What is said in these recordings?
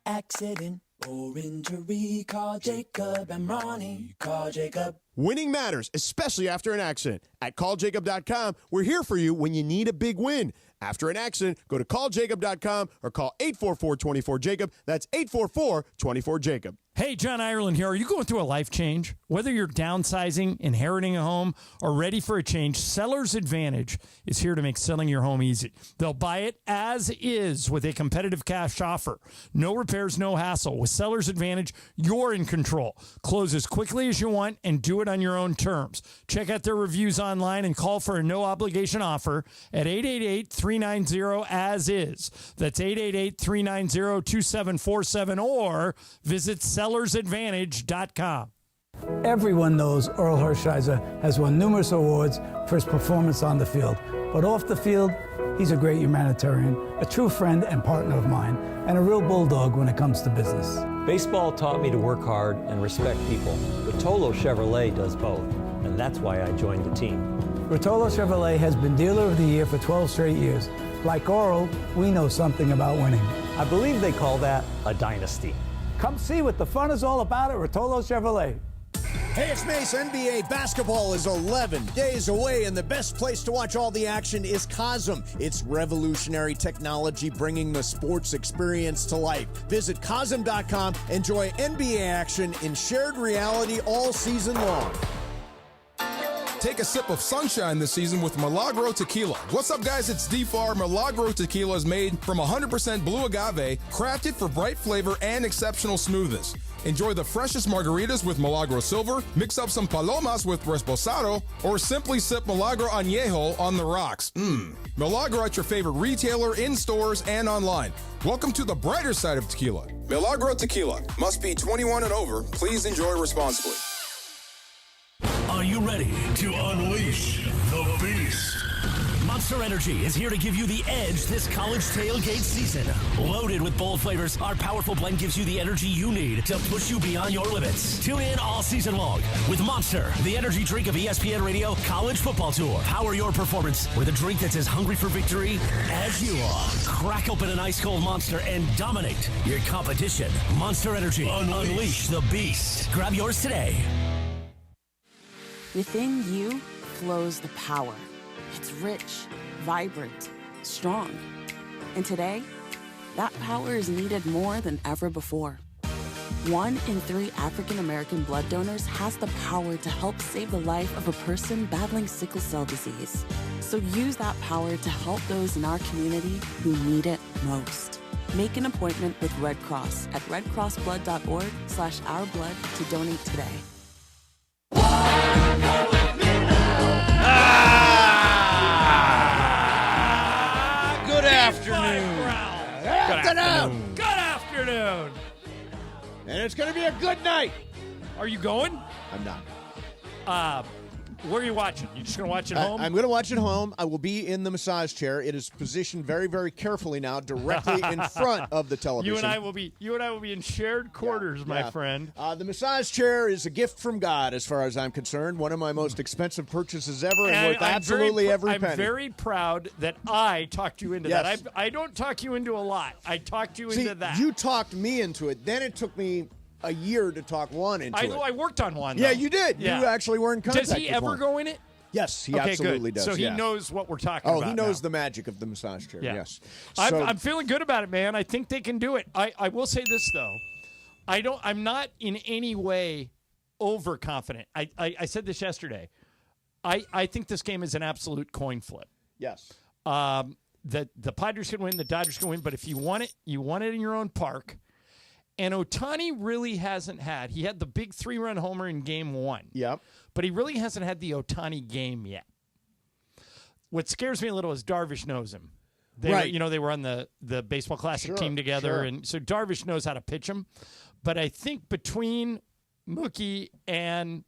accident or injury, call Jacob and Ronnie. Call Jacob. Winning matters, especially after an accident. At calljacob.com, we're here for you when you need a big win. After an accident, go to calljacob.com or call 844-24-JACOB. That's 844-24-JACOB. Hey, John Ireland here. Are you going through a life change? Whether you're downsizing, inheriting a home, or ready for a change, Seller's Advantage is here to make selling your home easy. They'll buy it as is with a competitive cash offer. No repairs, no hassle. With Seller's Advantage, you're in control. Close as quickly as you want and do it on your own terms. Check out their reviews online and call for a no-obligation offer at 888-390-AS-IS. That's 888-390-2747 or visit sellersadvantage.com. Everyone knows Earl Hershiser has won numerous awards for his performance on the field. But off the field, he's a great humanitarian, a true friend and partner of mine, and a real bulldog when it comes to business. Baseball taught me to work hard and respect people. Rotolo Chevrolet does both, and that's why I joined the team. Rotolo Chevrolet has been Dealer of the Year for 12 straight years. Like Earl, we know something about winning. I believe they call that a dynasty. Come see what the fun is all about at Rotolo Chevrolet. Hey, it's Mace. NBA basketball is 11 days away, and the best place to watch all the action is Cosm. It's revolutionary technology bringing the sports experience to life. Visit Cosm.com. Enjoy NBA action in shared reality all season long. Take a sip of sunshine this season with Milagro Tequila. What's up, guys? It's D-Far. Milagro Tequila is made from 100% blue agave, crafted for bright flavor and exceptional smoothness. Enjoy the freshest margaritas with Milagro Silver, mix up some palomas with Reposado, or simply sip Milagro Añejo on the rocks. Milagro at your favorite retailer, in stores, and online. Welcome to the brighter side of tequila. Milagro Tequila. Must be 21 and over. Please enjoy responsibly. Are you ready to unleash the beast? Monster Energy is here to give you the edge this college tailgate season. Loaded with bold flavors, our powerful blend gives you the energy you need to push you beyond your limits. Tune in all season long with Monster, the energy drink of ESPN Radio College Football Tour. Power your performance with a drink that's as hungry for victory as you are. Crack open an ice-cold Monster and dominate your competition. Monster Energy. Unleash the beast. Grab yours today. Within you flows the power. It's rich, vibrant, strong. And today, that power is needed more than ever before. 1 in 3 African American blood donors has the power to help save the life of a person battling sickle cell disease. So use that power to help those in our community who need it most. Make an appointment with Red Cross at redcrossblood.org/ourblood to donate today. Good afternoon. Good afternoon. And it's going to be a good night. Are you going? I'm not. Where are you watching? You just going to watch at home? I'm going to watch at home. I will be in the massage chair. It is positioned very, very carefully now, directly in front of the television. You and I will be in shared quarters, my friend. The massage chair is a gift from God, as far as I'm concerned. One of my most expensive purchases ever, and worth absolutely every penny. I'm very proud that I talked you into that. I don't talk you into a lot. I talked you into that. You talked me into it. Then it took me a year to talk one into it. I worked on one, though. Yeah, you did. Yeah. You actually were in contact Does he with ever one. go in it? Yes, he okay, absolutely good. does. So he knows what we're talking about. Oh, he knows now. the magic of the massage chair, yes. I'm feeling good about it, man. I think they can do it. I will say this, though. I'm not in any way overconfident. I said this yesterday. I think this game is an absolute coin flip. Yes. The Padres can win, the Dodgers can win, but if you want it in your own park. And Ohtani really hasn't had. He had the big 3-run homer in game 1. Yep. But he really hasn't had the Ohtani game yet. What scares me a little is Darvish knows him. They were on the Baseball Classic team together, and so Darvish knows how to pitch him. But I think between Mookie and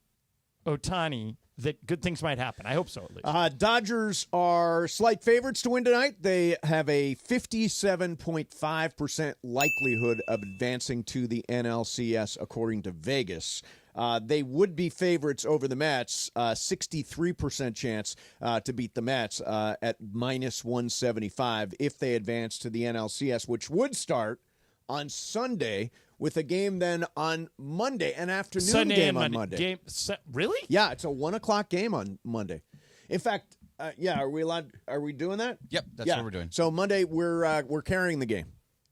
Ohtani, that good things might happen. I hope so, at least. Dodgers are slight favorites to win tonight. They have a 57.5% likelihood of advancing to the NLCS, according to Vegas. They would be favorites over the Mets, 63% chance to beat the Mets at -175 if they advance to the NLCS, which would start on Sunday with a game then on Monday, an afternoon Sunday game and on Monday. Really? Yeah, it's a 1 o'clock game on Monday. In fact, are we allowed? Are we doing that? Yep, that's what we're doing. So Monday we're carrying the game.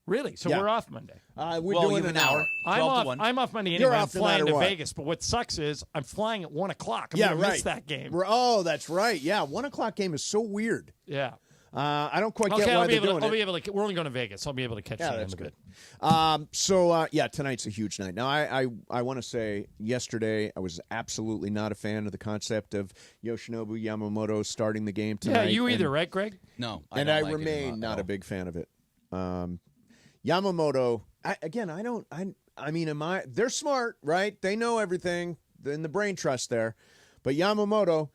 Really? So Yeah. we're off Monday. We're Well, doing you have an hour. I'm 12 to off. 1. I'm off Monday You're anyway. I'm off no flying matter to what. Vegas. But what sucks is I'm flying at 1 o'clock. I'm Yeah, gonna right. miss that game. Oh, that's right. Yeah, 1 o'clock game is so weird. Yeah. I don't quite get Okay, why I'll be they're able doing to. I'll it. be able to. We're only going to Vegas. I'll be able to catch Yeah, the that's end of good. it. So tonight's a huge night. Now, I want to say yesterday I was absolutely not a fan of the concept of Yoshinobu Yamamoto starting the game tonight. Yeah, you either, and, right, Greg? No, And don't I like it remain not at a all. big fan of it. Yamamoto, they're smart, right? They know everything, in the brain trust there. But Yamamoto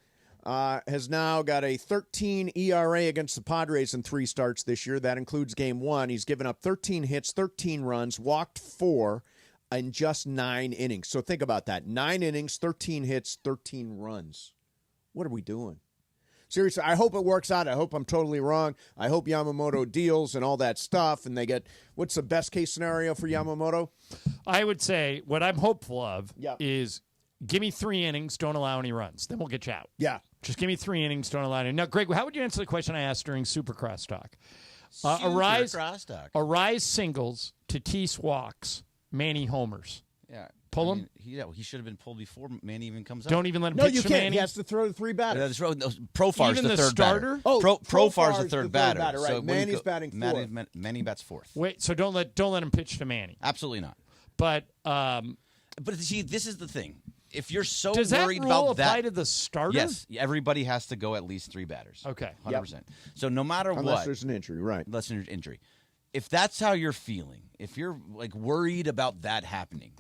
has now got a 13 ERA against the Padres in 3 starts this year. That includes game 1. He's given up 13 hits, 13 runs, walked 4 in just 9 innings. So think about that. 9 innings, 13 hits, 13 runs. What are we doing? Seriously, I hope it works out. I hope I'm totally wrong. I hope Yamamoto deals and all that stuff, and they get – what's the best-case scenario for Yamamoto? I would say what I'm hopeful of Yeah. is give me 3 innings, don't allow any runs. Then we'll get you out. Yeah. Just give me 3 innings, don't allow any. Now, Greg, how would you answer the question I asked during Supercross Talk? Arise singles, Tatis walks, Manny homers. Yeah. Pull him? He should have been pulled before Manny even comes up. Don't even let him No, pitch you to can't. Manny. He has to throw the 3 batters. Profar's Even the the third starter? batter. Oh, Profar's the third batter. right. So when Manny's you go- batting fourth. Manny bats fourth. Wait, so don't let him pitch to Manny. Absolutely not. But But see, this is the thing. If you're so does that worried rule about apply that, to the starter? yes, everybody has to go at least 3 batters. Okay. 100%. So no matter Unless what, there's an injury, right. unless there's an injury, if that's how you're feeling, if you're like worried about that happening,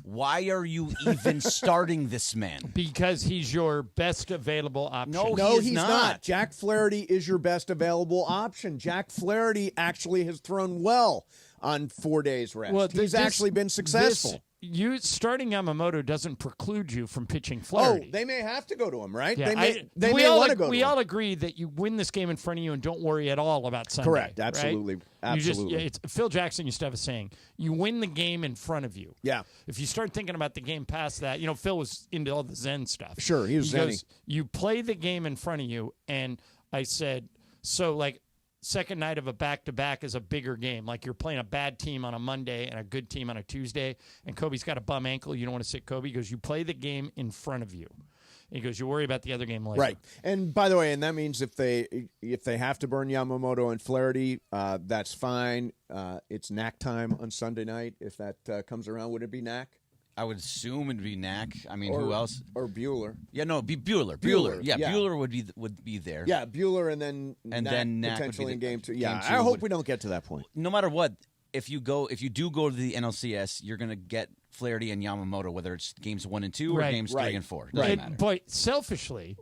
why are you even starting this man? Because he's your best available option. No, No, he is he's not. Jack Flaherty is your best available option. Jack Flaherty actually has thrown well on 4 days rest. Well, He's actually been successful. You starting Yamamoto doesn't preclude you from pitching Oh, Flaherty. they may have to go to him, right? Yeah, They we may all want to go to we him. all agree that you win this game in front of you and don't worry at all about Sunday. Correct. right? Absolutely. You Absolutely. Phil Jackson used to have a saying: "You win the game in front of you." Yeah. If you start thinking about the game past that, Phil was into all the Zen stuff. Sure, he was zen-y. goes, you play the game in front of you, and I said, so like. Second night of a back-to-back is a bigger game. Like you're playing a bad team on a Monday and a good team on a Tuesday, and Kobe's got a bum ankle. You don't want to sit Kobe. He goes, you play the game in front of you. He goes, you worry about the other game later. Right. And by the way, and that means if they have to burn Yamamoto and Flaherty, that's fine. It's knack time on Sunday night. If that comes around, would it be knack? I would assume it'd be Knack. I mean, Or- who else? Or Bueller. Yeah, no, it'd be Bueller. Bueller, Yeah, yeah. Bueller would be there. Yeah, Bueller and then then Knack would potentially be in the- game 2. game Yeah, 2 I hope would- we don't get to that point. No matter what, if you do go to the NLCS, you're going to get Flaherty and Yamamoto, whether it's games 1 and 2 or Right. games 3 and 4. Doesn't Right. matter. But selfishly,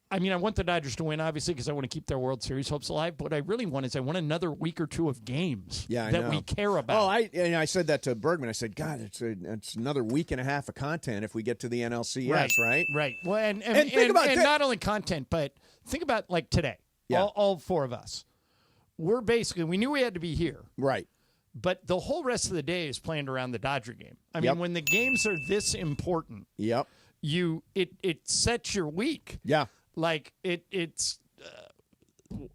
I mean, I want the Dodgers to win, obviously, because I want to keep their World Series hopes alive. But what I really want is I want another week or 2 of games Yeah, I that know. we care about. Oh, I said that to Bergman. I said, God, it's another week and a half of content if we get to the NLCS, right? Right. Well, and think about and that. not only content, but think about like today. Yeah. All 4 of us. We knew we had to be here. Right. But the whole rest of the day is planned around the Dodger game. I mean, Yep. when the games are this important, Yep. it sets your week. Yeah. Like it's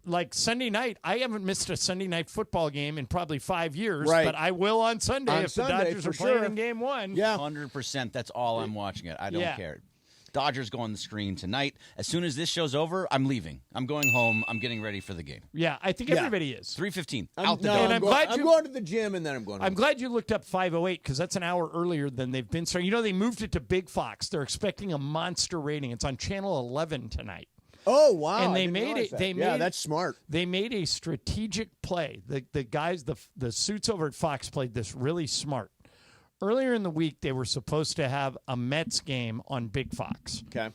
like Sunday night. I haven't missed a Sunday night football game in probably 5 years, Right. but I will on Sunday On if Sunday, the Dodgers for are playing sure. in game 1. Yeah. 100%. That's all I'm watching it. I don't Yeah. care. Dodgers go on the screen tonight. As soon as this show's over, I'm leaving. I'm going home. I'm getting ready for the game. Yeah, I think Yeah. everybody is. 3:15. I'm, Out the no, door. And I'm, I'm going, glad I'm you- going to the gym and then I'm going I'm home. glad you looked up 5:08 because that's an hour earlier than they've been. So they moved it to Big Fox. They're expecting a monster rating. It's on Channel 11 tonight. Oh, wow. And I they didn't made realize it. that. They yeah, made that's smart. They made a strategic play. The guys, the suits over at Fox played this really smart. Earlier in the week, they were supposed to have a Mets game on Big Fox. Okay.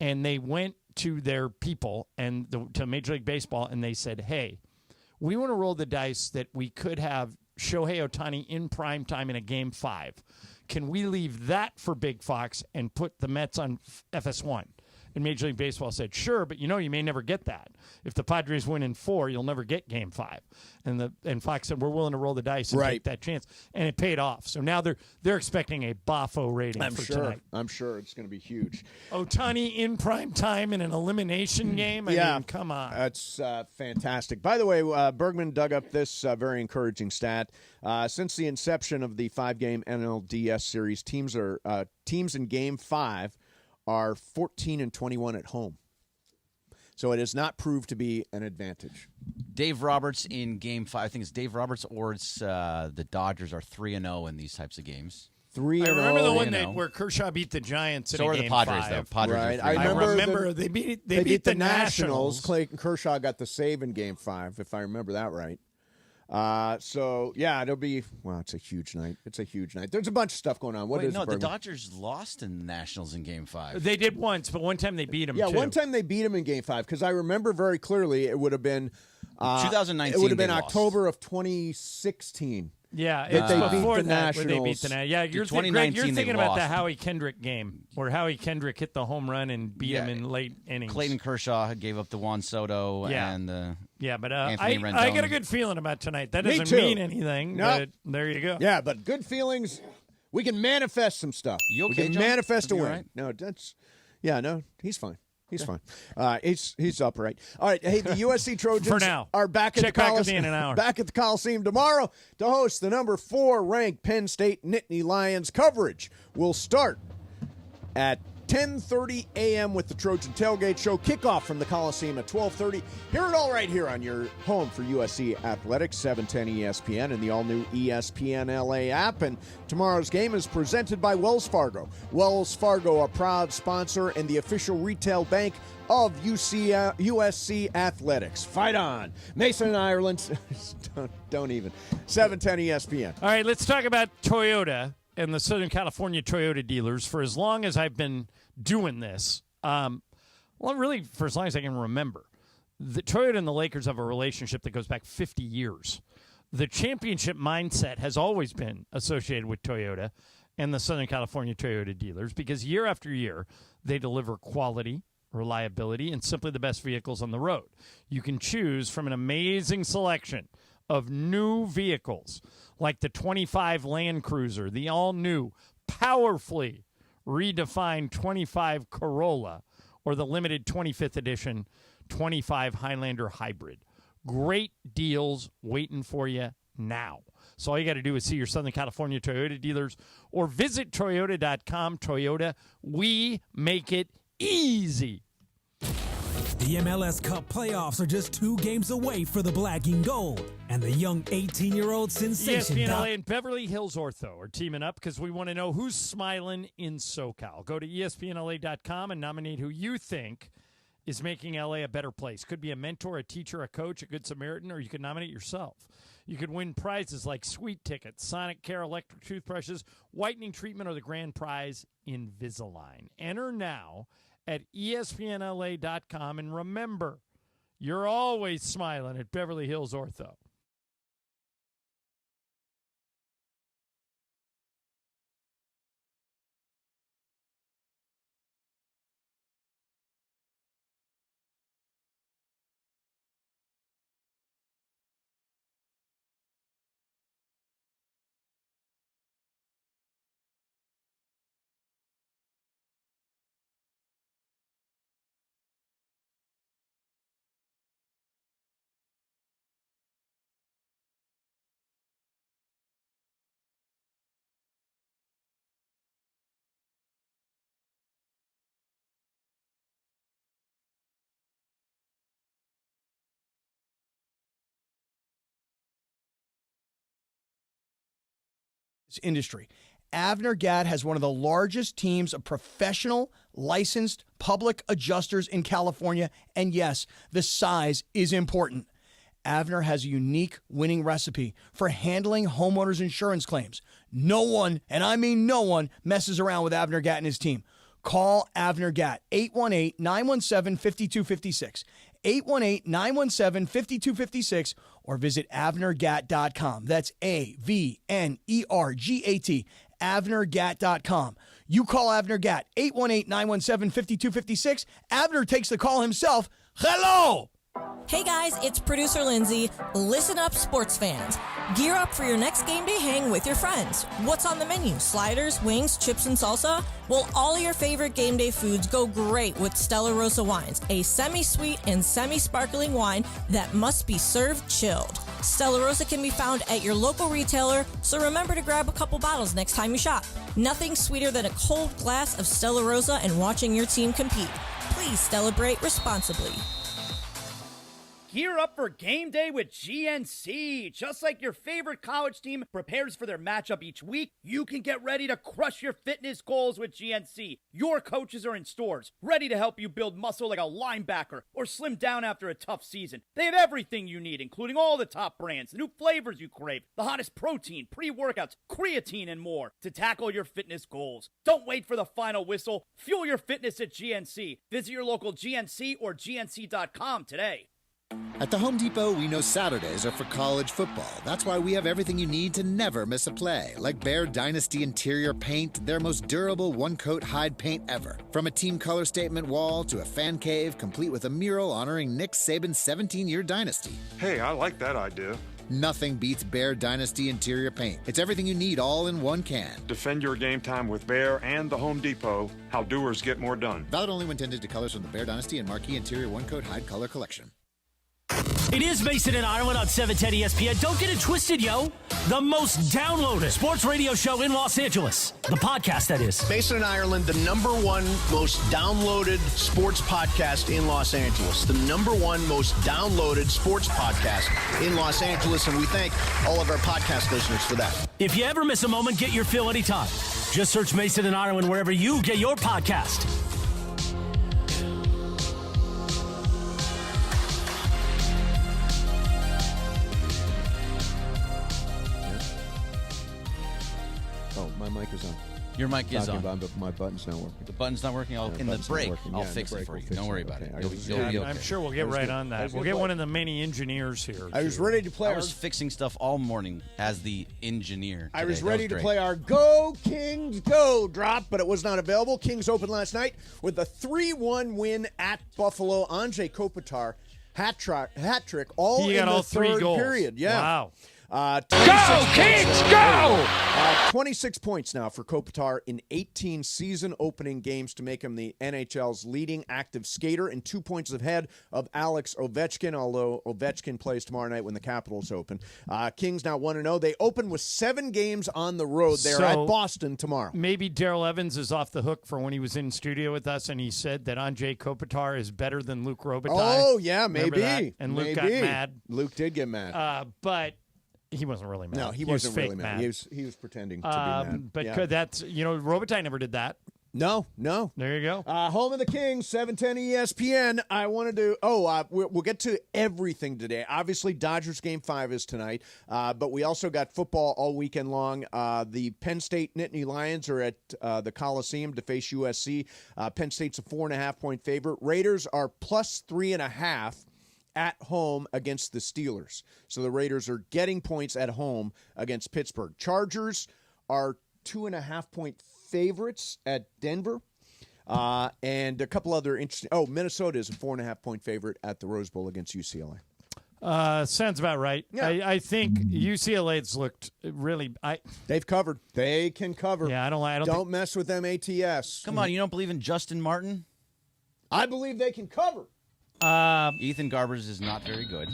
And they went to their people and to Major League Baseball, and they said, hey, we want to roll the dice that we could have Shohei Ohtani in prime time in a Game 5. Can we leave that for Big Fox and put the Mets on FS1? And Major League Baseball said, sure, but you may never get that. If the Padres win in 4, you'll never get Game 5. And Fox said, we're willing to roll the dice and take that chance. And it paid off. So now they're expecting a Boffo rating tonight. I'm sure it's going to be huge. Ohtani in prime time in an elimination game? I mean, come on. That's fantastic. By the way, Bergman dug up this very encouraging stat. Since the inception of the 5-game NLDS series, teams in Game 5 are 14-21 at home. So it has not proved to be an advantage. Dave Roberts in Game 5. I think it's Dave Roberts or it's the Dodgers are 3-0 in these types of games. 3-0. I remember the one where Kershaw beat the Giants in so a are Game the Padres, 5. though. Padres right. are 3-0. I remember they beat the Nationals. Clayton Kershaw got the save in Game 5, if I remember that right. It'll be, it's a huge night. There's a bunch of stuff going on. The Dodgers lost in the Nationals in Game 5. They did once, but one time they beat them, too. One time they beat them in Game 5, because I remember very clearly it would have been 2019. It would have been lost. October of 2016. Yeah, it's before the that Nationals. where they beat the Nationals. Yeah, you're thinking about the Howie Kendrick game where Howie Kendrick hit the home run and beat him in late innings. Clayton Kershaw gave up to Juan Soto and but Anthony Rendon. I got a good feeling about tonight. That doesn't mean anything, but there you go. Yeah, but good feelings. We can manifest some stuff. You okay, we can John? manifest a win. Right? No, he's fine. He's fine. He's upright. All right. Hey, the USC Trojans For now. are back at Check back with me in an hour. Back at the Coliseum tomorrow to host the number 4 ranked Penn State Nittany Lions. Coverage will start at 10:30 a.m. with the Trojan Tailgate Show. Kickoff from the Coliseum at 12:30. Hear it all right here on your home for USC Athletics, 710 ESPN and the all-new ESPN LA app. And tomorrow's game is presented by Wells Fargo. Wells Fargo, a proud sponsor and the official retail bank of USC Athletics. Fight on. Mason and Ireland, don't even. 710 ESPN. All right, let's talk about Toyota and the Southern California Toyota dealers. For as long as I've been doing this, really for as long as I can remember, the Toyota and the Lakers have a relationship that goes back 50 years. The championship mindset has always been associated with Toyota and the Southern California Toyota dealers because year after year, they deliver quality, reliability, and simply the best vehicles on the road. You can choose from an amazing selection of new vehicles like the 25 Land Cruiser, the all-new, powerfully redefined 25 Corolla, or the limited 25th edition 25 Highlander Hybrid. Great deals waiting for you now. So all you got to do is see your Southern California Toyota dealers or visit Toyota.com. Toyota, we make it easy. The MLS Cup playoffs are just 2 games away for the Black and Gold. And the young 18-year-old sensation... ESPN LA and Beverly Hills Ortho are teaming up because we want to know who's smiling in SoCal. Go to ESPNLA.com and nominate who you think is making LA a better place. Could be a mentor, a teacher, a coach, a good Samaritan, or you could nominate yourself. You could win prizes like sweet tickets, Sonic Care electric toothbrushes, whitening treatment, or the grand prize, Invisalign. Enter now at ESPNLA.com. And remember, you're always smiling at Beverly Hills Ortho. Industry. Avner Gatt has one of the largest teams of professional, licensed public adjusters in California, and yes, the size is important. Avner has a unique winning recipe for handling homeowners' insurance claims. No one, and I mean no one, messes around with Avner Gatt and his team. Call Avner Gatt, 818-917-5256. 818-917-5256 or visit AvnerGatt.com. That's AVNERGAT, AvnerGatt.com. You call Avner Gatt, 818-917-5256. Avner takes the call himself. Hello! Hey guys, it's producer Lindsay. Listen up, sports fans. Gear up for your next game day hang with your friends. What's on the menu? Sliders, wings, chips, and salsa? Well, all your favorite game day foods go great with Stella Rosa wines, a semi-sweet and semi-sparkling wine that must be served chilled. Stella Rosa can be found at your local retailer, so remember to grab a couple bottles next time you shop. Nothing sweeter than a cold glass of Stella Rosa and watching your team compete. Please celebrate responsibly. Gear up for game day with GNC. Just like your favorite college team prepares for their matchup each week, you can get ready to crush your fitness goals with GNC. Your coaches are in stores, ready to help you build muscle like a linebacker or slim down after a tough season. They have everything you need, including all the top brands, the new flavors you crave, the hottest protein, pre-workouts, creatine, and more to tackle your fitness goals. Don't wait for the final whistle. Fuel your fitness at GNC. Visit your local GNC or GNC.com today. At the Home Depot, we know Saturdays are for college football. That's why we have everything you need to never miss a play. Like Bear Dynasty interior paint, their most durable one-coat hide paint ever. From a team color statement wall to a fan cave, complete with a mural honoring Nick Saban's 17-year dynasty. Hey, I like that idea. Nothing beats Bear Dynasty interior paint. It's everything you need all in one can. Defend your game time with Bear and the Home Depot. How doers get more done. Valid only when intended to colors from the Bear Dynasty and Marquee Interior One-Coat Hide Color Collection. It is Mason and Ireland on 710 ESPN. Don't get it twisted, yo. The most downloaded sports radio show in Los Angeles. The podcast, that is. Mason and Ireland, the #1 most downloaded sports podcast in Los Angeles. The #1 most downloaded sports podcast in Los Angeles. And we thank all of our podcast listeners for that. If you ever miss a moment, get your fill anytime. Just search Mason and Ireland wherever you get your podcast. My mic is on. Your mic is on. But my button's not working. The button's not working? In the break, I'll fix it for you. Don't worry about it. You'll be okay. I'm sure we'll get right on that. We'll get one of the many engineers here. I was ready to play. I was fixing stuff all morning as the engineer. I was ready to play our Go Kings Go drop, but it was not available. Kings opened last night with a 3-1 win at Buffalo. Anze Kopitar hat trick all in the third period. Yeah. Wow. Go, Kings, go! 26 points now for Kopitar in 18 season-opening games to make him the NHL's leading active skater and 2 points ahead of Alex Ovechkin, although Ovechkin plays tomorrow night when the Capitals open. Kings now 1-0. They open with 7 games on the road. They're at Boston tomorrow. Maybe Darrell Evans is off the hook for when he was in studio with us, and he said that Anze Kopitar is better than Luc Robitaille. Oh, yeah, maybe. And Luke got mad. Luke did get mad. But he wasn't really mad. No, he wasn't really mad. He was pretending to be mad. But that's, Robitaille never did that. No. There you go. Home of the Kings, 710 ESPN. I wanted to, we'll get to everything today. Obviously, Dodgers Game 5 is tonight, but we also got football all weekend long. The Penn State Nittany Lions are at the Coliseum to face USC. Penn State's a 4.5-point favorite. Raiders are plus 3.5 at home against the Steelers. So the Raiders are getting points at home against Pittsburgh. Chargers are 2.5-point favorites at Denver. And a couple other interesting. Minnesota is a 4.5-point favorite at the Rose Bowl against UCLA. Sounds about right. Yeah. I think UCLA's looked really. They've covered. They can cover. Yeah, I don't mess with them ATS. Come on, you don't believe in Justin Martin? I believe they can cover. Ethan Garbers is not very good.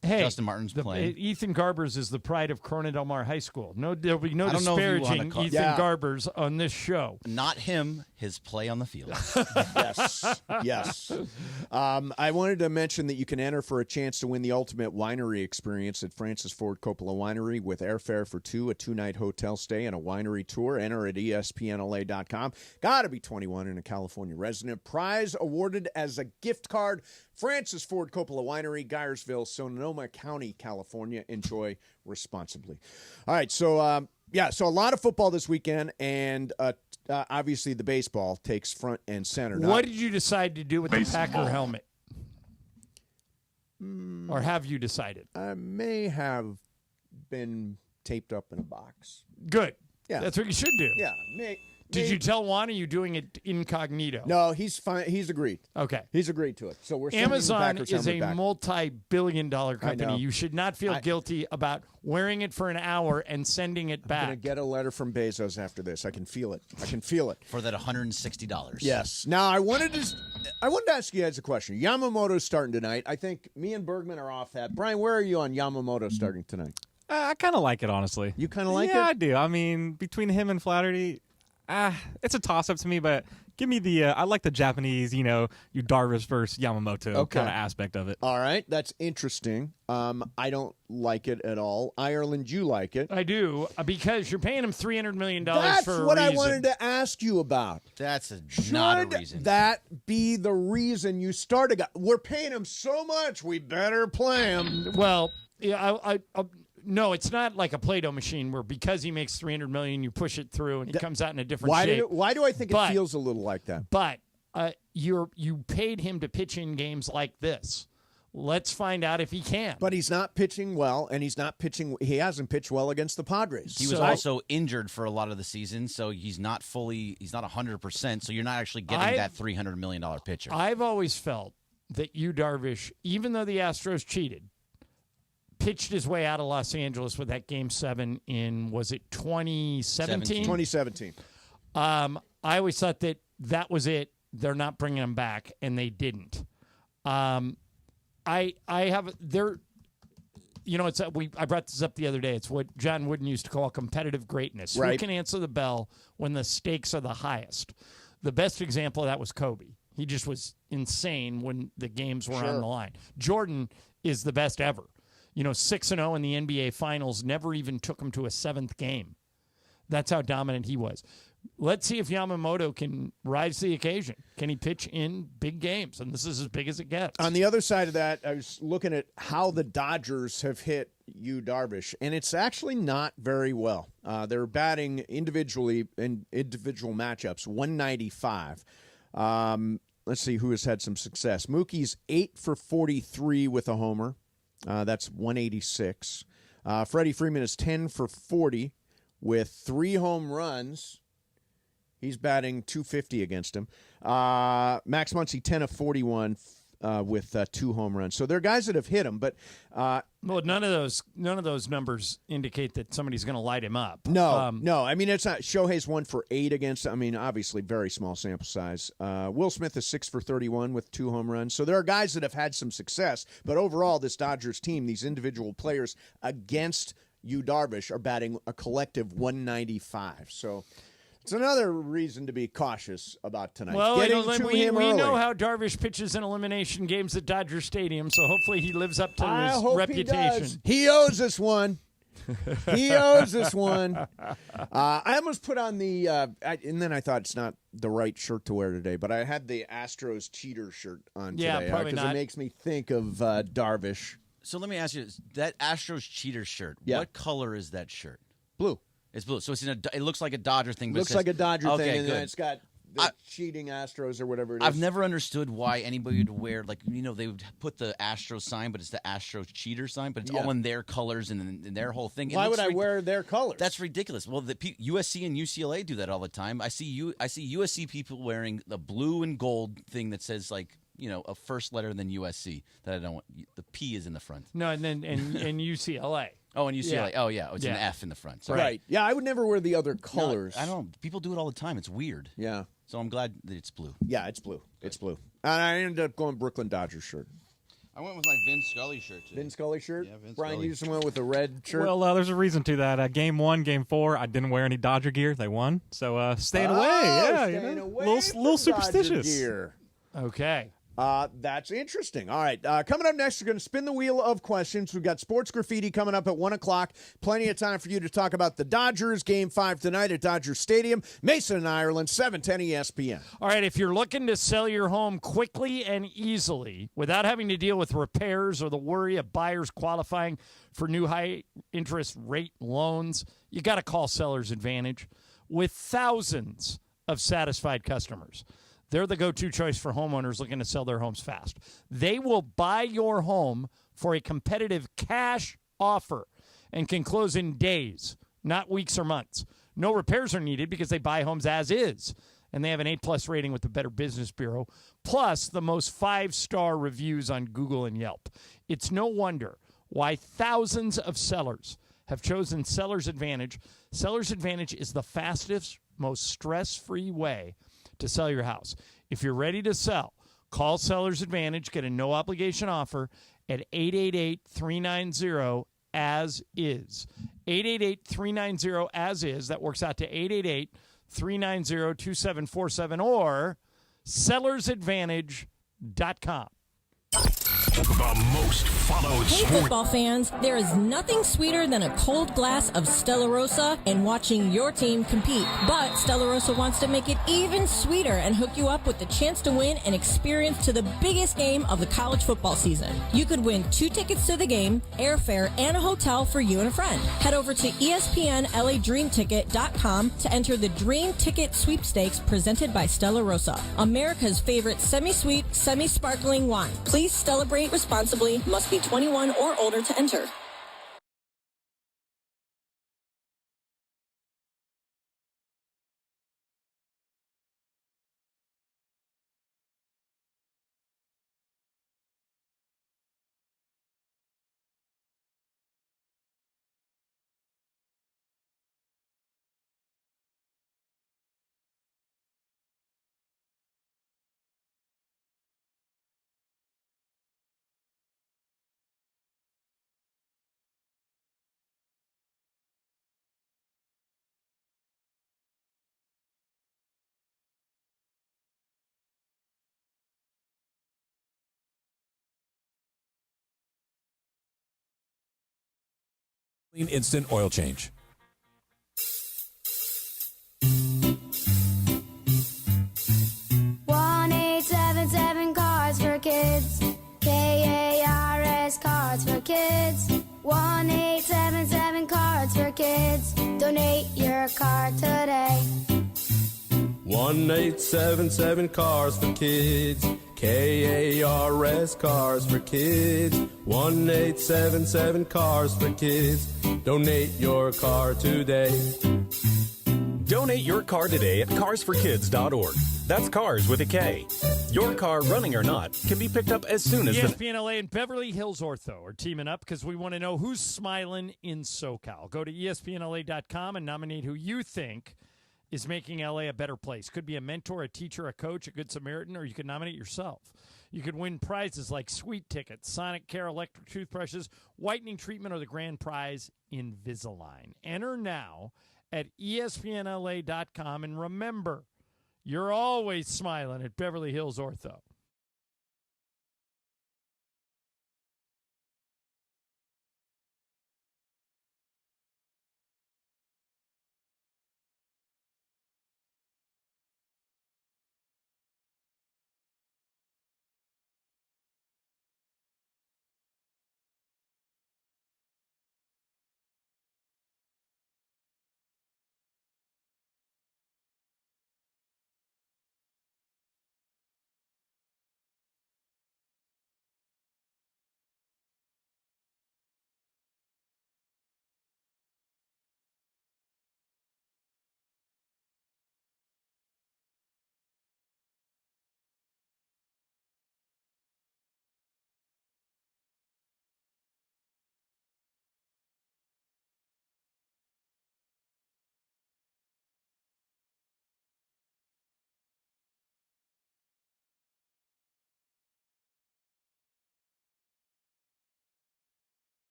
Hey, Justin Martin's playing. Ethan Garbers is the pride of Corona Del Mar High School. There'll be no disparaging Ethan Garbers on this show. Not him, his play on the field. Yes. I wanted to mention that you can enter for a chance to win the ultimate winery experience at Francis Ford Coppola Winery with airfare for two, a 2-night hotel stay, and a winery tour. Enter at ESPNLA.com. Got to be 21 and a California resident. Prize awarded as a gift card. Francis Ford Coppola Winery, Gyersville, Sonoma County, California. Enjoy responsibly. All right, so so a lot of football this weekend, and obviously the baseball takes front and center. What did you decide to do with the Packer helmet? Or have you decided? I may have been taped up in a box. Good. Yeah. That's what you should do. Yeah, Did you tell Juan? Are you doing it incognito? No, he's fine. He's agreed. Okay. He's agreed to it. So we're sending the Amazon Packers is a helmet back. multi-billion-dollar I know. company. You should not feel guilty about wearing it for an hour and sending it I'm back. going to get a letter from Bezos after this. I can feel it. I can feel it. For that $160. Yes. Now, I wanted to ask you guys a question. Yamamoto's starting tonight. I think me and Bergman are off that. Brian, where are you on Yamamoto starting tonight? I kind of like it, honestly. You kind of like it? Yeah, I do. I mean, between him and Flaherty, it's a toss-up to me, but give me the I like the Japanese, you Darvish versus Yamamoto kind of aspect of it. All right. That's interesting. I don't like it at all. Ireland, you like it. I do, because you're paying him $300 million That's for a what I reason. wanted to ask you about. That's not a reason. Should that be the reason you start a guy? We're paying him so much, we better play him. Well, yeah, no, it's not like a Play-Doh machine where because he makes $300 million, you push it through and he comes out in a different shape. Why do I think it feels a little like that? But you paid him to pitch in games like this. Let's find out if he can. But he's not pitching well, and he's not pitching. He hasn't pitched well against the Padres. He was also injured for a lot of the season, so he's not 100%. So you're not actually getting that $300 million pitcher. I've always felt that Darvish, even though the Astros cheated, pitched his way out of Los Angeles with that Game 7 in, was it 2017? 2017. I always thought that was it. They're not bringing him back, and they didn't. I have there. I brought this up the other day. It's what John Wooden used to call competitive greatness. Right. Who can answer the bell when the stakes are the highest? The best example of that was Kobe. He just was insane when the games were on the line. Jordan is the best ever. 6-0 in the NBA Finals, never even took him to a seventh game. That's how dominant he was. Let's see if Yamamoto can rise to the occasion. Can he pitch in big games? And this is as big as it gets. On the other side of that, I was looking at how the Dodgers have hit Darvish, and it's actually not very well. They're batting individually in individual matchups, 195. Let's see who has had some success. Mookie's 8 for 43 with a homer. That's 186. Freddie Freeman is 10 for 40 with 3 home runs. He's batting 250 against him. Max Muncy, 10 of 41 with 2 home runs. So there are guys that have hit him, but none of those numbers indicate that somebody's going to light him up. No. I mean, it's not. Shohei's 1 for 8 against. I mean, obviously, very small sample size. Will Smith is 6 for 31 with 2 home runs. So there are guys that have had some success, but overall, this Dodgers team, these individual players against Darvish are batting a collective 195. So it's another reason to be cautious about tonight. Well, we early. know how Darvish pitches in elimination games at Dodger Stadium, so hopefully he lives up to his reputation. He owes us one. He owes us one. I almost put on the, and then I thought it's not the right shirt to wear today, but I had the Astros cheater shirt on today. Probably not. Because it makes me think of Darvish. So let me ask you, that Astros cheater shirt, what color is that shirt? Blue. It's blue. So it looks like a Dodger thing. But Looks like a Dodger thing, and good. then it's got the cheating Astros or whatever it is. I've never understood why anybody would wear, they would put the Astros sign, but it's the Astros cheater sign, but it's all in their colors and in their whole thing. Why would I wear their colors? That's ridiculous. Well, the USC and UCLA do that all the time. I see USC people wearing the blue and gold thing that says a first letter than USC that I don't want. The P is in the front. No, and then and UCLA. Oh, and UCLA. Yeah. Oh, yeah. It's an F in the front. Sorry. Right. Yeah, I would never wear the other colors. No, I don't. People do it all the time. It's weird. Yeah. So I'm glad that it's blue. Yeah, it's blue. It's blue. And I ended up going Brooklyn Dodgers shirt. I went with my Vin Scully shirt today. Vin Scully shirt? Yeah, Vin Brian, Scully. you just went with the red shirt? Well, there's a reason to that. Game 1, Game 4, I didn't wear any Dodger gear. They won. So staying away. Yeah, staying away little superstitious. Dodger gear. Okay. That's interesting. All right. Coming up next, we're going to spin the wheel of questions. We've got sports graffiti coming up at 1 o'clock. Plenty of time for you to talk about the Dodgers. Game 5 tonight at Dodger Stadium. Mason and Ireland, 710 ESPN. All right. If you're looking to sell your home quickly and easily without having to deal with repairs or the worry of buyers qualifying for new high-interest rate loans, you got to call Seller's Advantage with thousands of satisfied customers. They're the go-to choice for homeowners looking to sell their homes fast. They will buy your home for a competitive cash offer and can close in days, not weeks or months. No repairs are needed because they buy homes as is. And they have an A+ rating with the Better Business Bureau, plus the most 5-star reviews on Google and Yelp. It's no wonder why thousands of sellers have chosen Seller's Advantage. Seller's Advantage is the fastest, most stress-free way to sell your house. If you're ready to sell, call Seller's Advantage, get a no-obligation offer at 888-390-AS-IS. 888-390-AS-IS. That works out to 888-390-2747 or sellersadvantage.com. The most followed Hey, sport. football fans, there is nothing sweeter than a cold glass of Stella Rosa and watching your team compete. But Stella Rosa wants to make it even sweeter and hook you up with the chance to win an experience to the biggest game of the college football season. You could win 2 tickets to the game, airfare, and a hotel for you and a friend. Head over to ESPNLADreamTicket.com to enter the Dream Ticket Sweepstakes presented by Stella Rosa, America's favorite semi-sweet, semi-sparkling wine. Please celebrate responsibly. Must be 21 or older to enter. Instant oil change. Cars for Kids. KARS Cards for Kids. 1-877 Cards for Kids. Donate your card today. 1-877 Cars for Kids. KARS Cars for Kids. 1-877 Cars for Kids. Donate your car today. Donate your car today at carsforkids.org. That's cars with a K. Your car, running or not, can be picked up as soon as ESPN LA and Beverly Hills Ortho are teaming up because we want to know who's smiling in SoCal. Go to ESPNLA.com and nominate who you think is making LA a better place. Could be a mentor, a teacher, a coach, a good Samaritan, or you could nominate yourself. You could win prizes like sweet tickets, Sonic Care electric toothbrushes, whitening treatment, or the grand prize, Invisalign. Enter now at ESPNLA.com, and remember, you're always smiling at Beverly Hills Ortho.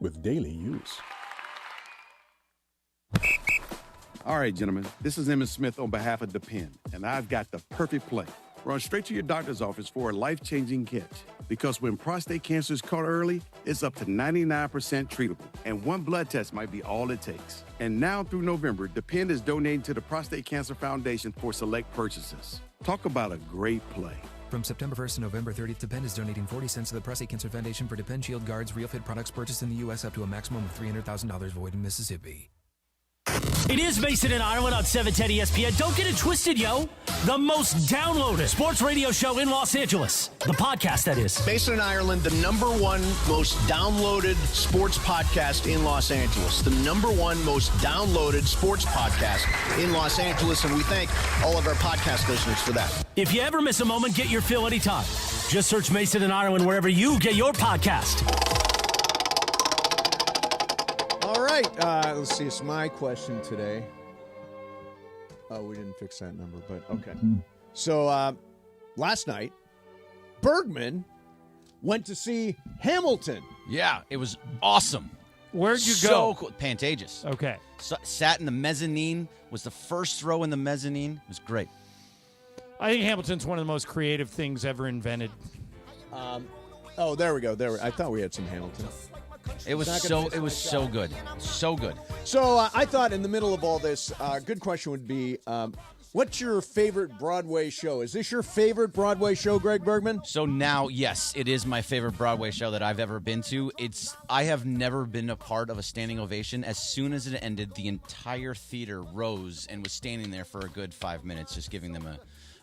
with daily use. All right, gentlemen, this is Emmett Smith on behalf of Depend, and I've got the perfect play. Run straight to your doctor's office for a life-changing kit. Because when prostate cancer is caught early, it's up to 99% treatable, and one blood test might be all it takes. And now through November, Depend is donating to the Prostate Cancer Foundation for select purchases. Talk about a great play. From September 1st to November 30th, Penn is donating 40 cents to the Prostate Cancer Foundation for Depend Shield Guards Real Fit products purchased in the U.S. up to a maximum of $300,000 void in Mississippi. It is Mason and Ireland on 710 ESPN. Don't get it twisted, yo. The most downloaded sports radio show in Los Angeles. The podcast, that is. Mason and Ireland, the #1 most downloaded sports podcast in Los Angeles. The #1 most downloaded sports podcast in Los Angeles, and we thank all of our podcast listeners for that. If you ever miss a moment, get your fill anytime. Just search Mason and Ireland wherever you get your podcast. All right, let's see. It's my question today. Oh, we didn't fix that number, but okay. So last night, Bergman went to see Hamilton. Yeah, it was awesome. Where'd you so go? Cool. Pantages. Okay. Sat in the mezzanine, was the first row in the mezzanine. It was great. I think Hamilton's one of the most creative things ever invented. Oh, there we go. I thought we had some Hamilton. It was so good. So good. So I thought in the middle of all this, good question would be, what's your favorite Broadway show? Is this your favorite Broadway show, Greg Bergman? So now, yes, it is my favorite Broadway show that I've ever been to. I have never been a part of a standing ovation. As soon as it ended, the entire theater rose and was standing there for a good 5 minutes, just giving them a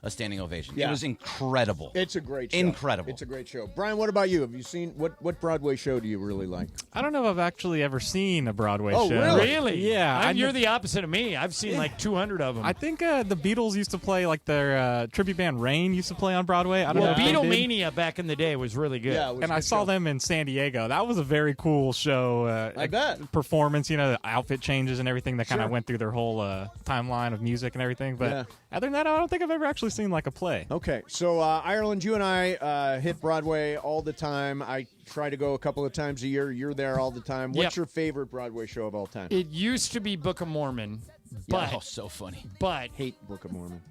standing ovation. Yeah. It was incredible. It's a great show. Incredible. It's a great show. Brian, what about you? Have you seen, what Broadway show do you really like? I don't know if I've actually ever seen a Broadway show. Really? Yeah. You're the opposite of me. I've seen like 200 of them. I think the Beatles used to play, like their tribute band Rain used to play on Broadway. I don't know if they did. Beatlemania back in the day was really good. Yeah, it was and a I good saw show. them in San Diego. That was a very cool show. I bet. Performance, the outfit changes and everything that kind of Sure. went through their whole timeline of music and everything. But Yeah. other than that, I don't think I've ever actually seen like a play. Okay, so Ireland, you and I hit Broadway all the time. I try to go a couple of times a year. You're there all the time. What's Yep. your favorite Broadway show of all time? It used to be Book of Mormon, but Oh, so funny. but Hate Book of Mormon.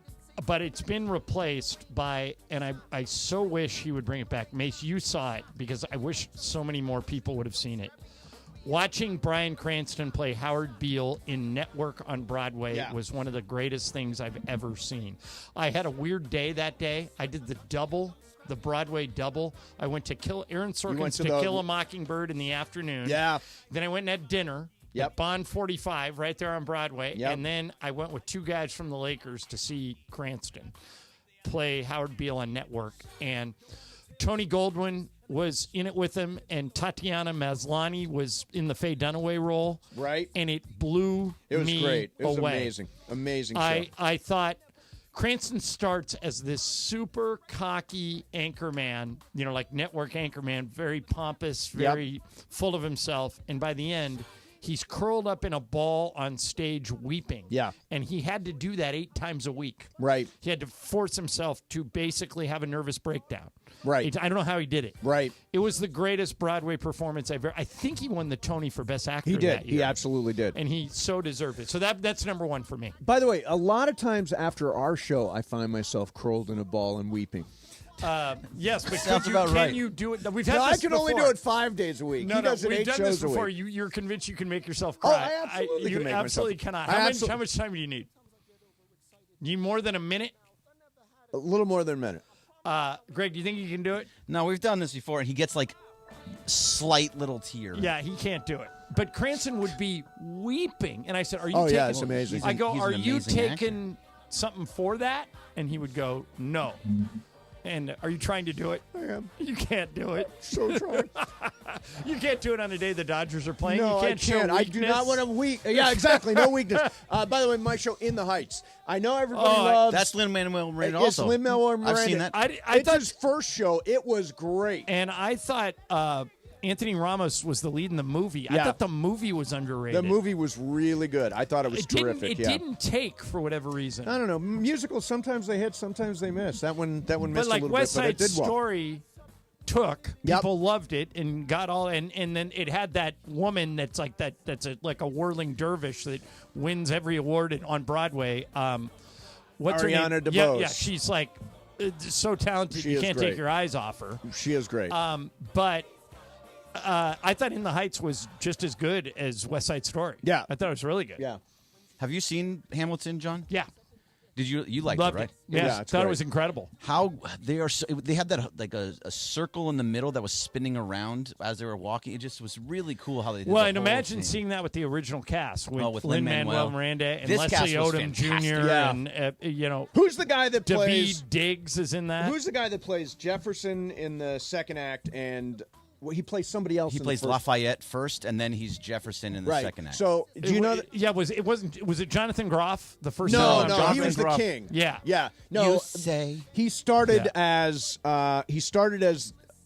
but it's been replaced by, and I so wish he would bring it back. Mace, you saw it because I wish so many more people would have seen it. Watching Bryan Cranston play Howard Beale in Network on Broadway was one of the greatest things I've ever seen. I had a weird day that day. I did the Broadway double. I went to Aaron Sorkin's To Kill a Mockingbird in the afternoon. Yeah. Then I went and had dinner. Yep. At Bond 45 right there on Broadway. Yep. And then I went with two guys from the Lakers to see Cranston play Howard Beale on Network. And Tony Goldwyn was in it with him, and Tatiana Maslany was in the Faye Dunaway role. Right. And it blew It was me great. It was away. amazing. Amazing show. I thought Cranston starts as this super cocky anchorman, like network anchorman, very pompous, very full of himself. And by the end, he's curled up in a ball on stage weeping. Yeah. And he had to do that 8 times a week. Right. He had to force himself to basically have a nervous breakdown. Right. I don't know how he did it. Right. It was the greatest Broadway performance I've ever. I think he won the Tony for Best Actor. He did. That year. He absolutely did. And he so deserved it. So that's number one for me. By the way, a lot of times after our show, I find myself curled in a ball and weeping. Yes, but Sounds about right. can you do it? We've had No, this I can only before. do it 5 days a week. No, he does it we've 8 done shows this before. a week. You're convinced you can make yourself Oh, cry. I absolutely you can make absolutely myself. cannot. How much time do you need? You need more than a minute? A little more than a minute. Greg, do you think you can do it? No, we've done this before, and he gets like slight little tear. Yeah, he can't do it. But Cranston would be weeping, and I said, "Are you?" Oh, taking, yeah, it's amazing. I go, He's "Are an you amazing taking something for that?" And he would go, "No." And are you trying to do it? I am. You can't do it. So trying. You can't do it on the day the Dodgers are playing. No, you can't I can't. Show I do not want to weak. Yeah, exactly. No weakness. By the way, my show In the Heights. I know everybody loves. That's Lin-Manuel Miranda It's also. Lin-Manuel Miranda. I've seen that. It's his first show. It was great. And I thought Anthony Ramos was the lead in the movie. I Yeah. thought the movie was underrated. The movie was really good. I thought it was terrific. It didn't take for whatever reason. I don't know. Musicals, sometimes they hit, sometimes they miss. That one missed But like a little West bit, but Side it did well. Story took. People loved it and got all, and then it had that woman that's like that. That's like a whirling dervish that wins every award on Broadway. What's her Ariana name? DeBose. Yeah, she's like so talented. She You is can't great. take your eyes off her. She is great. But I thought In the Heights was just as good as West Side Story. Yeah. I thought it was really good. Yeah. Have you seen Hamilton, John? Yeah. Did you liked Loved it, right? Yes, thought it was incredible. How they had that like a circle in the middle that was spinning around as they were walking. It just was really cool how they did. Well, the and whole imagine thing. seeing that with the original cast with Lin-Manuel Lin-Manuel Miranda and This Leslie cast was Odom fantastic. Jr. Yeah. And who's the guy that plays David Diggs is in that. Who's the guy that plays Jefferson in the second act and he plays somebody else? He in plays the first. Lafayette first, and then he's Jefferson in the Right. second act. So do you know that? Yeah, was it Jonathan Groff the first? No, time? no, Jonathan he was the Groff. king. Yeah, Yeah. No, You say. he started Yeah. as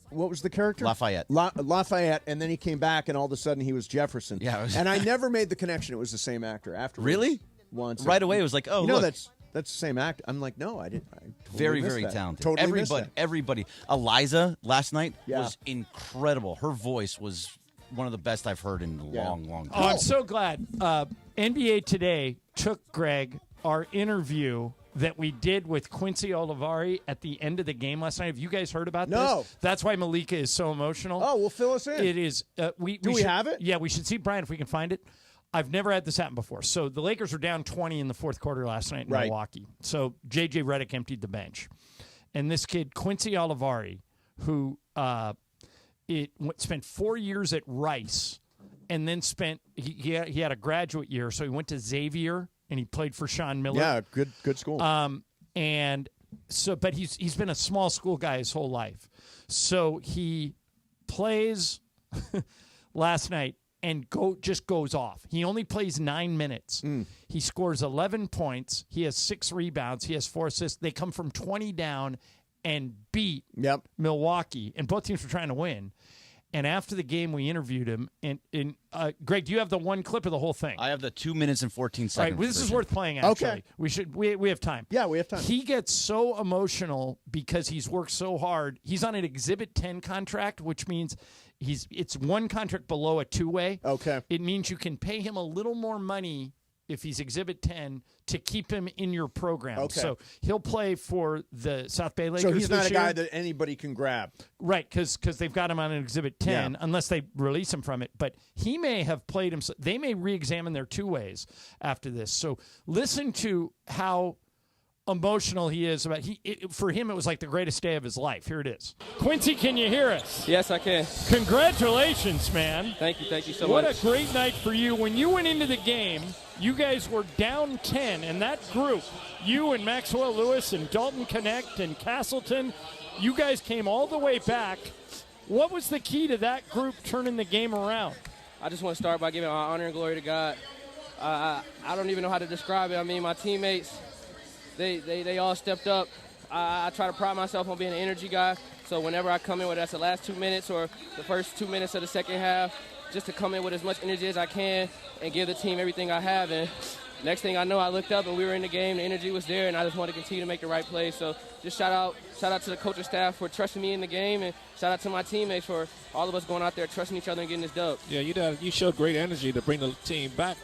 what was the character? Lafayette. Lafayette, and then he came back, and all of a sudden he was Jefferson. Yeah, it was- and I never made the connection. It was the same actor afterwards. Really? Once Right away, it was like, oh, you know, look. that's the same actor. I'm like, no, I didn't. I totally Very, missed very that. talented. Totally missed that. Everybody. Eliza last night Yeah. was incredible. Her voice was one of the best I've heard in a long, long time. Oh, I'm so glad. NBA Today took, Greg, our interview that we did with Quincy Olivari at the end of the game last night. Have you guys heard about No. this? That's why Malika is so emotional. Oh, well, fill us in. It is. Do we should- have it? Yeah, we should see, Brian, if we can find it. I've never had this happen before. So the Lakers were down 20 in the fourth quarter last night in Right. Milwaukee. So J.J. Redick emptied the bench. And this kid, Quincy Olivari, who spent 4 years at Rice and then he had a graduate year. So he went to Xavier and he played for Sean Miller. Yeah, good school. And so, but he's been a small school guy his whole life. So he plays last night and just goes off. He only plays 9 minutes. He scores 11 points. He has 6 rebounds. He has 4 assists. They come from 20 down and beat Milwaukee, and both teams were trying to win. And after the game, we interviewed him. And Greg, do you have the one clip of the whole thing? I have the 2 minutes and 14 All seconds. right, well, this is version. worth playing, actually. Okay. We have time. Yeah, we have time. He gets so emotional because he's worked so hard. He's on an Exhibit 10 contract, which means it's one contract below a two-way. Okay. It means you can pay him a little more money if he's Exhibit 10 to keep him in your program. Okay. So he'll play for the South Bay Lakers So he's not this a guy year. that anybody can grab. Right, because they've got him on an Exhibit 10, unless they release him from it. But he may have played him. They may re-examine their two-ways after this. So listen to how emotional he is about. For him, it was like the greatest day of his life. Here it is. Quincy, can you hear us? Yes, I can. Congratulations, man. Thank you so What much. a great night for you. When you went into the game, you guys were down 10, and that group, you and Maxwell Lewis and Dalton Connect and Castleton, you guys came all the way back. What was the key to that group turning the game around? I just want to start by giving honor and glory to God. I don't even know how to describe it. I mean, my teammates, they all stepped up. I try to pride myself on being an energy guy. So whenever I come in, whether that's the last 2 minutes or the first 2 minutes of the second half, just to come in with as much energy as I can and give the team everything I have. And next thing I know, I looked up and we were in the game. The energy was there, and I just wanted to continue to make the right plays. So just shout out to the coaching staff for trusting me in the game, and shout out to my teammates for all of us going out there trusting each other and getting this dub. Yeah, you showed great energy to bring the team back,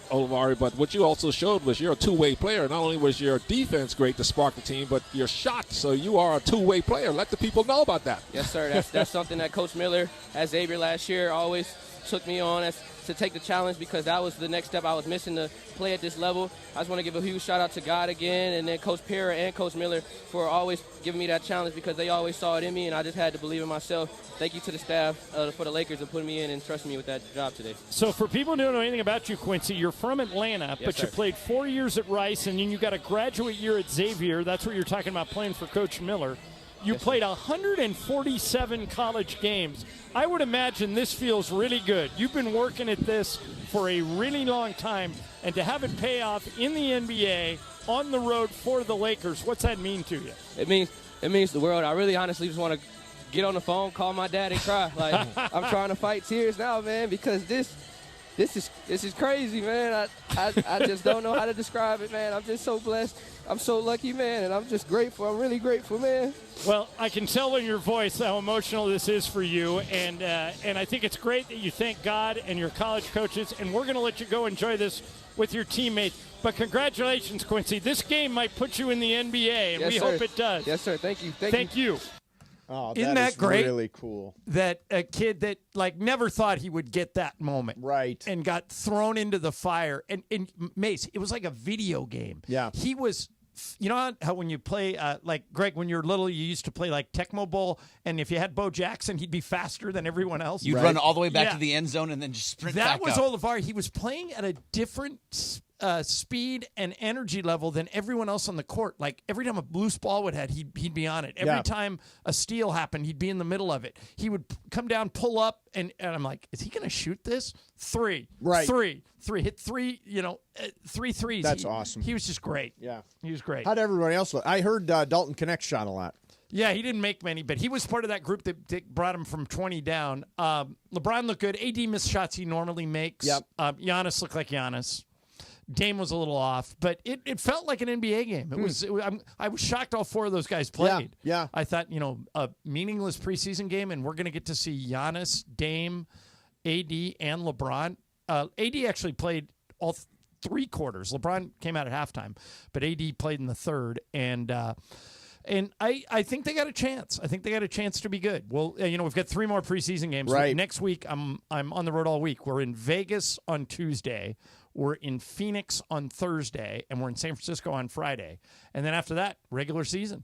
Olivari, but what you also showed was you're a two-way player. Not only was your defense great to spark the team, but your shot, so you are a two-way player. Let the people know about that. Yes, sir. That's something that Coach Miller at Xavier last year always took me on to take the challenge, because that was the next step I was missing to play at this level. I just want to give a huge shout-out to God again, and then Coach Pera and Coach Miller for always giving me that challenge, because they always saw it in me, and I just had to believe in myself. Thank you to the staff for the Lakers and putting me in and trusting me with that job today. So for people who don't know anything about you, Quincy, you're from Atlanta, but sir. you played 4 years at Rice, and then you got a graduate year at Xavier. That's what you're talking about, playing for Coach Miller. You played 147 college games. I would imagine this feels really good. You've been working at this for a really long time, and to have it pay off in the NBA on the road for the Lakers, what's that mean to you? It means the world. I really honestly just want to get on the phone, call my dad, and cry. Like, I'm trying to fight tears now, man, because this is crazy, man. I just don't know how to describe it, man. I'm just so blessed. I'm so lucky, man, and I'm just grateful. I'm really grateful, man. Well, I can tell in your voice how emotional this is for you, and I think it's great that you thank God and your college coaches, and we're going to let you go enjoy this with your teammates. But congratulations, Quincy. This game might put you in the NBA, and Yes, we sir. hope it does. Yes, sir. Thank you. Thank you. Oh, Isn't that great? Really cool. That a kid that never thought he would get that moment, right, and got thrown into the fire. And Mace, it was like a video game. Yeah, he was you know how when you play, like Greg, when you're little, you used to play like Tecmo Bowl, and if you had Bo Jackson, he'd be faster than everyone else. You'd run all the way back to the end zone and then just sprint back That was up. Olivari. He was playing at a different speed and energy level than everyone else on the court. Like every time a loose ball would hit, he'd be on it. Every time a steal happened, he'd be in the middle of it. He would come down, pull up, and I'm like, is he going to shoot this? Three. Hit three, 3 threes. That's awesome. He was just great. Yeah. He was great. How'd everybody else look? I heard Dalton Connect shot a lot. Yeah, he didn't make many, but he was part of that group that brought him from 20 down. LeBron looked good. AD missed shots he normally makes. Yep. Giannis looked like Giannis. Dame was a little off, but it felt like an NBA game. I was shocked all 4 of those guys played. Yeah. I thought, a meaningless preseason game, and we're going to get to see Giannis, Dame, AD, and LeBron. AD actually played all 3 quarters. LeBron came out at halftime, but AD played in the third, and I think they got a chance. I think they got a chance to be good. Well, we've got 3 more preseason games. Right. Next week, I'm on the road all week. We're in Vegas on Tuesday. We're in Phoenix on Thursday, and we're in San Francisco on Friday. And then after that, regular season.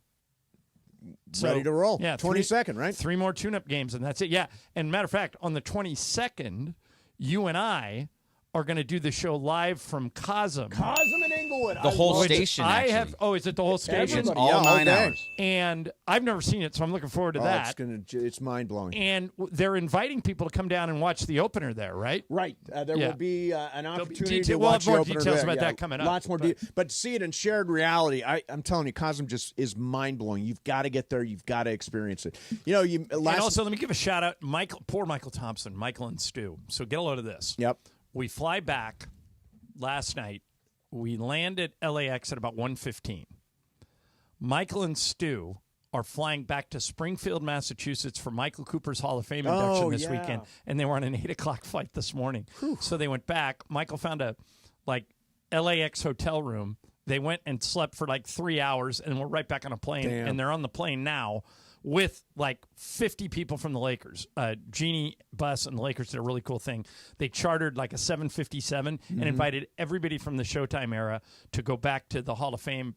Ready to roll. Yeah, 22nd, right? 3 more tune-up games, and that's it. Yeah, and matter of fact, on the 22nd, you and I are going to do the show live from Cosm. Cosm in Inglewood. The whole station, is it the whole station? It's all 9 hours. And I've never seen it, so I'm looking forward to that. It's mind-blowing. And they're inviting people to come down and watch the opener there, right? Right. There will be an opportunity to we'll watch have more the opener details there. about that coming up. Lots more but see it in shared reality. I'm telling you, Cosm just is mind-blowing. You've got to get there. You've got to experience it. And also, let me give a shout-out. Poor Michael Thompson, Michael and Stu. So get a load of this. Yep. We fly back last night. We land at LAX at about 1:15. Michael and Stu are flying back to Springfield, Massachusetts for Michael Cooper's Hall of Fame induction this weekend, and they were on an 8 o'clock flight this morning. So they went back. Michael found a LAX hotel room. They went and slept for 3 hours, and we're right back on a plane. Damn. And they're on the plane now with 50 people from the Lakers. Jeannie Buss and the Lakers did a really cool thing. They chartered a 757 and invited everybody from the Showtime era to go back to the Hall of Fame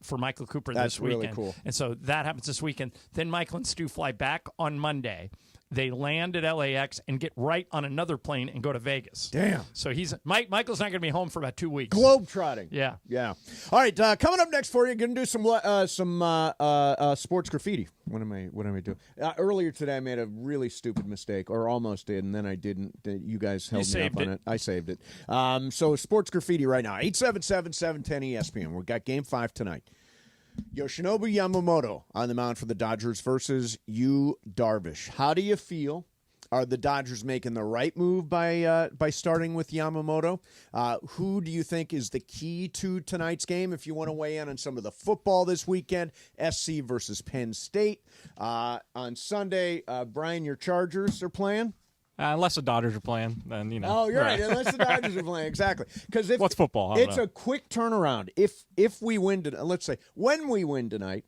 for Michael Cooper this weekend. That's really cool. And so that happens this weekend. Then Michael and Stu fly back on Monday. They land at LAX and get right on another plane and go to Vegas. Damn. So Michael's not going to be home for about 2 weeks. Globetrotting. Yeah. Yeah. All right. Coming up next for you, going to do some sports graffiti. What am I doing? Earlier today, I made a really stupid mistake, or almost did, and then I didn't. You guys held me up on it. I saved it. So sports graffiti right now. 877-710-ESPN. We've got Game 5 tonight. Yoshinobu Yamamoto on the mound for the Dodgers versus Yu Darvish. How do you feel? Are the Dodgers making the right move by starting with Yamamoto? Who do you think is the key to tonight's game? If you want to weigh in on some of the football this weekend, SC versus Penn State. On Sunday, Brian, your Chargers are playing? Unless the Dodgers are playing, then, Oh, you're right. Unless the Dodgers are playing, exactly. Because what's football? It's a quick turnaround. If we win, let's say, when we win tonight,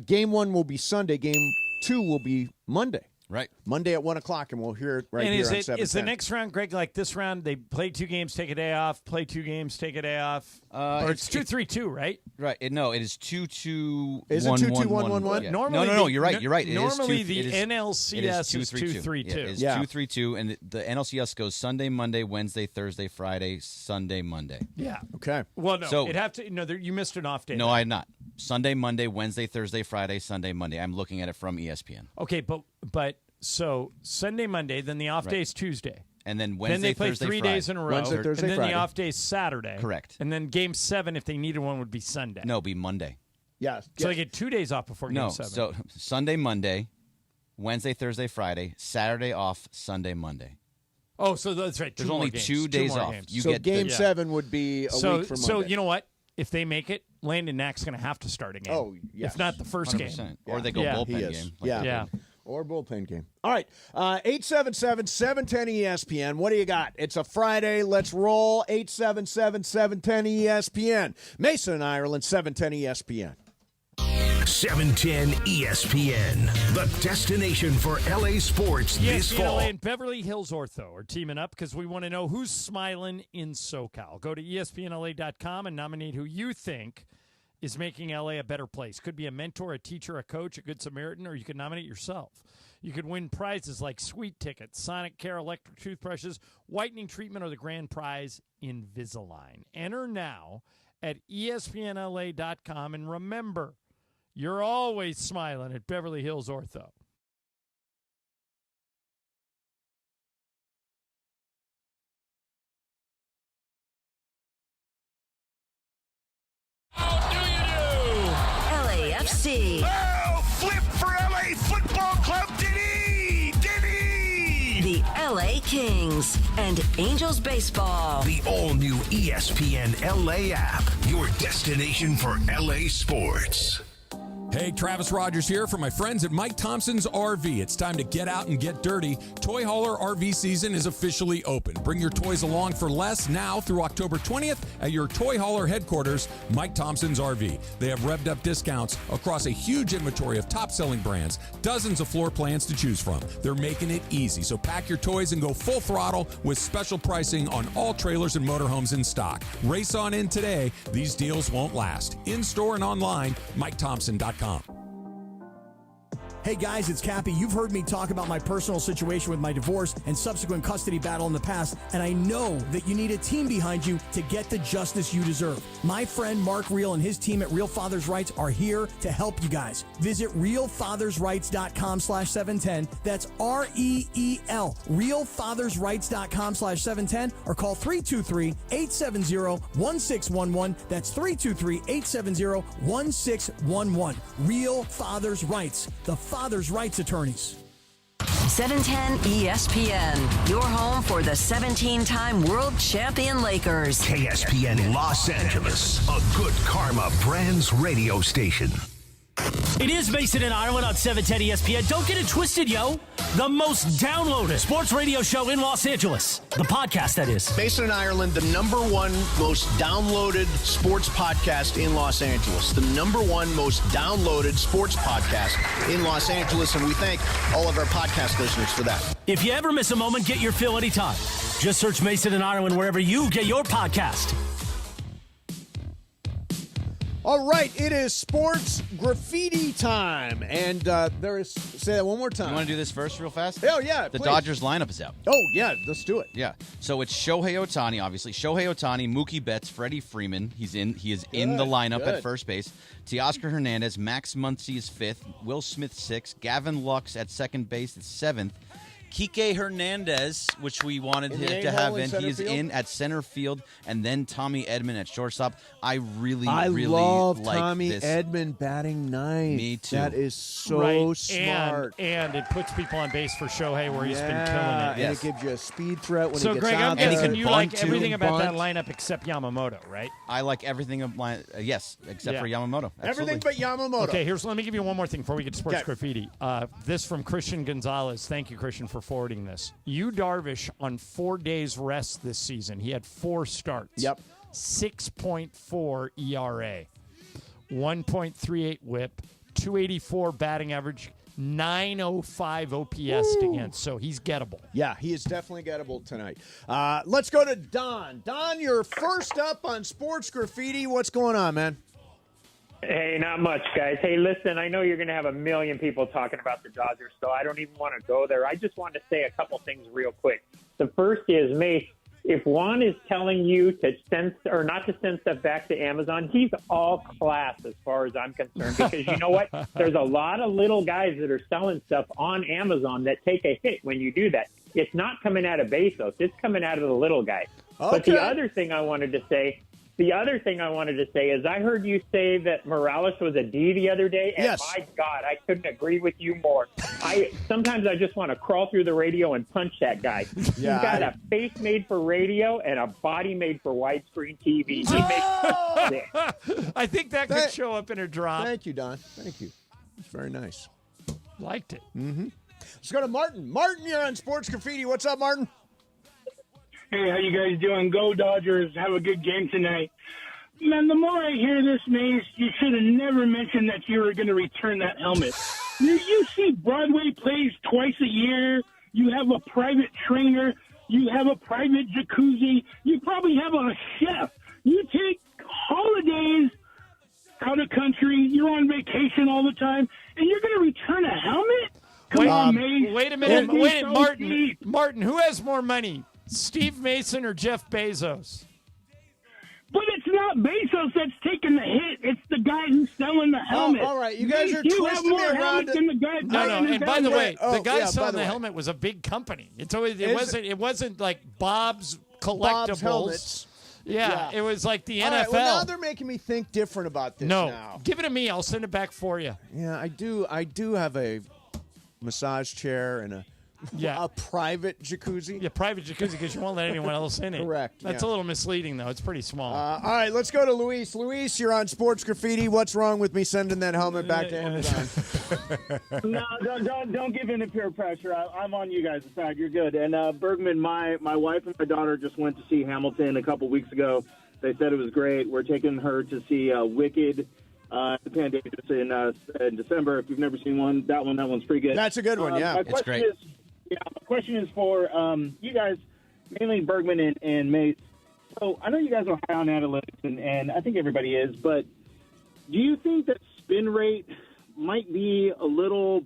Game 1 will be Sunday. Game 2 will be Monday. Right. Monday at 1 o'clock, and we'll hear it right here on 710. Is the next round, Greg, like this round, they play 2 games, take a day off, play 2 games, take a day off? Or it's 2-3-2, right? Right. No, it is 2-2-1-1. Is it 2-2-1-1-1? Yeah. Normally, no, you're right. You're right. Normally, the NLCS is 2-3-2. It is 2-3-2, and the NLCS goes Sunday, Monday, Wednesday, Thursday, Friday, Sunday, Monday. Yeah. Okay. Well, no, So- it'd have to. No, you missed an off day. No, I had not. Sunday, Monday, Wednesday, Thursday, Friday, Sunday, Monday. I'm looking at it from ESPN. Okay, but so Sunday, Monday, then the off day is Tuesday. And then Wednesday, then they play Thursday, 3 Friday. days in a row. Wednesday, Thursday, and then Friday. the off day is Saturday. Correct. And then Game 7, if they needed one, would be Sunday. No, it'd be Monday. Yeah. So they get 2 days off before Game 7. So Sunday, Monday, Wednesday, Thursday, Friday, Saturday off, Sunday, Monday. Oh, so that's right. There's only 2 days off. You so Game 7 would be a week from Monday. So you know what? If they make it, Landon Knack's going to have to start a game. Oh, yes. If not the first 100%. game. Or they go bullpen game. Yeah. Or bullpen game. All right. 877-710-ESPN. What do you got? It's a Friday. Let's roll. 877-710-ESPN. Mason and Ireland, 710-ESPN. 710 ESPN, the destination for LA sports this fall. LA and Beverly Hills Ortho are teaming up because we want to know who's smiling in SoCal. Go to ESPNLA.com and nominate who you think is making LA a better place. Could be a mentor, a teacher, a coach, a good Samaritan, or you could nominate yourself. You could win prizes like sweet tickets, Sonic Care electric toothbrushes, whitening treatment, or the grand prize, Invisalign. Enter now at ESPNLA.com. And remember, you're always smiling at Beverly Hills Ortho. LAFC. Oh, flip for LA Football Club, Diddy! The LA Kings and Angels Baseball. The all-new ESPN LA app, your destination for LA sports. Hey, Travis Rogers here for my friends at Mike Thompson's RV. It's time to get out and get dirty. Toy Hauler RV season is officially open. Bring your toys along for less now through October 20th at your Toy Hauler headquarters, Mike Thompson's RV. They have revved up discounts across a huge inventory of top-selling brands, dozens of floor plans to choose from. They're making it easy, so pack your toys and go full throttle with special pricing on all trailers and motorhomes in stock. Race on in today. These deals won't last. In-store and online, MikeThompson.com. Hey guys, it's Cappy. You've heard me talk about my personal situation with my divorce and subsequent custody battle in the past, and I know that you need a team behind you to get the justice you deserve. My friend Mark Reel and his team at Real Fathers Rights are here to help you guys. Visit realfathersrights.com/710. That's REEL, realfathersrights.com/710, or call 323-870-1611. That's 323-870-1611. Real Fathers Rights, the Father's Rights Attorneys. 710 ESPN, your home for the 17-time world champion Lakers. KSPN Los Angeles, a good karma brands radio station. It is Mason and Ireland on 710 ESPN. Don't get it twisted, yo. The most downloaded sports radio show in Los Angeles. The podcast, that is. Mason and Ireland, the #1 most downloaded sports podcast in Los Angeles. The #1 most downloaded sports podcast in Los Angeles, and we thank all of our podcast listeners for that. If you ever miss a moment, get your fill anytime. Just search Mason and Ireland wherever you get your podcast. All right, it is sports graffiti time, and there is. Say that one more time. You want to do this first, real fast? Oh yeah, the please. Dodgers lineup is out. Oh yeah, let's do it. Yeah, so it's Shohei Ohtani, obviously. Shohei Ohtani, Mookie Betts, Freddie Freeman. He is in the lineup at first base. Teoscar Hernandez, Max Muncy is 5th. Will Smith 6th. Gavin Lux at second base is 7th. Kike Hernandez, which we wanted him to have in, he is in at center field, and then Tommy Edman at shortstop. I really love like Tommy this. Edman batting ninth. Me too. That is so smart. And it puts people on base for Shohei where he's been killing it. And it gives you a speed threat when he gets Greg, out I'm there. guessing you like bunt, everything too. about that Bunt. lineup except Yamamoto, right? I like everything of my yes, except for Yamamoto. Absolutely. Everything but Yamamoto. Okay, let me give you one more thing before we get to sports graffiti. This from Christian Gonzalez. Thank you, Christian, for forwarding this. Yu Darvish on 4 days rest this season. He had 4 starts. Yep. 6.4 ERA, 1.38 WHIP, 284 batting average, 905 OPS against. So he's gettable. Yeah, he is definitely gettable tonight. Let's go to Don. Don, you're first up on sports graffiti. What's going on, man? Hey, not much, guys. Hey, listen, I know you're going to have a million people talking about the Dodgers, so I don't even want to go there. I just want to say a couple things real quick. The first is, Mace, if Juan is telling you to send or not to send stuff back to Amazon, he's all class as far as I'm concerned. Because you know what? There's a lot of little guys that are selling stuff on Amazon that take a hit when you do that. It's not coming out of Bezos. It's coming out of the little guy. Okay. But the other thing I wanted to say is I heard you say that Morales was a D the other day, and yes. My God, I couldn't agree with you more. Sometimes I just want to crawl through the radio and punch that guy. He's got a face made for radio and a body made for widescreen TV. He makes I think that could show up in a drop. Thank you, Don. Thank you. It's very nice. Liked it. Mm-hmm. Let's go to Martin. Martin, you're on Sports Graffiti. What's up, Martin? Hey, how you guys doing? Go Dodgers. Have a good game tonight. Man, the more I hear this, Mace, you should have never mentioned that you were going to return that helmet. You see Broadway plays twice a year. You have a private trainer. You have a private jacuzzi. You probably have a chef. You take holidays out of country. You're on vacation all the time, and you're going to return a helmet? Come on, Mace. Wait a minute, Martin. Martin, who has more money, Steve Mason or Jeff Bezos? But it's not Bezos that's taking the hit. It's the guy who's selling the helmet. all right, you guys are you twisting have me more around. helmets than the guy. No. And by the way, the guy selling the way. helmet was a big company. It wasn't like Bob's Collectibles. Helmets. Yeah, it was like the NFL. All right, well, now they're making me think different about this now. Give it to me. I'll send it back for you. Yeah, I do have a massage chair and a private jacuzzi. Yeah, private jacuzzi because you won't let anyone else in it. Correct. That's a little misleading, though. It's pretty small. All right, let's go to Luis. Luis, you're on Sports Graffiti. What's wrong with me sending that helmet back to Amazon? No, don't give in to peer pressure. I'm on you guys' side. You're good. And Bergman, my wife and my daughter just went to see Hamilton a couple weeks ago. They said it was great. We're taking her to see Wicked. The Pandages in December. If you've never seen that one's pretty good. That's a good one. Yeah, it's great. My question is for you guys, mainly Bergman and Mace. So I know you guys are high on analytics, and I think everybody is. But do you think that spin rate might be a little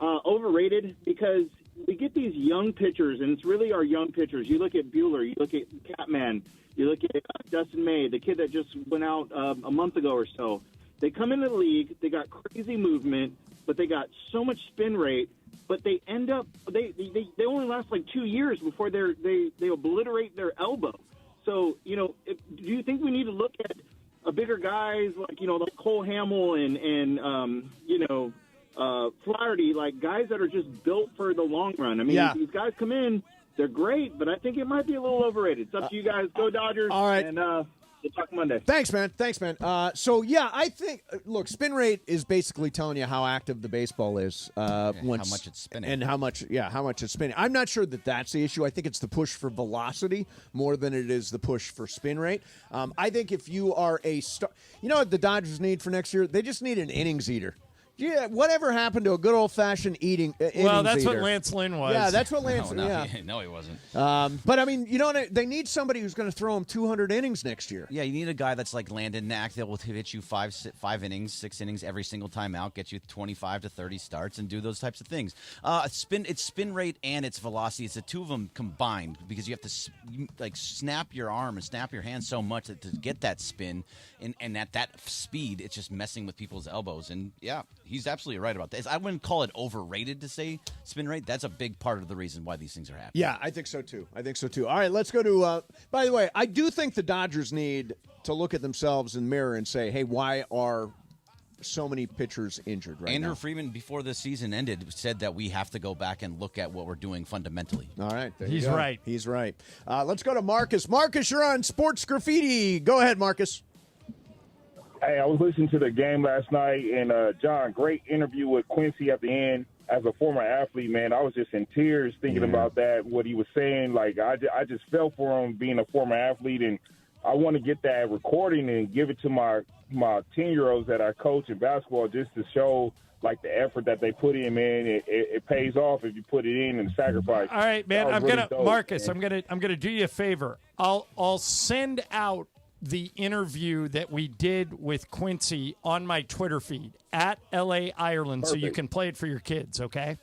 overrated? Because we get these young pitchers, and it's really our young pitchers. You look at Buehler, you look at Catman. You look at Dustin May, the kid that just went out a month ago or so. They come into the league, they got crazy movement, but they got so much spin rate, but they end up they only last like 2 years before they obliterate their elbow. So, do you think we need to look at a bigger guys like Cole Hamill and Flaherty, like guys that are just built for the long run? I mean, these guys come in. They're great, but I think it might be a little overrated. It's up to you guys. Go Dodgers. All right. And we'll talk Monday. Thanks, man. I think, look, spin rate is basically telling you how active the baseball is. How much it's spinning. And how much it's spinning. I'm not sure that that's the issue. I think it's the push for velocity more than it is the push for spin rate. I think if you are a star, you know what the Dodgers need for next year? They just need an innings eater. Yeah, whatever happened to a good old-fashioned innings well, that's eater? what Lance Lynn was. Yeah, that's what Lance Lynn No, he wasn't. But, I mean, they need somebody who's going to throw them 200 innings next year. Yeah, you need a guy that's like Landon Knack that will hit you 5 innings, 6 innings every single time out, get you 25 to 30 starts, and do those types of things. It's spin rate and its velocity. It's the two of them combined because you have to snap your arm and snap your hand so much that to get that spin and at that speed, it's just messing with people's elbows. And, yeah, he's absolutely right about this. I wouldn't call it overrated to say spin rate. That's a big part of the reason why these things are happening. Yeah, I think so, too. All right, let's go to by the way, I do think the Dodgers need to look at themselves in the mirror and say, hey, why are so many pitchers injured right now? Andrew Freeman, before the season ended, said that we have to go back and look at what we're doing fundamentally. All right. He's right. He's right. Let's go to Marcus. Marcus, you're on Sports Graffiti. Go ahead, Marcus. Hey, I was listening to the game last night, and John, great interview with Quincy at the end. As a former athlete, man, I was just in tears thinking about that, what he was saying. Like, I just felt for him being a former athlete, and I want to get that recording and give it to my 10-year-olds that I coach in basketball just to show, like, the effort that they put in, man. It pays off if you put it in and sacrifice. All right, man, Marcus, I'm gonna do you a favor. I'll send out the interview that we did with Quincy on my Twitter feed at LA Ireland. Perfect. So you can play it for your kids, okay?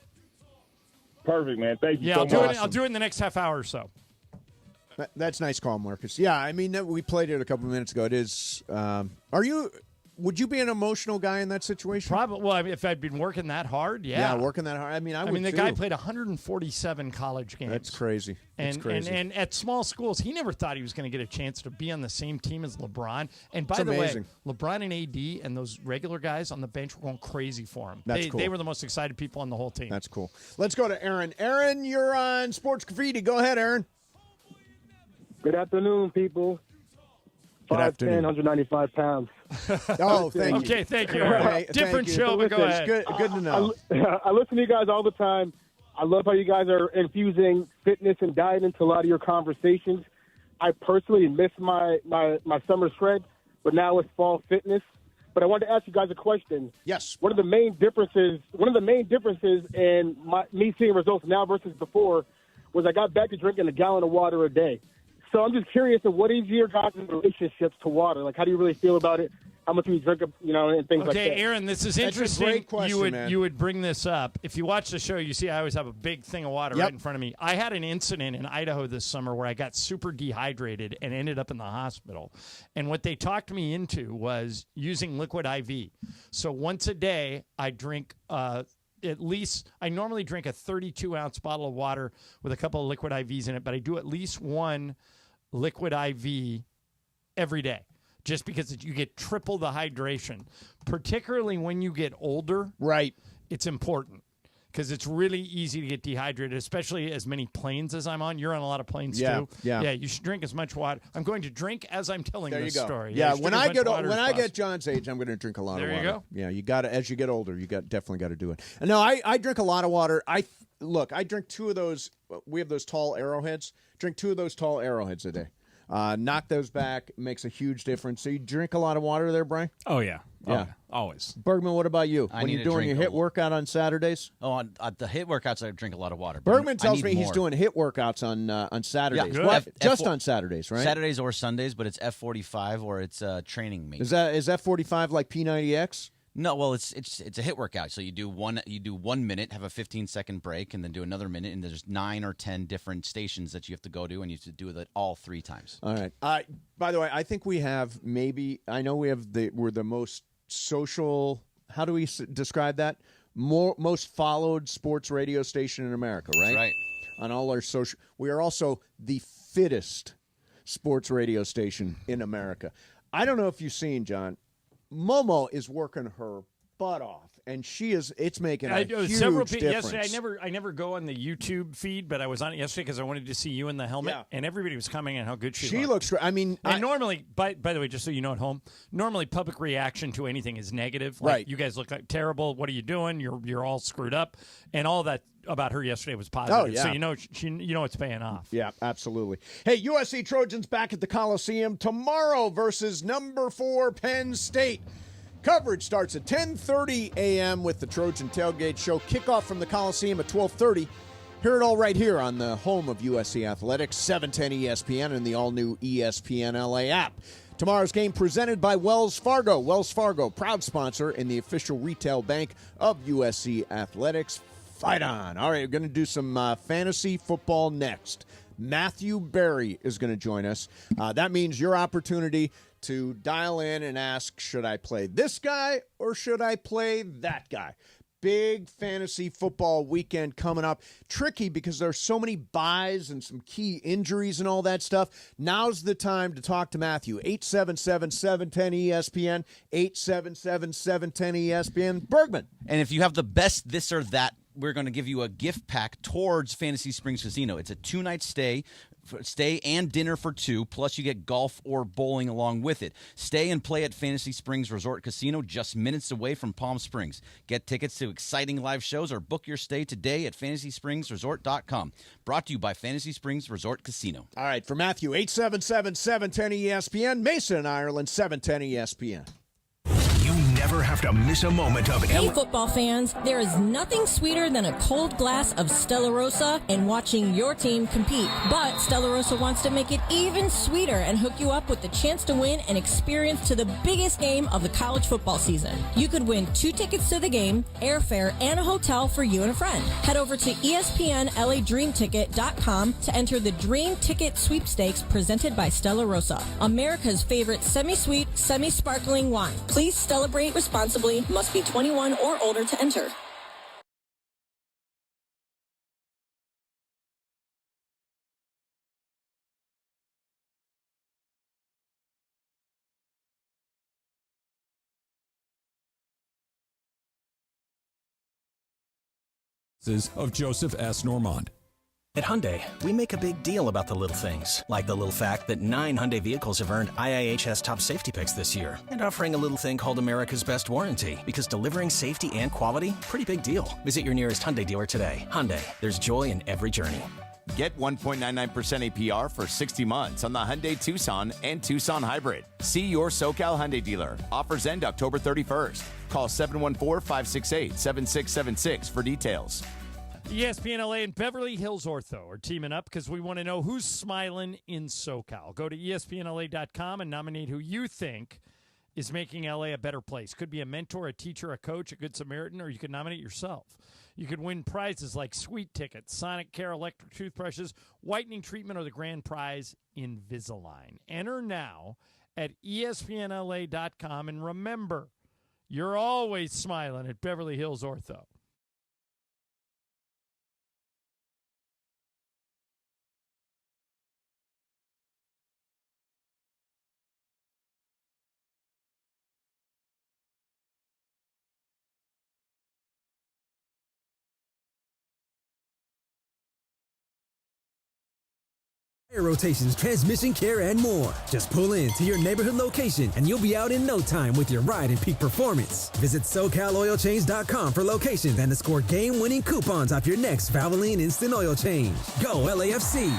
Perfect, man. Thank you so much. I'll do it in the next half hour or so. That's nice call, Marcus. Yeah, I mean, we played it a couple minutes ago. It is would you be an emotional guy in that situation? Probably. Well, if I'd been working that hard, yeah. Yeah, working that hard. I mean, I would the too. guy played 147 college games. That's crazy. And at small schools, he never thought he was going to get a chance to be on the same team as LeBron. And by the way, LeBron and AD and those regular guys on the bench were going crazy for him. That's cool. They were the most excited people on the whole team. That's cool. Let's go to Aaron. Aaron, you're on Sports Graffiti. Go ahead, Aaron. Good afternoon, people. 5'10", 195 pounds. Oh, thank you. Okay, thank you. Right. Different show, but go ahead. Good to know. I listen to you guys all the time. I love how you guys are infusing fitness and diet into a lot of your conversations. I personally miss my summer shred, but now it's fall fitness. But I wanted to ask you guys a question. Yes. One of the main differences in me seeing results now versus before was I got back to drinking a gallon of water a day. So I'm just curious of what is your guys' relationships to water? Like, how do you really feel about it? how much you drink, and things like that. Okay, Aaron, this is That's a interesting. great question, man. You would bring this up. If you watch the show, you see I always have a big thing of water right in front of me. I had an incident in Idaho this summer where I got super dehydrated and ended up in the hospital. And what they talked me into was using liquid IV. So once a day, I drink I normally drink a 32-ounce bottle of water with a couple of liquid IVs in it, but I do at least one liquid IV every day. Just because you get triple the hydration, particularly when you get older. Right. It's important because it's really easy to get dehydrated, especially as many planes as I'm on. You're on a lot of planes too. Yeah. You should drink as much water. I'm going to drink as I'm telling There this you go. story. Yeah, you should when drink I as much get water when as I get possible. John's age, I'm going to drink a lot of water. There you go. Yeah, you got to as you get older, you definitely got to do it. And no, I drink a lot of water. I drink 2 of those. We have those tall arrowheads. Drink 2 of those tall arrowheads a day. Knock those back. Makes a huge difference. So you drink a lot of water there, Brian? Oh, yeah. Yeah. Always. Bergman, what about you? I When need you're to doing your drink HIIT workout on Saturdays? Oh, on the HIIT workouts, I drink a lot of water. but Bergman I tells need me he's more. doing HIIT workouts on Saturdays. Yeah. What? Just F4 on Saturdays, right? Saturdays or Sundays, but it's F45 or it's training meet. Is that 45 like P90X? No, well, it's a HIIT workout. So you do 1 minute, have a 15-second break, and then do another minute. And there's 9 or 10 different stations that you have to go to, and you have to do it all 3 times. All right. By the way, I think we have we're the most social. How do we describe that? Most followed sports radio station in America, right? That's right. On all our social, we are also the fittest sports radio station in America. I don't know if you've seen, John. Momo is working her butt off, and it's making a huge difference. Yesterday, I never go on the YouTube feed, but I was on it yesterday because I wanted to see you in the helmet, and everybody was commenting on how good she looked. She looks great. I mean, normally, by the way, just so you know at home, normally public reaction to anything is negative. Like, right. You guys look like terrible. What are you doing? You're all screwed up, and all that about her yesterday was positive. Oh, yeah. So you know it's paying off. Yeah, absolutely. Hey, USC Trojans back at the Coliseum tomorrow versus number 4 Penn State. Coverage starts at 10:30 a.m. with the Trojan Tailgate Show. Kickoff from the Coliseum at 12:30. Hear it all right here on the home of USC Athletics, 710 ESPN and the all-new ESPN LA app. Tomorrow's game presented by Wells Fargo. Wells Fargo, proud sponsor and the official retail bank of USC Athletics. Fight on. All right, we're going to do some fantasy football next. Matthew Berry is going to join us. That means your opportunity to dial in and ask, should I play this guy or should I play that guy? Big fantasy football weekend coming up. Tricky because there's so many buys and some key injuries and all that stuff. Now's the time to talk to Matthew. 877-710-ESPN, 877-710-ESPN. Bergman. And if you have the best this or that, we're going to give you a gift pack towards Fantasy Springs Casino. It's a 2-night stay and dinner for 2, plus you get golf or bowling along with it. Stay and play at Fantasy Springs Resort Casino, just minutes away from Palm Springs. Get tickets to exciting live shows or book your stay today at FantasySpringsResort.com. Brought to you by Fantasy Springs Resort Casino. All right, for Matthew, 877-710-ESPN. Mason in Ireland, 710-ESPN. You never have to miss a moment of Hey, football fans, there is nothing sweeter than a cold glass of Stella Rosa and watching your team compete. But Stella Rosa wants to make it even sweeter and hook you up with the chance to win an experience to the biggest game of the college football season. You could win 2 tickets to the game, airfare, and a hotel for you and a friend. Head over to ESPNLADreamTicket.com to enter the Dream Ticket Sweepstakes presented by Stella Rosa, America's favorite semi-sweet, semi-sparkling wine. Please celebrate responsibly. Must be 21 or older to enter. Of Joseph S. Normand. At Hyundai, we make a big deal about the little things, like the little fact that 9 Hyundai vehicles have earned IIHS top safety picks this year, and offering a little thing called America's Best Warranty, because delivering safety and quality, pretty big deal. Visit your nearest Hyundai dealer today. Hyundai, there's joy in every journey. Get 1.99% APR for 60 months on the Hyundai Tucson and Tucson Hybrid. See your SoCal Hyundai dealer. Offers end October 31st. Call 714-568-7676 for details. ESPN LA and Beverly Hills Ortho are teaming up because we want to know who's smiling in SoCal. Go to ESPNLA.com and nominate who you think is making LA a better place. Could be a mentor, a teacher, a coach, a good Samaritan, or you could nominate yourself. You could win prizes like sweet tickets, Sonic Care electric toothbrushes, whitening treatment, or the grand prize, Invisalign. Enter now at ESPNLA.com. And remember, you're always smiling at Beverly Hills Ortho. Rotations, transmission care, and more. Just pull in to your neighborhood location and you'll be out in no time with your ride in peak performance. Visit SoCalOilChange.com for locations and to score game-winning coupons off your next Valvoline Instant Oil Change. Go LAFC!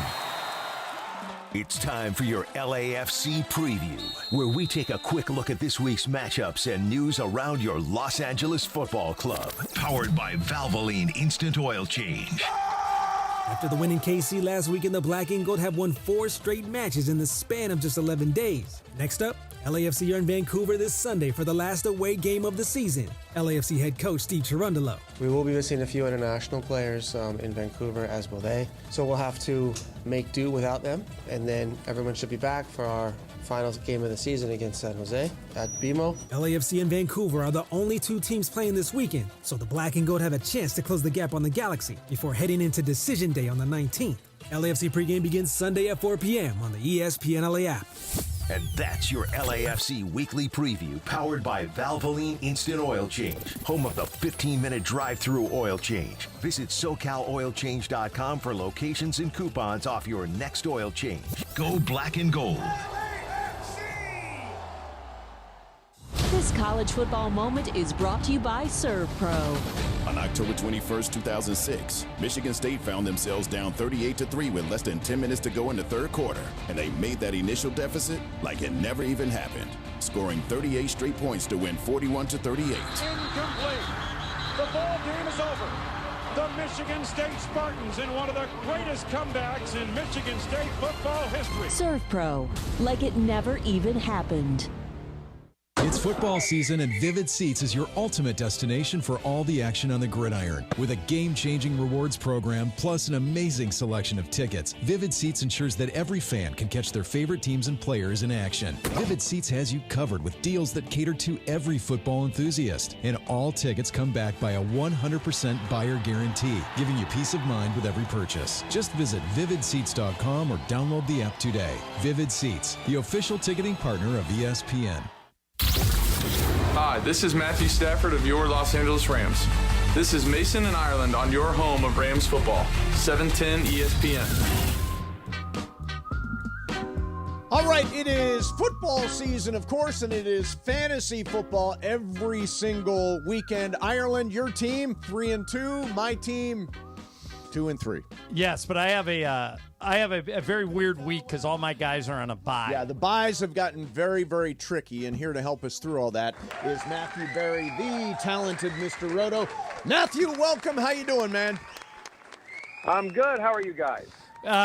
It's time for your LAFC preview, where we take a quick look at this week's matchups and news around your Los Angeles football club. Powered by Valvoline Instant Oil Change. After the win in KC last week, the Black and Gold have won 4 straight matches in the span of just 11 days. Next up, LAFC are in Vancouver this Sunday for the last away game of the season. LAFC head coach Steve Cherundolo. We will be missing a few international players in Vancouver, as will they. So we'll have to make do without them, and then everyone should be back for our final game of the season against San Jose at BMO. LAFC and Vancouver are the only 2 teams playing this weekend, so the Black and Gold have a chance to close the gap on the Galaxy before heading into Decision Day on the 19th. LAFC pregame begins Sunday at 4 p.m. on the ESPN LA app. And that's your LAFC weekly preview, powered by Valvoline Instant Oil Change, home of the 15-minute drive-through oil change. Visit SoCalOilChange.com for locations and coupons off your next oil change. Go Black and Gold. This college football moment is brought to you by Serve Pro. On October 21st, 2006, Michigan State found themselves down 38-3 with less than 10 minutes to go in the third quarter, and they made that initial deficit like it never even happened, scoring 38 straight points to win 41-38. Incomplete. The ball game is over. The Michigan State Spartans in one of the greatest comebacks in Michigan State football history. Serve Pro, like it never even happened. It's football season, and Vivid Seats is your ultimate destination for all the action on the gridiron. With a game-changing rewards program, plus an amazing selection of tickets, Vivid Seats ensures that every fan can catch their favorite teams and players in action. Vivid Seats has you covered with deals that cater to every football enthusiast. And all tickets come back by a 100% buyer guarantee, giving you peace of mind with every purchase. Just visit VividSeats.com or download the app today. Vivid Seats, the official ticketing partner of ESPN. Hi, this is Matthew Stafford of your Los Angeles Rams. This is Mason in Ireland on your home of Rams football, 710 ESPN. All right, it is football season, of course, and it is fantasy football every single weekend. Ireland, your team, 3-2. My team, 2-3. Yes, but I have a very weird week because all my guys are on a bye. Yeah, the buys have gotten very, very tricky, and here to help us through all that is Matthew Berry, the talented Mr. Roto. Matthew, welcome. How you doing, man? I'm good. How are you guys?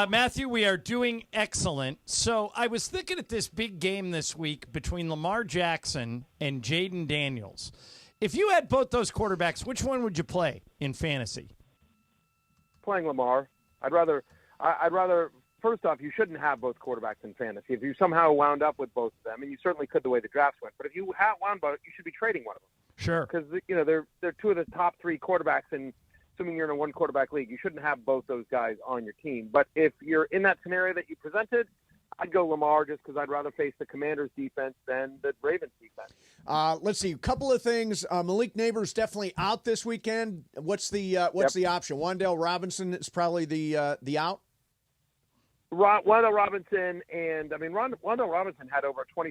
Matthew, we are doing excellent. So I was thinking at this big game this week between Lamar Jackson and Jaden Daniels. If you had both those quarterbacks, which one would you play in fantasy? Playing Lamar. I'd rather. First off, you shouldn't have both quarterbacks in fantasy. If you somehow wound up with both of them, and you certainly could the way the drafts went, but if you wound up, you should be trading one of them. Sure. Because they're 2 of the top 3 quarterbacks, and assuming you're in a 1-quarterback league, you shouldn't have both those guys on your team. But if you're in that scenario that you presented, I'd go Lamar just because I'd rather face the Commanders' defense than the Ravens' defense. Let's see, a couple of things. Malik Neighbors definitely out this weekend. What's the option? Wan'Dale Robinson is probably the out. Wan'Dale Robinson, and Wan'Dale Robinson had over a 25%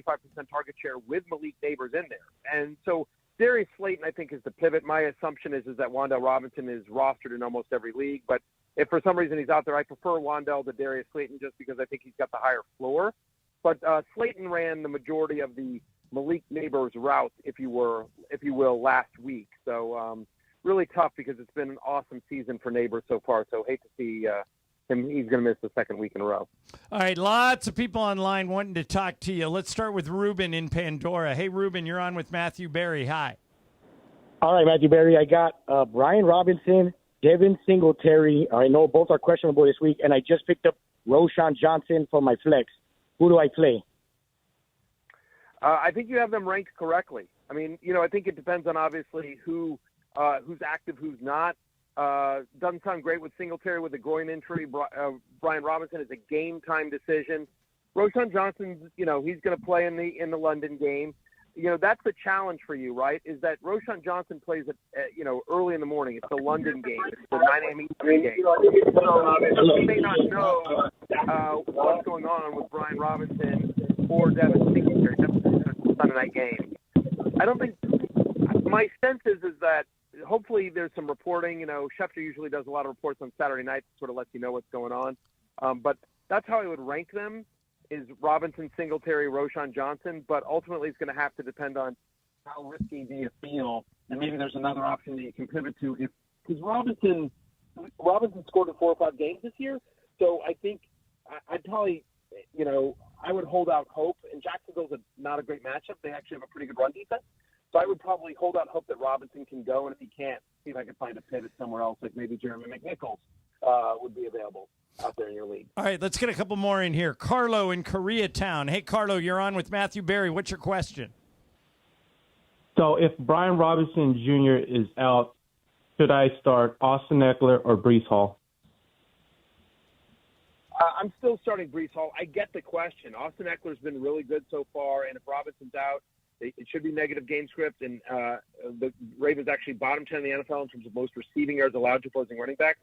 target share with Malik Neighbors in there, and so Darius Slayton I think is the pivot. My assumption is that Wan'Dale Robinson is rostered in almost every league, but if for some reason he's out there, I prefer Wan'Dale to Darius Slayton just because I think he's got the higher floor. But Slayton ran the majority of the Malik Neighbors route, if you will, last week. So really tough because it's been an awesome season for Neighbors so far. So hate to see he's going to miss the second week in a row. All right, lots of people online wanting to talk to you. Let's start with Ruben in Pandora. Hey, Ruben, you're on with Matthew Berry. Hi. All right, Matthew Berry. I got Brian Robinson, Devin Singletary. I know both are questionable this week, and I just picked up Roshan Johnson for my flex. Who do I play? I think you have them ranked correctly. I mean, I think it depends on obviously who's active, who's not. Doesn't sound great with Singletary with a groin injury. Brian Robinson is a game time decision. Roshan Johnson's, he's going to play in the London game. That's the challenge for you, right? Is that Roshan Johnson plays at early in the morning. It's the London game. It's the 9 a.m. Eastern game. So you may not know what's going on with Brian Robinson or Devin Singletary. That's a Sunday night game. I don't think – my sense is that hopefully there's some reporting. Schefter usually does a lot of reports on Saturday night to sort of let you know what's going on. But that's how I would rank them. Is Robinson, Singletary, Roshan Johnson, but ultimately it's going to have to depend on how risky do you feel, and maybe there's another option that you can pivot to. Because Robinson scored in 4 or 5 games this year, so I think I'd probably, I would hold out hope. And Jacksonville's not a great matchup; they actually have a pretty good run defense, so I would probably hold out hope that Robinson can go, and if he can't, see if I can find a pivot somewhere else, like maybe Jeremy McNichols would be available out there in your league. All right, let's get a couple more in here. Carlo in Koreatown. Hey, Carlo, you're on with Matthew Berry. What's your question? So if Brian Robinson Jr. is out, should I start Austin Eckler or Breece Hall? I'm still starting Breece Hall. I get the question. Austin Eckler's been really good so far, and if Robinson's out, it should be negative game script, and the Ravens actually bottom 10 in the NFL in terms of most receiving yards allowed to opposing running backs.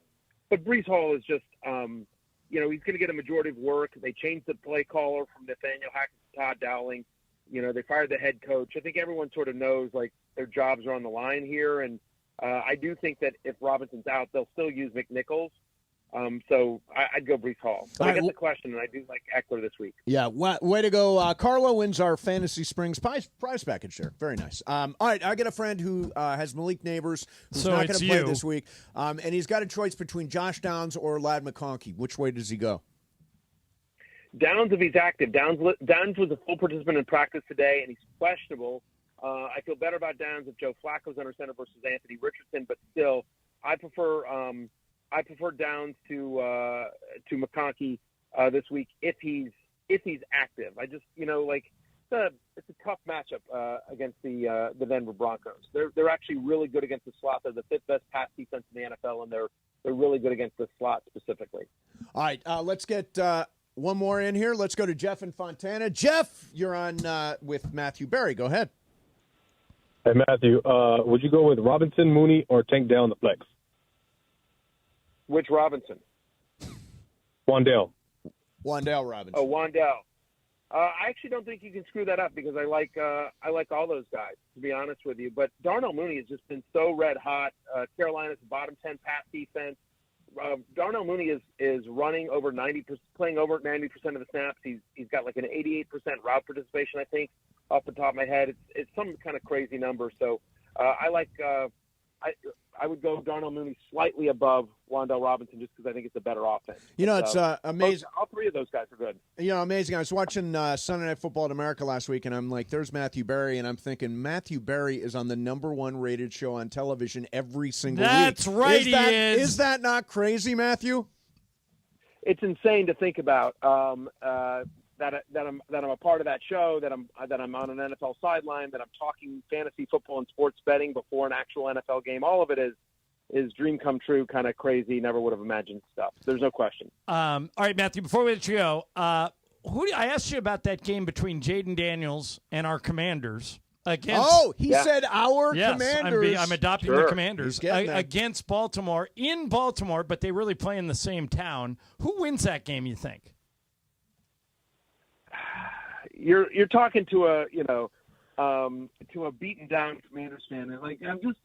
But Breece Hall is just, he's going to get a majority of work. They changed the play caller from Nathaniel Hackett to Todd Dowling. They fired the head coach. I think everyone sort of knows, their jobs are on the line here. And I do think that if Robinson's out, they'll still use McNichols. So I'd go Breece Hall. But I get the question, and I do like Eckler this week. Yeah, way to go. Carlo wins our Fantasy Springs prize package there. Very nice. All right, I got a friend who has Malik Neighbors, who's not going to play this week. And he's got a choice between Josh Downs or Ladd McConkey. Which way does he go? Downs, if he's active. Downs was a full participant in practice today, and he's questionable. I feel better about Downs if Joe Flacco's under center versus Anthony Richardson, but still, I prefer Downs to McConkey this week if he's active. I just it's a tough matchup against the Denver Broncos. They're actually really good against the slot. They're the 5th best pass defense in the NFL, and they're really good against the slot specifically. All right, let's get one more in here. Let's go to Jeff in Fontana. Jeff, you're on with Matthew Berry. Go ahead. Hey, Matthew, would you go with Robinson, Mooney, or Tank Dell in the flex? Which Robinson? Wandale Robinson. Oh, Wandale. I actually don't think you can screw that up because I like all those guys, to be honest with you. But Darnell Mooney has just been so red hot. Carolina's bottom 10 pass defense. Darnell Mooney is running over 90%, playing over 90% of the snaps. He's got like an 88% route participation, I think, off the top of my head. It's some kind of crazy number. So I would go Darnell Mooney slightly above Wandale Robinson just because I think it's a better offense. It's amazing. All three of those guys are good. Amazing. I was watching Sunday Night Football in America last week, and I'm like, there's Matthew Berry, and I'm thinking Matthew Berry is on the number 1 rated show on television every single week. That's right, he is. Is that not crazy, Matthew? It's insane to think about. That I'm a part of that show, that I'm on an NFL sideline, that I'm talking fantasy football and sports betting before an actual NFL game. All of it is dream come true, kind of crazy, never would have imagined stuff. There's no question. All right, Matthew, before we let you go, I asked you about that game between Jaden Daniels and our Commanders. Said our Commanders. I'm adopting the Commanders against Baltimore, in Baltimore, but they really play in the same town. Who wins that game, you think? You're talking to a beaten down Commanders fan, and I'm just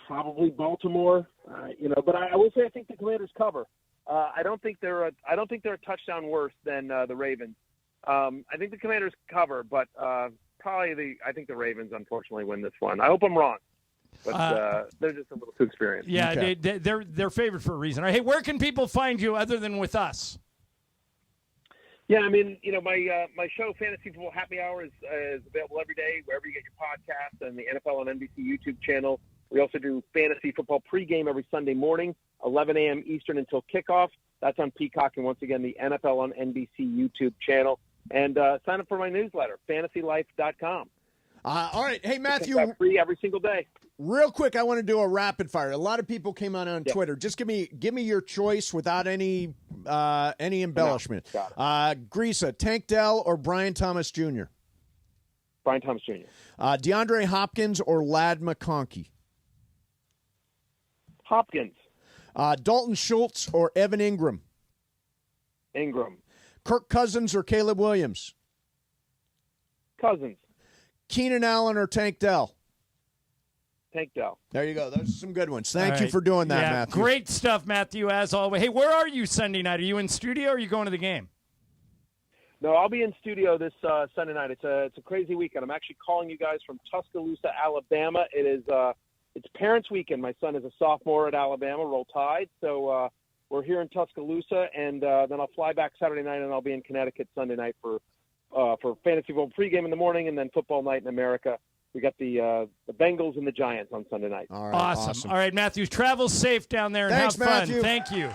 probably Baltimore, but I will say I think the Commanders cover. I don't think they're a touchdown worse than the Ravens. I think the Commanders cover, but I think the Ravens unfortunately win this one. I hope I'm wrong. but they're just a little too experienced. Yeah, Okay. they're favored for a reason. Hey, where can people find you other than with us? Yeah, I mean, my show, Fantasy Football Happy Hour, is available every day wherever you get your podcast, and the NFL on NBC YouTube channel. We also do Fantasy Football pregame every Sunday morning, 11 a.m. Eastern until kickoff. That's on Peacock, and once again, the NFL on NBC YouTube channel. And sign up for my newsletter, fantasylife.com. All right. Hey, Matthew. Free every single day. Real quick, I want to do a rapid fire. A lot of people came on Twitter. Just give me your choice without any embellishment. No, Grisa, Tank Dell or Brian Thomas Jr.? Brian Thomas Jr. DeAndre Hopkins or Ladd McConkey? Hopkins. Dalton Schultz or Evan Ingram? Ingram. Kirk Cousins or Caleb Williams? Cousins. Keenan Allen or Tank Dell? Tank Dell. There you go. Those are some good ones. Thank All you right. for doing that, Yeah, Matthew. Great stuff, Matthew, as always. Hey, where are you Sunday night? Are you in studio or are you going to the game? No, I'll be in studio this Sunday night. It's a crazy weekend. I'm actually calling you guys from Tuscaloosa, Alabama. It's Parents' Weekend. My son is a sophomore at Alabama, Roll Tide. So we're here in Tuscaloosa, and then I'll fly back Saturday night, and I'll be in Connecticut Sunday night for fantasy football pregame in the morning, and then football night in America. We got the Bengals and the Giants on Sunday night. All right, Awesome. All right, Matthew, travel safe down there and Thanks, have fun. Matthew. Thank you.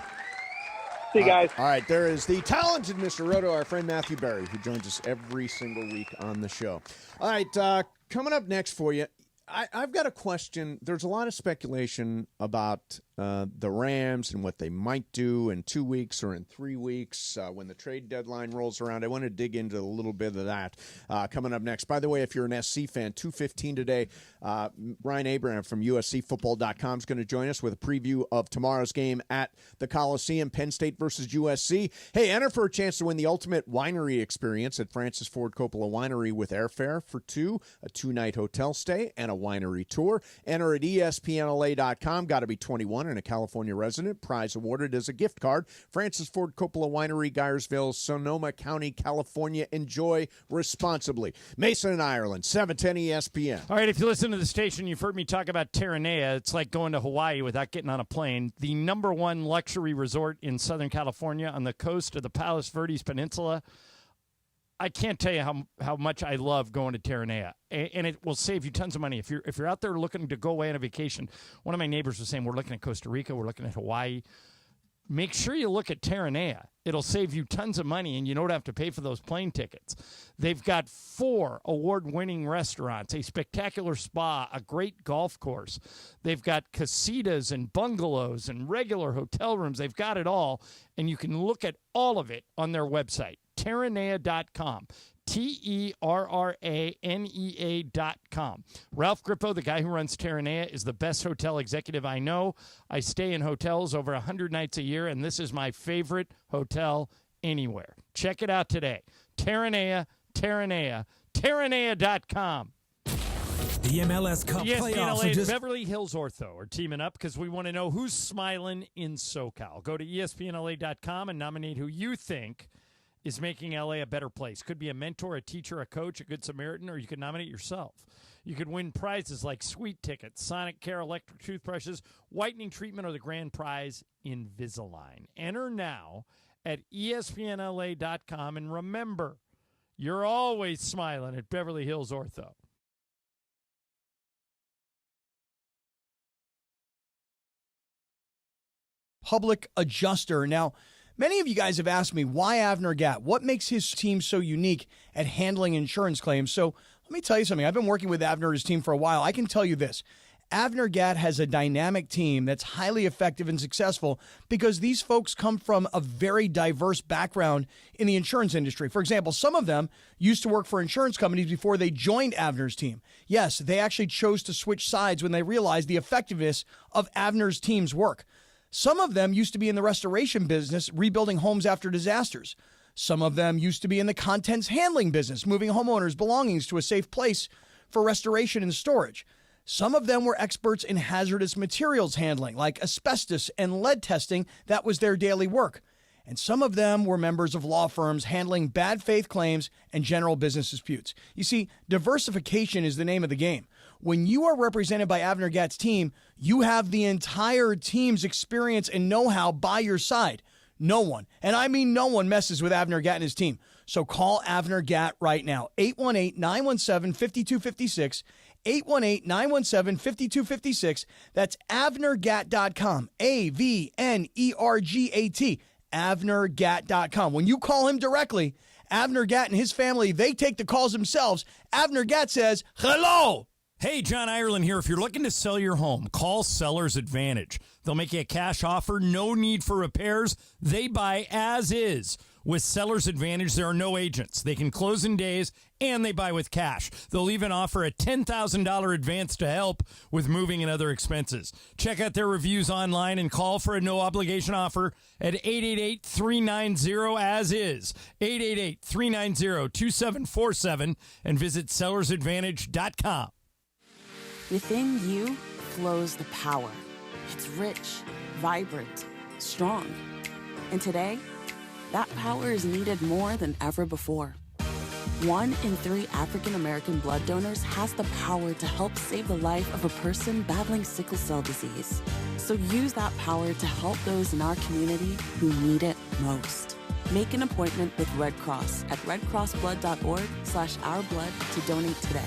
See you guys. All right, there is the talented Mr. Roto, our friend Matthew Berry, who joins us every single week on the show. All right, coming up next for you, I've got a question. There's a lot of speculation about the Rams and what they might do in 2 weeks or in 3 weeks when the trade deadline rolls around. I want to dig into a little bit of that coming up next. By the way, if you're an SC fan, 2:15 today, Ryan Abraham from USCFootball.com is going to join us with a preview of tomorrow's game at the Coliseum, Penn State versus USC. Hey, enter for a chance to win the ultimate winery experience at Francis Ford Coppola Winery with airfare for two, a 2-night hotel stay, and a winery tour. Enter at ESPNLA.com. Got to be 21 and a California resident. Prize awarded as a gift card. Francis Ford Coppola Winery, Gyersville, Sonoma County, California. Enjoy responsibly. Mason and Ireland, 710 ESPN. All right, if you listen to the station, you've heard me talk about Terranea. It's like going to Hawaii without getting on a plane. The #1 luxury resort in Southern California on the coast of the Palos Verdes Peninsula. I can't tell you how much I love going to Terranea, and it will save you tons of money. If you're out there looking to go away on a vacation, one of my neighbors was saying, we're looking at Costa Rica, we're looking at Hawaii. Make sure you look at Terranea. It'll save you tons of money, and you don't have to pay for those plane tickets. They've got 4 award-winning restaurants, a spectacular spa, a great golf course. They've got casitas and bungalows and regular hotel rooms. They've got it all, and you can look at all of it on their website, Terranea.com. Terranea.com. Ralph Grippo, the guy who runs Terranea, is the best hotel executive I know. I stay in hotels over 100 nights a year, and this is my favorite hotel anywhere. Check it out today. Terranea, Terranea.com. The MLS Cup ESPN playoffs LA are and just... Beverly Hills Ortho are teaming up because we want to know who's smiling in SoCal. Go to ESPNLA.com and nominate who you think is making LA a better place. Could be a mentor, a teacher, a coach, a good Samaritan, or you could nominate yourself. You could win prizes like sweet tickets, Sonic Care electric toothbrushes, whitening treatment, or the grand prize, Invisalign. Enter now at ESPNLA.com, and remember, you're always smiling at Beverly Hills Ortho. Public adjuster. Now, many of you guys have asked me, why Avner Gatt? What makes his team so unique at handling insurance claims? So let me tell you something. I've been working with Avner and his team for a while. I can tell you this. Avner Gatt has a dynamic team that's highly effective and successful because these folks come from a very diverse background in the insurance industry. For example, some of them used to work for insurance companies before they joined Avner's team. Yes, they actually chose to switch sides when they realized the effectiveness of Avner's team's work. Some of them used to be in the restoration business, rebuilding homes after disasters. Some of them used to be in the contents handling business, moving homeowners' belongings to a safe place for restoration and storage. Some of them were experts in hazardous materials handling, like asbestos and lead testing. That was their daily work. And some of them were members of law firms handling bad faith claims and general business disputes. You see, diversification is the name of the game. When you are represented by Avner Gatt's team, you have the entire team's experience and know-how by your side. No one, and I mean no one, messes with Avner Gatt and his team. So call Avner Gatt right now. 818-917-5256. 818-917-5256. That's AvnerGatt.com. AVNERGAT. AvnerGatt.com. When you call him directly, Avner Gatt and his family, they take the calls themselves. Avner Gatt says, hello. Hey, John Ireland here. If you're looking to sell your home, call Seller's Advantage. They'll make you a cash offer, no need for repairs. They buy as is. With Seller's Advantage, there are no agents. They can close in days, and they buy with cash. They'll even offer a $10,000 advance to help with moving and other expenses. Check out their reviews online and call for a no-obligation offer at 888-390-AS-IS, 888-390-2747, and visit sellersadvantage.com. Within you flows the power. It's rich, vibrant, strong. And today, that power is needed more than ever before. 1 in 3 African American blood donors has the power to help save the life of a person battling sickle cell disease. So use that power to help those in our community who need it most. Make an appointment with Red Cross at redcrossblood.org/ourblood to donate today.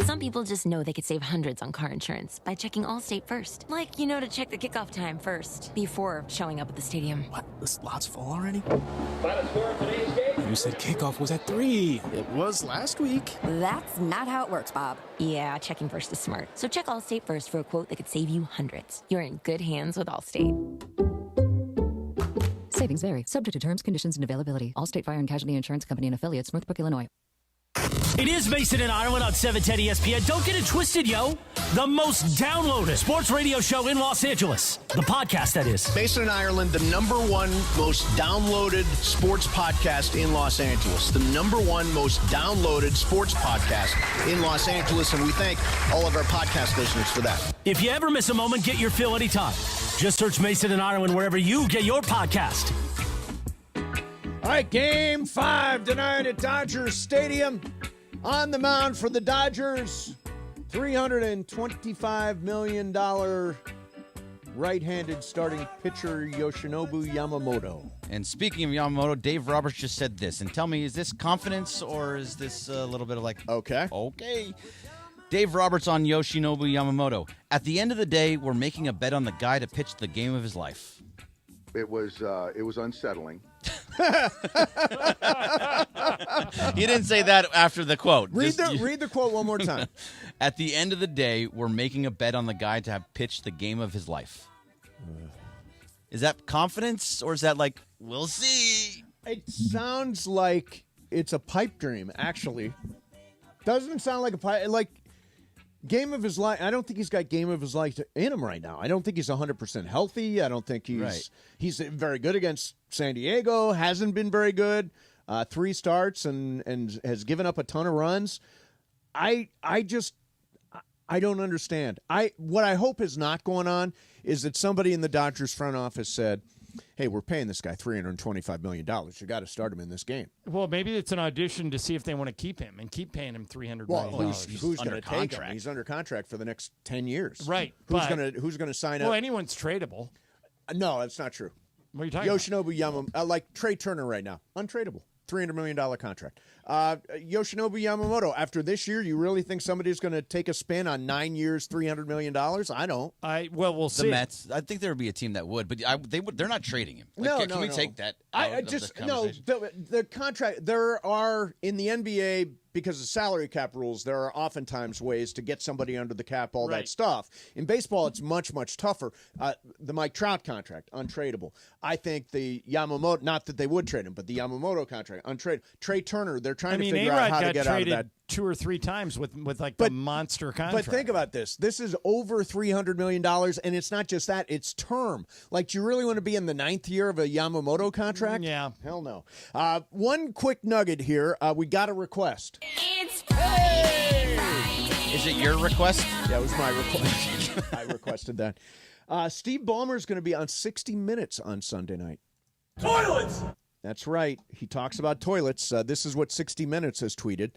Some people just know they could save hundreds on car insurance by checking Allstate first. Like, to check the kickoff time first before showing up at the stadium. What? The lot's full already? Final score of today's game. You said kickoff was at 3. It was last week. That's not how it works, Bob. Yeah, checking first is smart. So check Allstate first for a quote that could save you hundreds. You're in good hands with Allstate. Savings vary. Subject to terms, conditions, and availability. Allstate Fire and Casualty Insurance Company and Affiliates, Northbrook, Illinois. It is Mason and Ireland on 710 ESPN. Don't get it twisted, yo. The most downloaded sports radio show in Los Angeles. The podcast, that is. Mason and Ireland, the #1 most downloaded sports podcast in Los Angeles. The #1 most downloaded sports podcast in Los Angeles, and we thank all of our podcast listeners for that. If you ever miss a moment, get your fill anytime. Just search Mason and Ireland wherever you get your podcast. All right, Game 5 tonight at Dodgers Stadium. On the mound for the Dodgers, $325 million right-handed starting pitcher Yoshinobu Yamamoto. And speaking of Yamamoto, Dave Roberts just said this. And tell me, is this confidence or is this a little bit of like... Okay. Dave Roberts on Yoshinobu Yamamoto. At the end of the day, we're making a bet on the guy to pitch the game of his life. It was unsettling. You didn't say that after the quote. Read the quote one more time. At the end of the day, we're making a bet on the guy to have pitched the game of his life. Is that confidence or is that like, we'll see? It sounds like it's a pipe dream, actually. Doesn't sound like a pipe, like game of his life. I don't think he's got game of his life in him right now. I don't think he's 100% healthy. I don't think he's very good against San Diego. Hasn't been very good. 3 starts and has given up a ton of runs. I don't understand. What I hope is not going on is that somebody in the Dodgers front office said, hey, we're paying this guy $325 million. You got to start him in this game. Well, maybe it's an audition to see if they want to keep him and keep paying him $300 million. Who's going to take him? He's under contract for the next 10 years. Right. Who's going to sign up? Well, anyone's tradable. No, that's not true. What are you talking about? Yoshinobu Yamamoto, like Trey Turner right now, untradeable. $300 million contract. Yoshinobu Yamamoto, after this year, you really think somebody's going to take a spin on 9 years, $300 million? I don't. We'll see. The Mets, I think there would be a team that would, but they're not trading him. Like, can we take that out of the conversation? The contract, there are, in the NBA, because of salary cap rules, there are oftentimes ways to get somebody under the cap, all that stuff. In baseball, it's much, much tougher. The Mike Trout contract, untradeable. I think the Yamamoto, not that they would trade him, but the Yamamoto contract, untradeable. Trey Turner, they're trying to figure out how to get out of that. 2 or 3 times with the monster contract. But think about this. This is over $300 million, and it's not just that. It's term. Like, do you really want to be in the 9th year of a Yamamoto contract? Yeah. Hell no. One quick nugget here. We got a request. It's Friday. Is it your request? Yeah, it was my request. I requested that. Steve Ballmer is going to be on 60 Minutes on Sunday night. Toilets! That's right. He talks about toilets. This is what 60 Minutes has tweeted.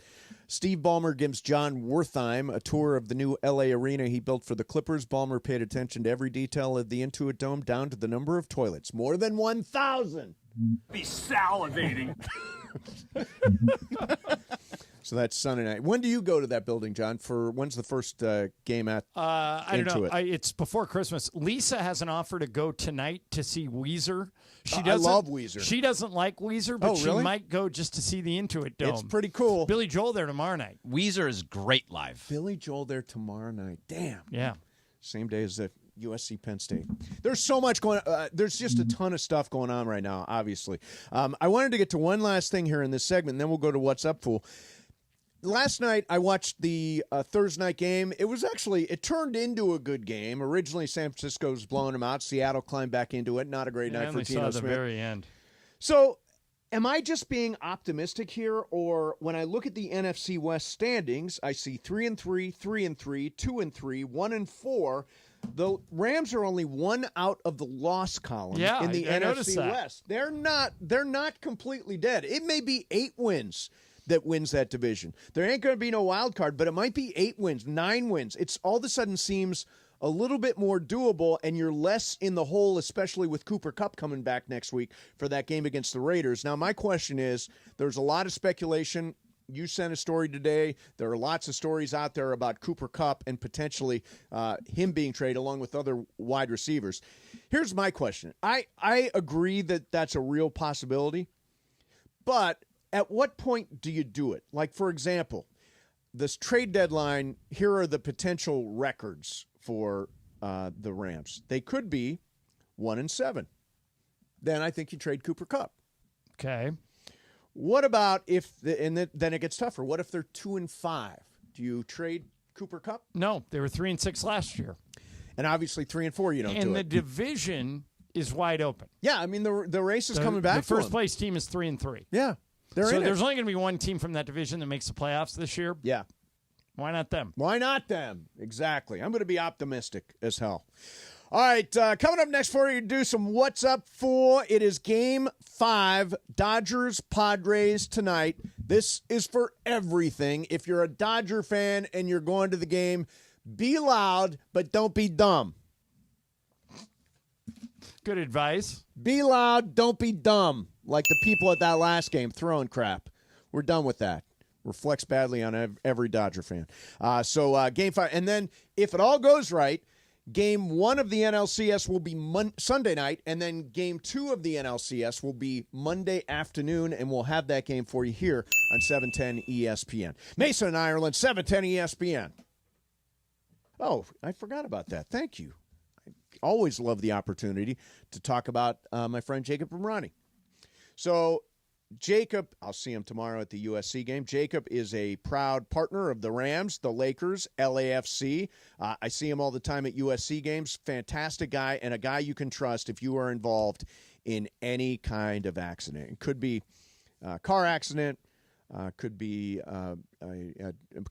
Steve Ballmer gives John Wertheim a tour of the new L.A. arena he built for the Clippers. Ballmer paid attention to every detail of the Intuit Dome, down to the number of toilets. More than 1,000. Be salivating. So that's Sunday night. When do you go to that building, John? When's the first game at I don't know. Intuit? It's before Christmas. Lisa has an offer to go tonight to see Weezer. I love Weezer. She doesn't like Weezer, but really? she might go just to see the Intuit Dome. It's pretty cool. Billy Joel there tomorrow night. Weezer is great live. Billy Joel there tomorrow night. Damn. Yeah. Same day as the USC-Penn State. There's so much going on. There's just a ton of stuff going on right now, obviously. I wanted to get to one last thing here in this segment, and then we'll go to What's Up, Fool. Last night, I watched the Thursday night game. It turned into a good game. Originally, San Francisco was blowing them out. Seattle climbed back into it. Not a great night for Tino Smith. The very end. So, am I just being optimistic here, or when I look at the NFC West standings, I see 3-3, 3-3, 2-3, 1-4. The Rams are only one out of the loss column in the NFC West. They're not completely dead. It may be 8 wins that wins that division. There ain't going to be no wild card, but it might be 8 wins, 9 wins. It's all of a sudden seems a little bit more doable, and you're less in the hole, especially with Cooper Kupp coming back next week for that game against the Raiders. Now, my question is, there's a lot of speculation. You sent a story today. There are lots of stories out there about Cooper Kupp and potentially him being traded along with other wide receivers. Here's my question. I agree that that's a real possibility, but at what point do you do it? Like, for example, this trade deadline, here are the potential records for the Rams. They could be 1-7. Then I think you trade Cooper Kupp. Okay. What about then it gets tougher. What if they're 2-5? Do you trade Cooper Kupp? No, they were 3-6 last year. And obviously 3-4 you don't do it. And the division is wide open. Yeah, I mean, the race is coming back. The first place team is 3-3. Yeah. So there's only going to be one team from that division that makes the playoffs this year. Yeah. Why not them? Why not them? Exactly. I'm going to be optimistic as hell. All right, coming up next for you to do some What's Up For. It is Game 5, Dodgers-Padres tonight. This is for everything. If you're a Dodger fan and you're going to the game, be loud, but don't be dumb. Good advice. Be loud, don't be dumb. Like the people at that last game throwing crap. We're done with that. Reflects badly on every Dodger fan. So Game 5. And then if it all goes right, Game 1 of the NLCS will be Sunday night, and then Game 2 of the NLCS will be Monday afternoon, and we'll have that game for you here on 710 ESPN. Mason and Ireland, 710 ESPN. Oh, I forgot about that. Thank you. I always love the opportunity to talk about my friend Jacob Romani. So Jacob, I'll see him tomorrow at the USC game. Jacob is a proud partner of the Rams, the Lakers, LAFC. I see him all the time at USC games. Fantastic guy, and a guy you can trust if you are involved in any kind of accident. It could be a car accident, could be a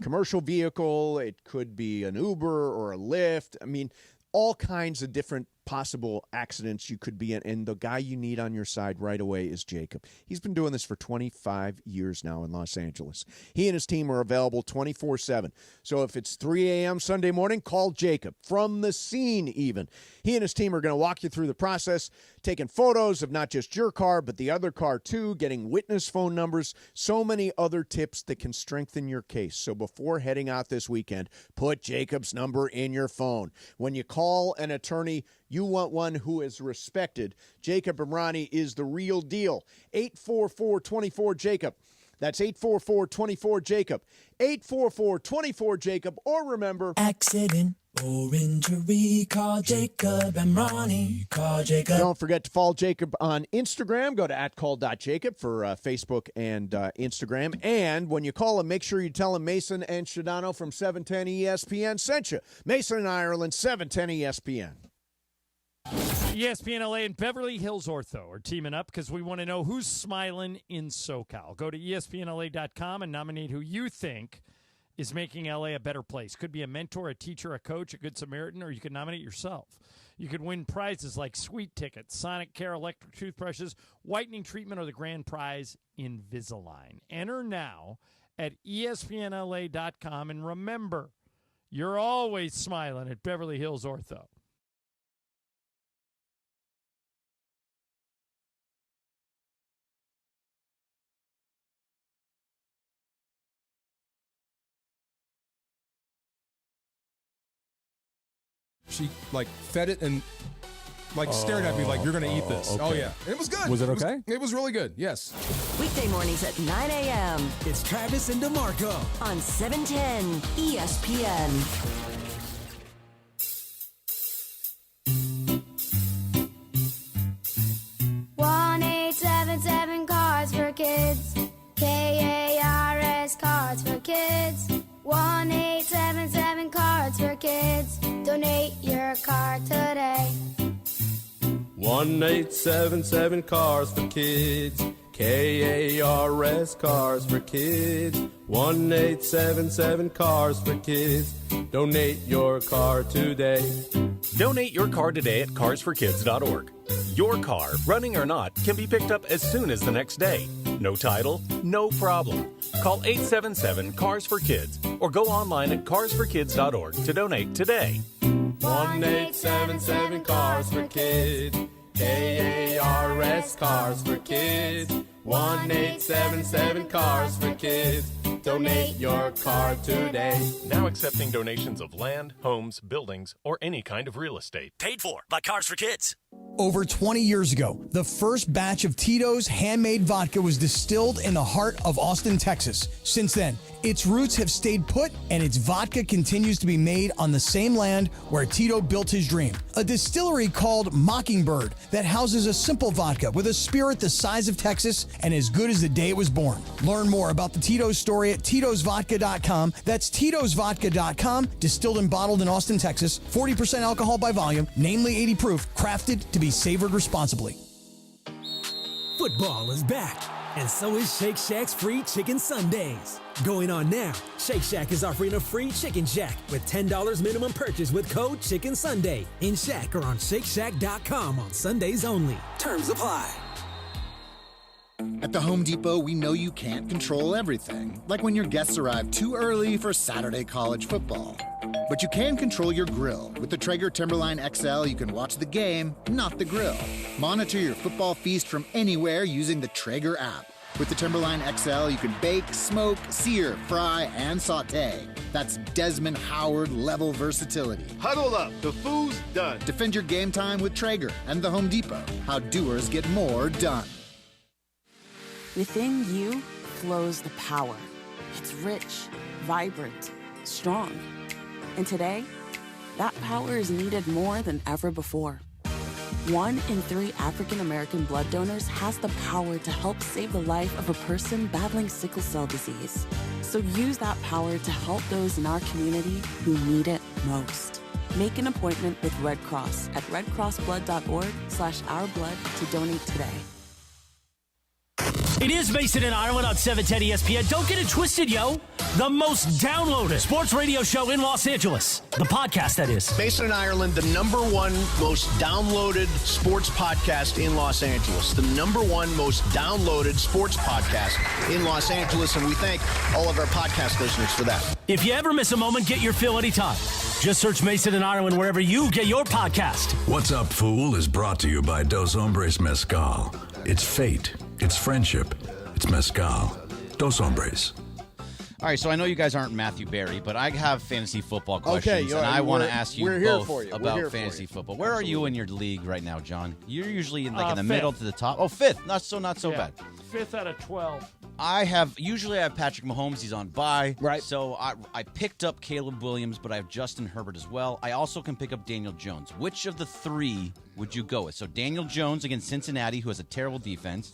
commercial vehicle, it could be an Uber or a Lyft. I mean, all kinds of different possible accidents you could be in, and the guy you need on your side right away is Jacob. He's been doing this for 25 years now in Los Angeles. He and his team are available 24/7. So if it's 3 a.m. Sunday morning, call Jacob. From the scene even. He and his team are going to walk you through the process, taking photos of not just your car, but the other car too, getting witness phone numbers, so many other tips that can strengthen your case. So before heading out this weekend, put Jacob's number in your phone. When you call an attorney, you want one who is respected. Jacob Romani is the real deal. 844-24-JACOB. That's 844-24-JACOB. 844-24-JACOB. Or remember, accident or injury, call Jacob and Ronnie. Call Jacob. Don't forget to follow Jacob on Instagram. Go to @call.jacob for Facebook and Instagram. And when you call him, make sure you tell him Mason and Shadano from 710 ESPN sent you. Mason and Ireland, 710 ESPN. ESPN LA and Beverly Hills Ortho are teaming up because we want to know who's smiling in SoCal. Go to ESPNLA.com and nominate who you think is making LA a better place. Could be a mentor, a teacher, a coach, a good Samaritan, or you could nominate yourself. You could win prizes like sweet tickets, Sonic Care electric toothbrushes, whitening treatment, or the grand prize, Invisalign. Enter now at ESPNLA.com. And remember, you're always smiling at Beverly Hills Ortho. She fed it and stared at me like, you're going to eat this. Okay. Oh, yeah. It was good. Was it okay? It was really good, yes. Weekday mornings at 9 a.m. It's Travis and DeMarco on 710 ESPN. Cars for Kids. KARS Cards for Kids. 1-877 Cards for Kids. Donate your card today. 1-877 Cars for Kids. KARS Cars for Kids. 1-877 Cars for Kids. Donate your car today. Donate your car today at carsforkids.org. Your car, running or not, can be picked up as soon as the next day. No title, no problem. Call 877-CARS-FOR-KIDS or go online at carsforkids.org to donate today. 1-877 Cars for Kids. KARS Cars for Kids. 1-877 Cars for Kids. Donate your car today. Now accepting donations of land, homes, buildings, or any kind of real estate. Paid for by Cars for Kids. Over 20 years ago, the first batch of Tito's handmade vodka was distilled in the heart of Austin, Texas. Since then, its roots have stayed put, and its vodka continues to be made on the same land where Tito built his dream. A distillery called Mockingbird that houses a simple vodka with a spirit the size of Texas and as good as the day it was born. Learn more about the Tito's story at Tito'sVodka.com. That's Tito'sVodka.com. Distilled and bottled in Austin, Texas. 40% alcohol by volume, namely 80 proof, crafted to be savored responsibly. Football is back, and so is Shake Shack's free chicken Sundays. Going on now, Shake Shack is offering a free Chicken Shack with $10 minimum purchase with code Chicken Sunday in Shack or on ShakeShack.com on Sundays only. Terms apply. At the Home Depot, we know you can't control everything, like when your guests arrive too early for Saturday college football. But you can control your grill. With the Traeger Timberline XL, you can watch the game, not the grill. Monitor your football feast from anywhere using the Traeger app. With the Timberline XL, you can bake, smoke, sear, fry, and saute. That's Desmond Howard-level versatility. Huddle up. The food's done. Defend your game time with Traeger and the Home Depot. How doers get more done. Within you flows the power. It's rich, vibrant, strong. And today, that power is needed more than ever before. 1 in 3 African American blood donors has the power to help save the life of a person battling sickle cell disease. So use that power to help those in our community who need it most. Make an appointment with Red Cross at redcrossblood.org/ourblood to donate today. It is Mason and Ireland on 710 ESPN. Don't get it twisted, yo. The most downloaded sports radio show in Los Angeles. The podcast, that is. Mason and Ireland, the #1 most downloaded sports podcast in Los Angeles. The #1 most downloaded sports podcast in Los Angeles. And we thank all of our podcast listeners for that. If you ever miss a moment, get your fill anytime. Just search Mason and Ireland wherever you get your podcast. What's Up, Fool is brought to you by Dos Hombres Mezcal. It's fate. It's friendship. It's mezcal. Dos Hombres. All right, so I know you guys aren't Matthew Berry, but I have fantasy football questions, Okay, and I want to ask you both We're about here fantasy for you. football. Where are you in your league right now, John? You're usually in the Fifth. middle to the top. Oh, fifth. Not so Yeah, bad. 5th out of 12. Usually I have Patrick Mahomes. He's on bye. Right. So I picked up Caleb Williams, but I have Justin Herbert as well. I also can pick up Daniel Jones. Which of the 3 would you go with? So Daniel Jones against Cincinnati, who has a terrible defense.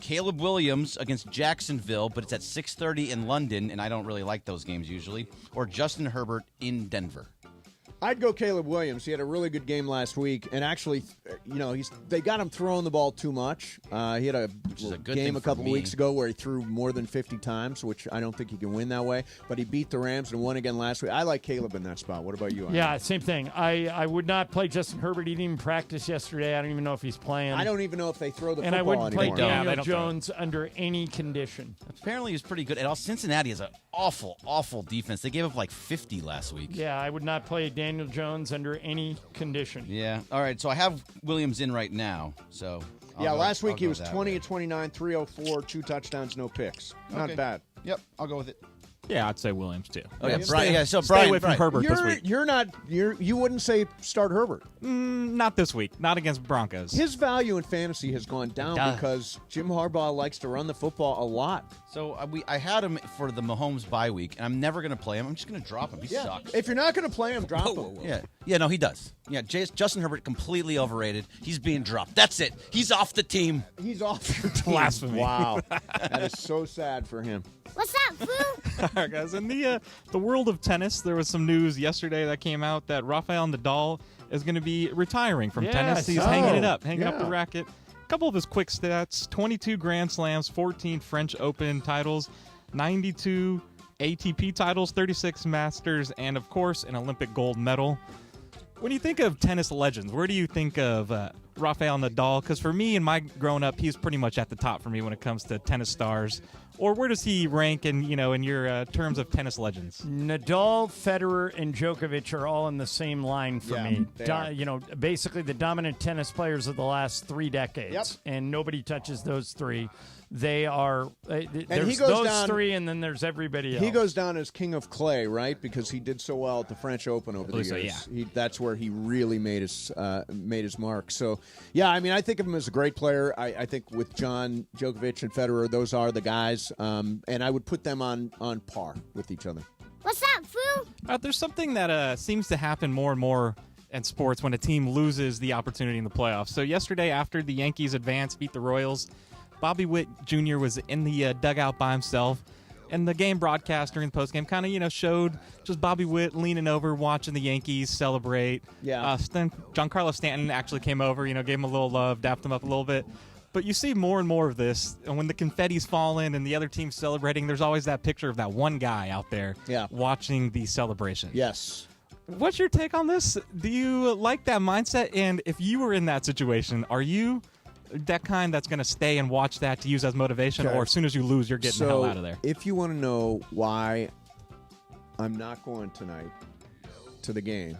Caleb Williams against Jacksonville, but it's at 6:30 in London, and I don't really like those games usually. Or Justin Herbert in Denver. I'd go Caleb Williams. He had a really good game last week, and actually, they got him throwing the ball too much. He had a game a couple weeks ago where he threw more than 50 times, which I don't think he can win that way. But he beat the Rams and won again last week. I like Caleb in that spot. What about you? Yeah, same thing. I would not play Justin Herbert. He didn't even practice yesterday. I don't even know if he's playing. I don't even know if they throw the football anymore. And I wouldn't play anymore. Daniel Jones under any condition. Apparently, he's pretty good. And Cincinnati has an awful, awful defense. They gave up like 50 last week. Yeah, I would not play Daniel Jones under any condition. Yeah. All right. So I have Williams in right now. So last week he was 20 of 29, 304, 2 touchdowns, no picks. Not bad. Yep, I'll go with it. Yeah, I'd say Williams too. Okay, Brian. Stay away from Herbert this week. You wouldn't say start Herbert. Not this week. Not against Broncos. His value in fantasy has gone down because Jim Harbaugh likes to run the football a lot. So I had him for the Mahomes bye week, and I'm never going to play him. I'm just going to drop him. He sucks. If you're not going to play him, drop him. Yeah, no, he does. Yeah, Justin Herbert, completely overrated. He's being dropped. That's it. He's off the team. He's off your team. Blasphemy. Wow. That is so sad for him. What's up, Foo? All right, guys. In the world of tennis, there was some news yesterday that came out that Rafael Nadal is going to be retiring from tennis. He's hanging up the racket. A couple of his quick stats: 22 Grand Slams, 14 French Open titles, 92 ATP titles, 36 Masters, and of course an Olympic gold medal. When you think of tennis legends, where do you think of Rafael Nadal? Because for me, in my growing up, he's pretty much at the top for me when it comes to tennis stars. Or where does he rank in your terms of tennis legends? Nadal, Federer, and Djokovic are all in the same line for me. Basically the dominant tennis players of the last 3 decades, and nobody touches those 3. They are there's those 3, and then there's everybody else. He goes down as king of clay, right? Because he did so well at the French Open over the years. That's where he really made his mark. So, I think of him as a great player. I think with John, Djokovic, and Federer, those are the guys, and I would put them on par with each other. What's up, Foo? There's something that seems to happen more and more in sports when a team loses the opportunity in the playoffs. So yesterday, after the Yankees beat the Royals, Bobby Witt Jr. was in the dugout by himself, and the game broadcast during the postgame kind of, showed just Bobby Witt leaning over, watching the Yankees celebrate. Yeah. Then Giancarlo Stanton actually came over, gave him a little love, dapped him up a little bit. But you see more and more of this, and when the confetti's falling and the other team's celebrating, there's always that picture of that one guy out there watching the celebration. Yes. What's your take on this? Do you like that mindset? And if you were in that situation, are you that kind that's going to stay and watch that to use as motivation, or as soon as you lose, you're getting the hell out of there? If you want to know why I'm not going tonight to the game,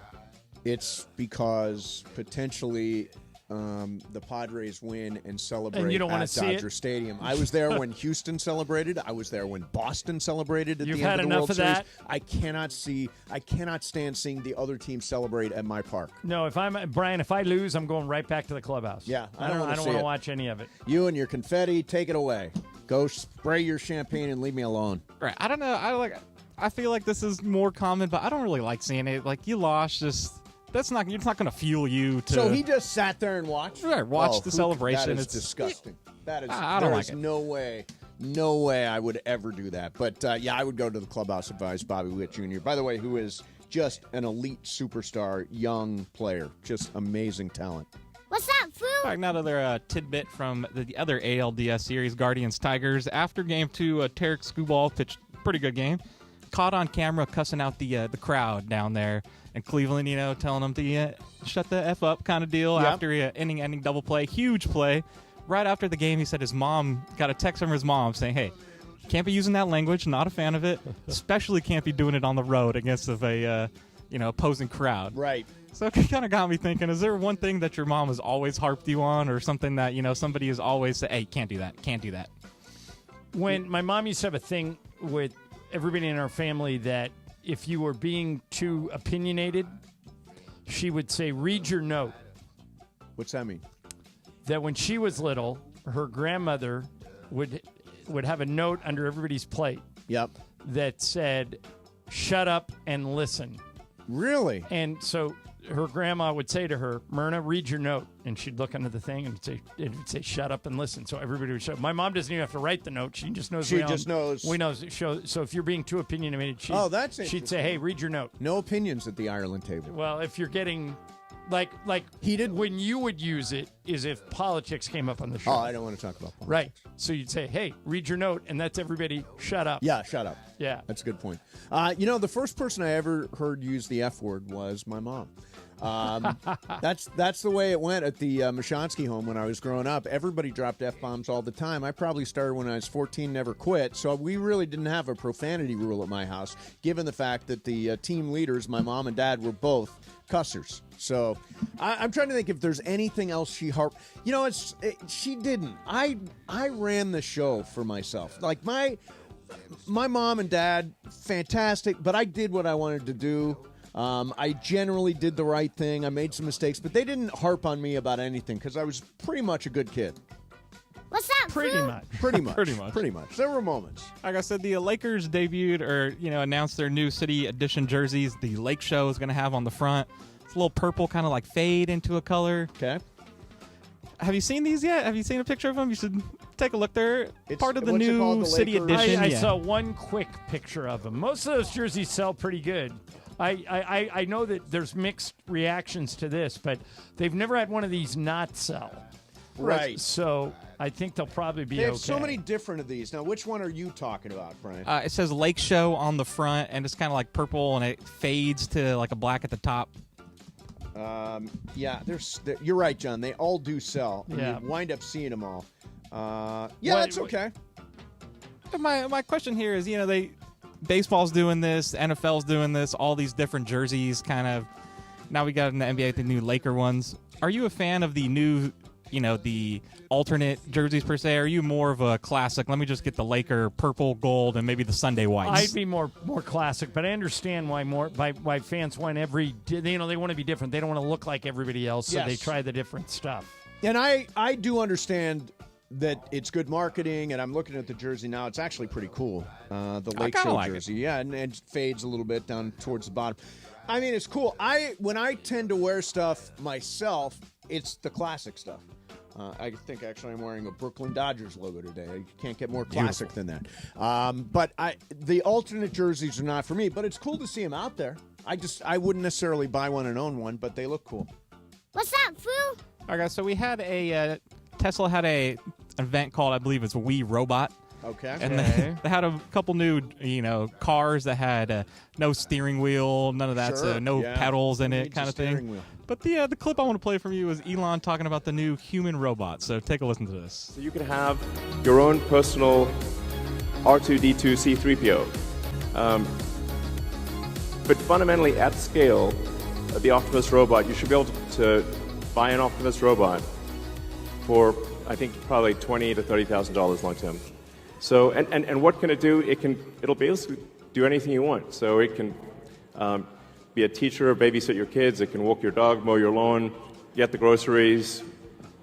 it's because potentially the Padres win and celebrate and you don't at Dodger Stadium. I was there when Houston celebrated. I was there when Boston celebrated at the end of the World Series. I cannot stand seeing the other team celebrate at my park. No, if I lose, I'm going right back to the clubhouse. Yeah, I don't want to watch any of it. You and your confetti, take it away. Go spray your champagne and leave me alone. Right. I don't know. I feel like this is more common, but I don't really like seeing it. Like, you lost, just... It's not going to fuel you to... So he just sat there and watched? Right, watched the celebration. That is disgusting. That is... I don't like it. No way I would ever do that. But, I would go to the clubhouse, advise Bobby Witt Jr., by the way, who is just an elite superstar, young player. Just amazing talent. What's up, Foo? All right, now another tidbit from the other ALDS series, Guardians-Tigers. After Game 2, Tarek Skubal pitched a pretty good game. Caught on camera cussing out the crowd down there in Cleveland, telling them to shut the F up kind of deal after ending double play. Huge play. Right after the game, he said his mom got a text from his mom saying, hey, can't be using that language, not a fan of it, especially can't be doing it on the road against a opposing crowd. Right. So it kind of got me thinking, is there one thing that your mom has always harped you on, or something that, somebody has always said, hey, can't do that? When my mom used to have a thing with everybody in our family that if you were being too opinionated, she would say, read your note. What's that mean? That when she was little, her grandmother would have a note under everybody's plate. Yep. That said, shut up and listen. Really? And so her grandma would say to her, Myrna, read your note. And she'd look under the thing and it would say, shut up and listen. So everybody would shut up. My mom doesn't even have to write the note. She just knows. She just knows. We know. So if you're being too opinionated, she'd say, hey, read your note. No opinions at the Ireland table. Well, if you're getting... Like heated, when you would use it is if politics came up on the show. Oh, I don't want to talk about politics. Right. So you'd say, hey, read your note, and that's everybody, shut up. Yeah, shut up. Yeah. That's a good point. The first person I ever heard use the F word was my mom. That's the way it went at the Mashansky home when I was growing up. Everybody dropped F-bombs all the time. I probably started when I was 14, never quit. So we really didn't have a profanity rule at my house, given the fact that the team leaders, my mom and dad, were both cussers. So I'm trying to think if there's anything else she harped. She didn't. I ran the show for myself. Like my mom and dad, fantastic, but I did what I wanted to do. I generally did the right thing. I made some mistakes, but they didn't harp on me about anything because I was pretty much a good kid. What's up, Pretty much. Pretty much. There were moments. Like I said, the Lakers debuted or announced their new City Edition jerseys. The Lake Show is going to have on the front. It's a little purple, kind of like fade into a color. Okay. Have you seen these yet? Have you seen a picture of them? You should take a look. They're part of the what's it called, new the City Lakers? Edition. I saw one quick picture of them. Most of those jerseys sell pretty good. I know that there's mixed reactions to this, but they've never had one of these not sell. Right. So I think they'll probably be They have okay. so many different of these. Now, which one are you talking about, Brian? It says Lake Show on the front, and it's kind of like purple, and it fades to like a black at the top. You're right, John. They all do sell. And Yeah. you wind up seeing them all. That's okay. My question here is, baseball's doing this, NFL's doing this, all these different jerseys kind of. Now we got in the NBA the new Laker ones. Are you a fan of the new, the alternate jerseys per se? Are you more of a classic? Let me just get the Laker purple, gold, and maybe the Sunday whites. I'd be more classic, but I understand why fans want they want to be different. They don't want to look like everybody else, so Yes. they try the different stuff. And I do understand that it's good marketing, and I'm looking at the jersey now. It's actually pretty cool. The Lake Show jersey. Yeah, and it fades a little bit down towards the bottom. I mean, it's cool. When I tend to wear stuff myself, it's the classic stuff. I think actually I'm wearing a Brooklyn Dodgers logo today. You can't get more classic than that. But the alternate jerseys are not for me, but it's cool to see them out there. I wouldn't necessarily buy one and own one, but they look cool. What's up, Foo? Okay, so we had Tesla had an event called, I believe it's We Robot. Okay. And they had a couple new, cars that had no steering wheel, none of that, so no pedals in it, kind of thing. Wheel. But the clip I want to play from you is Elon talking about the new human robot. So take a listen to this. So you can have your own personal R2-D2 C-3PO. But fundamentally, at scale, the Optimus robot, you should be able to buy an Optimus robot for, I think, probably $20,000 to $30,000 long term. So, and what can it do? It'll basically do anything you want. So it can be a teacher, babysit your kids. It can walk your dog, mow your lawn, get the groceries,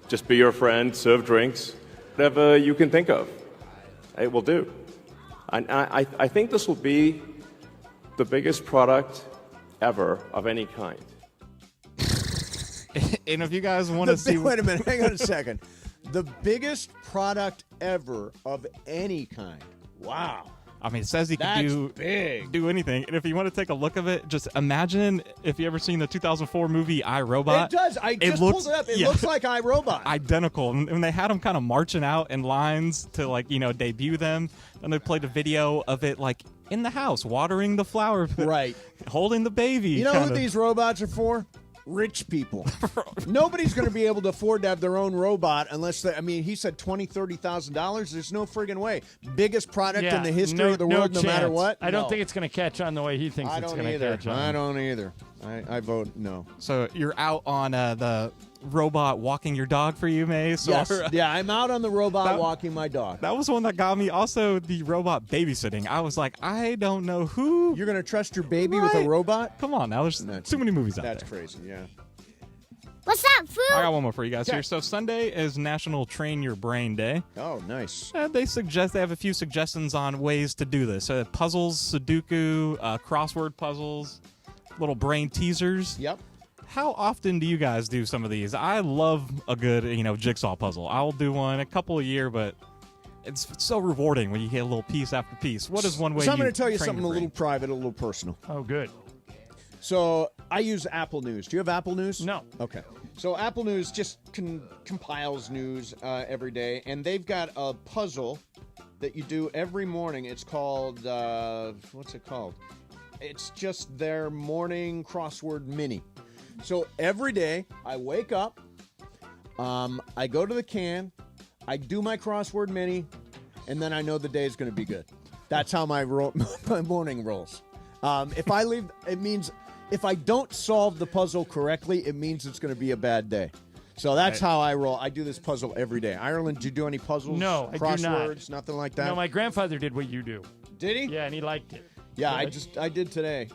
just be your friend, serve drinks, whatever you can think of, it will do. And I think this will be the biggest product ever of any kind. And if you guys want to see... Wait a minute, hang on a second. The biggest product ever of any kind. Wow. I mean, it says he can do anything. And if you want to take a look of it, just imagine if you ever seen the 2004 movie I, Robot. It does. I just pulled it up. It looks like I, Robot. Identical. And when they had him kind of marching out in lines to, debut them, and they played a video of it, in the house, watering the flower. Right. Holding the baby. You know who these robots are for? Rich people. Nobody's going to be able to afford to have their own robot unless he said $20,000, $30,000. There's no friggin' way. Biggest product in the history of the world, no matter what. I don't think it's going to catch on the way he thinks it's going to catch on. I don't either. I vote no. So you're out on the robot walking your dog for you, May? So yes. Yeah, I'm out on the robot walking my dog. That was one that got me. Also, the robot babysitting. I was like, I don't know who. You're going to trust your baby with a robot? Come on, now. There's too many movies out there. That's crazy, yeah. What's up, Foo? I got one more for you guys here. So Sunday is National Train Your Brain Day. Oh, nice. They have a few suggestions on ways to do this. Puzzles, Sudoku, crossword puzzles, little brain teasers. Yep. How often do you guys do some of these? I love a good, jigsaw puzzle. I'll do one a couple a year, but it's so rewarding when you get a little piece after piece. What is one way? So I'm going to tell you something a little private, a little personal. Oh, good. So I use Apple News. Do you have Apple News? No. Okay. So Apple News just compiles news every day, and they've got a puzzle that you do every morning. It's called, what's it called? It's just their morning crossword mini. So every day I wake up, I go to the can, I do my crossword mini, and then I know the day is going to be good. That's how my morning rolls. If I leave, it means if I don't solve the puzzle correctly, it means it's going to be a bad day. So that's how I roll. I do this puzzle every day. Ireland, do you do any puzzles? No, I do crosswords, not. Nothing like that? No, my grandfather did what you do. Did he? Yeah, and he liked it. Yeah, I did today.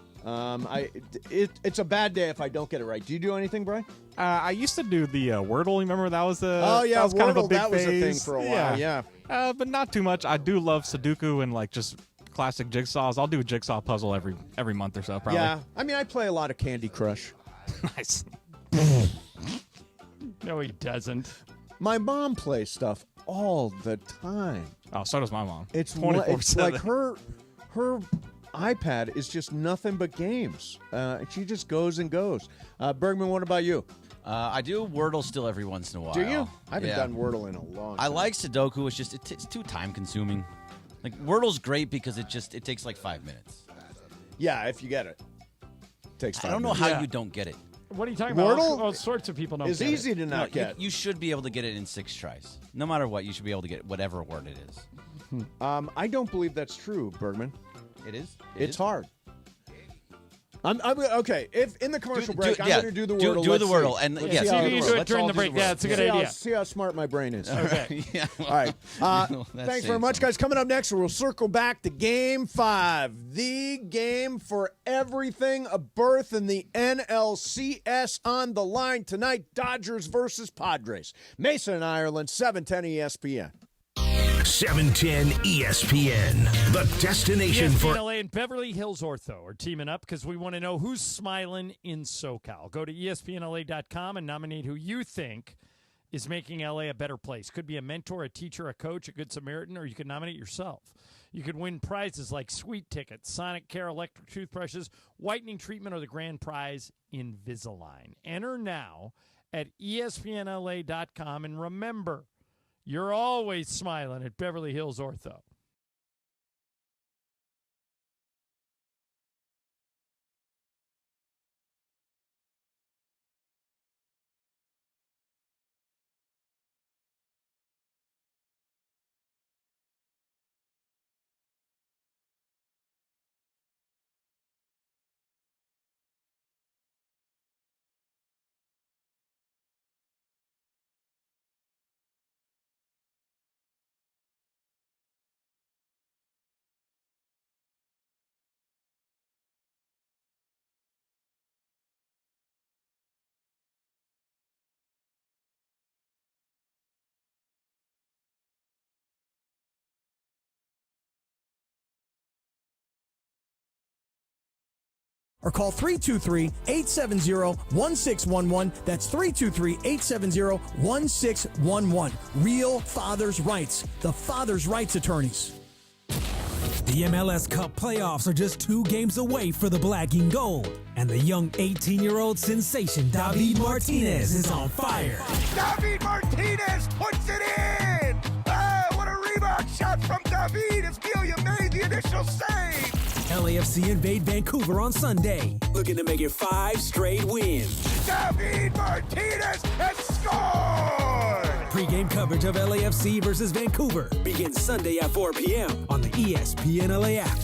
It's a bad day if I don't get it right. Do you do anything, Brian? I used to do the Wordle. Remember that was Wordle, kind of a big that was phase. a thing for a while. Yeah. But not too much. I do love Sudoku and like just classic jigsaws. I'll do a jigsaw puzzle every month or so. Probably. Yeah, I mean I play a lot of Candy Crush. Nice. No, he doesn't. My mom plays stuff all the time. Oh, so does my mom. It's 24/7. like her iPad is just nothing but games. She just goes and goes. Bergman, what about you? I do Wordle still every once in a while. Do you? I haven't done Wordle in a long time. I like Sudoku. It's just it's too time consuming. Like Wordle's great because it takes like 5 minutes. Yeah, if you get it. Takes 5 minutes. I don't know how you don't get it. What are you talking Wordle about? All sorts of people don't is get easy it. to not get. You should be able to get it in 6 tries. No matter what, you should be able to get whatever word it is. I don't believe that's true, Bergman. It is? It's hard. I'm okay. If in the commercial break, I'm going to do the Wordle. Do the Wordle, and see how you do it during the break. Yeah, that's a good idea. See how smart my brain is. Okay. All right. Thanks very much, guys. Coming up next, we'll circle back to Game 5, the game for everything. A berth in the NLCS on the line tonight. Dodgers versus Padres. Mason and Ireland, 710 ESPN. 710 ESPN, the destination ESPN for LA and Beverly Hills Ortho are teaming up because we want to know who's smiling in SoCal. Go to ESPNLA.com and nominate who you think is making LA a better place. Could be a mentor, a teacher, a coach, a good Samaritan, or you could nominate yourself. You could win prizes like sweet tickets, Sonic Care electric toothbrushes, whitening treatment, or the grand prize, Invisalign. Enter now at ESPNLA.com, and remember, you're always smiling at Beverly Hills Ortho. Or call 323-870-1611. That's 323-870-1611. Real Father's Rights. The Father's Rights Attorneys. The MLS Cup playoffs are just 2 games away for the black and gold. And the young 18-year-old sensation, David Martinez, is on fire. David Martinez puts it in! Oh, what a rebound shot from David as Gilliam made the initial save! LAFC invade Vancouver on Sunday, looking to make it 5 straight wins. David Martinez has scored! Pre-game coverage of LAFC versus Vancouver begins Sunday at 4 p.m. on the ESPN LA app.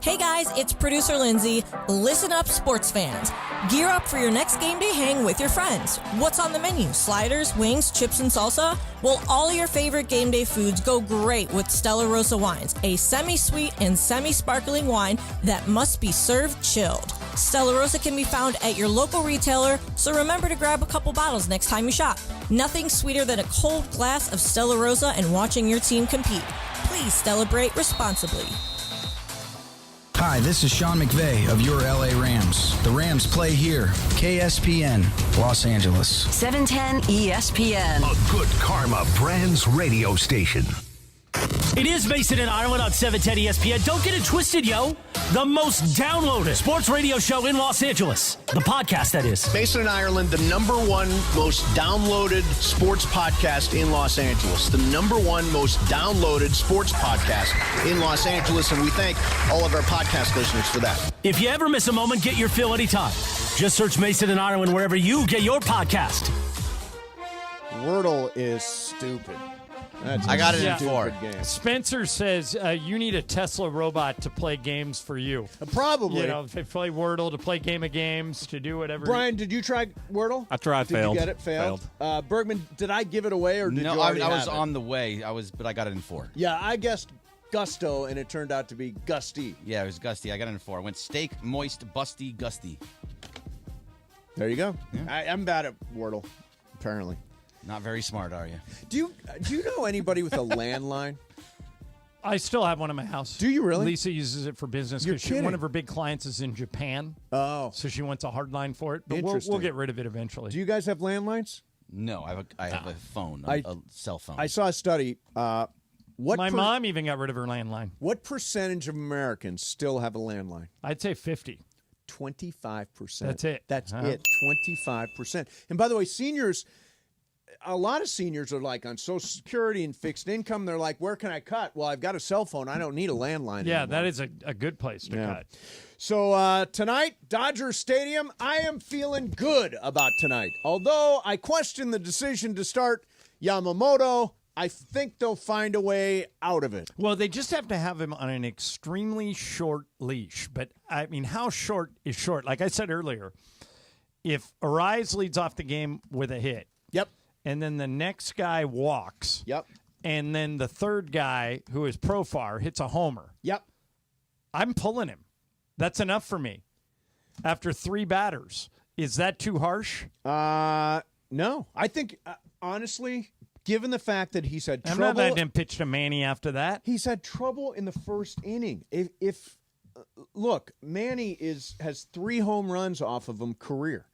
Hey guys, it's producer Lindsay. Listen up, sports fans. Gear up for your next game day hang with your friends. What's on the menu? Sliders, wings, chips, and salsa? Well, all your favorite game day foods go great with Stella Rosa wines, a semi-sweet and semi-sparkling wine that must be served chilled. Stella Rosa can be found at your local retailer, so remember to grab a couple bottles next time you shop. Nothing sweeter than a cold glass of Stella Rosa and watching your team compete. Please celebrate responsibly. Hi, this is Sean McVay of your LA Rams. The Rams play here. KSPN, Los Angeles. 710 ESPN. A good karma brands radio station. It is Mason and Ireland on 710 ESPN. Don't get it twisted, yo. The most downloaded sports radio show in Los Angeles. The podcast, that is. Mason and Ireland, the #1 most downloaded sports podcast in Los Angeles. The #1 most downloaded sports podcast in Los Angeles, and we thank all of our podcast listeners for that. If you ever miss a moment, get your fill anytime. Just search Mason and Ireland wherever you get your podcast. Wordle is stupid. I got it in 4. Game. Spencer says you need a Tesla robot to play games for you. Probably. You know, to play Wordle, to play Game of Games, to do whatever. Brian, did you try Wordle? I tried, did failed. Did you get it? Failed. Bergman, did I give it away or did you already I was have it? on the way. But I got it in 4. Yeah, I guessed Gusto, and it turned out to be Gusty. Yeah, it was Gusty. I got it in 4. I went steak, moist, busty, gusty. There you go. Yeah. I'm bad at Wordle, apparently. Not very smart, are you? Do you know anybody with a landline? I still have one in my house. Do you really? Lisa uses it for business You're because kidding. one of her big clients is in Japan. Oh. So she wants a hard line for it. But Interesting. we'll get rid of it eventually. Do you guys have landlines? No, I have a phone, a cell phone. I saw a study. My mom even got rid of her landline. What percentage of Americans still have a landline? I'd say 50. 25%. That's it. That's it. 25%. And by the way, seniors, a lot of seniors are like on Social Security and fixed income. They're like, where can I cut? Well, I've got a cell phone. I don't need a landline Yeah, anymore. that is a good place to cut. So tonight, Dodgers Stadium, I am feeling good about tonight. Although I question the decision to start Yamamoto, I think they'll find a way out of it. Well, they just have to have him on an extremely short leash. But, I mean, how short is short? Like I said earlier, if Arise leads off the game with a hit. Yep. And then the next guy walks. Yep. And then the third guy, who is Profar, hits a homer. Yep. I'm pulling him. That's enough for me. After 3 batters. Is that too harsh? No. I think, honestly, given the fact that he's had trouble. I'm not letting him pitch to Manny after that. He's had trouble in the first inning. If look, Manny has 3 home runs off of him career.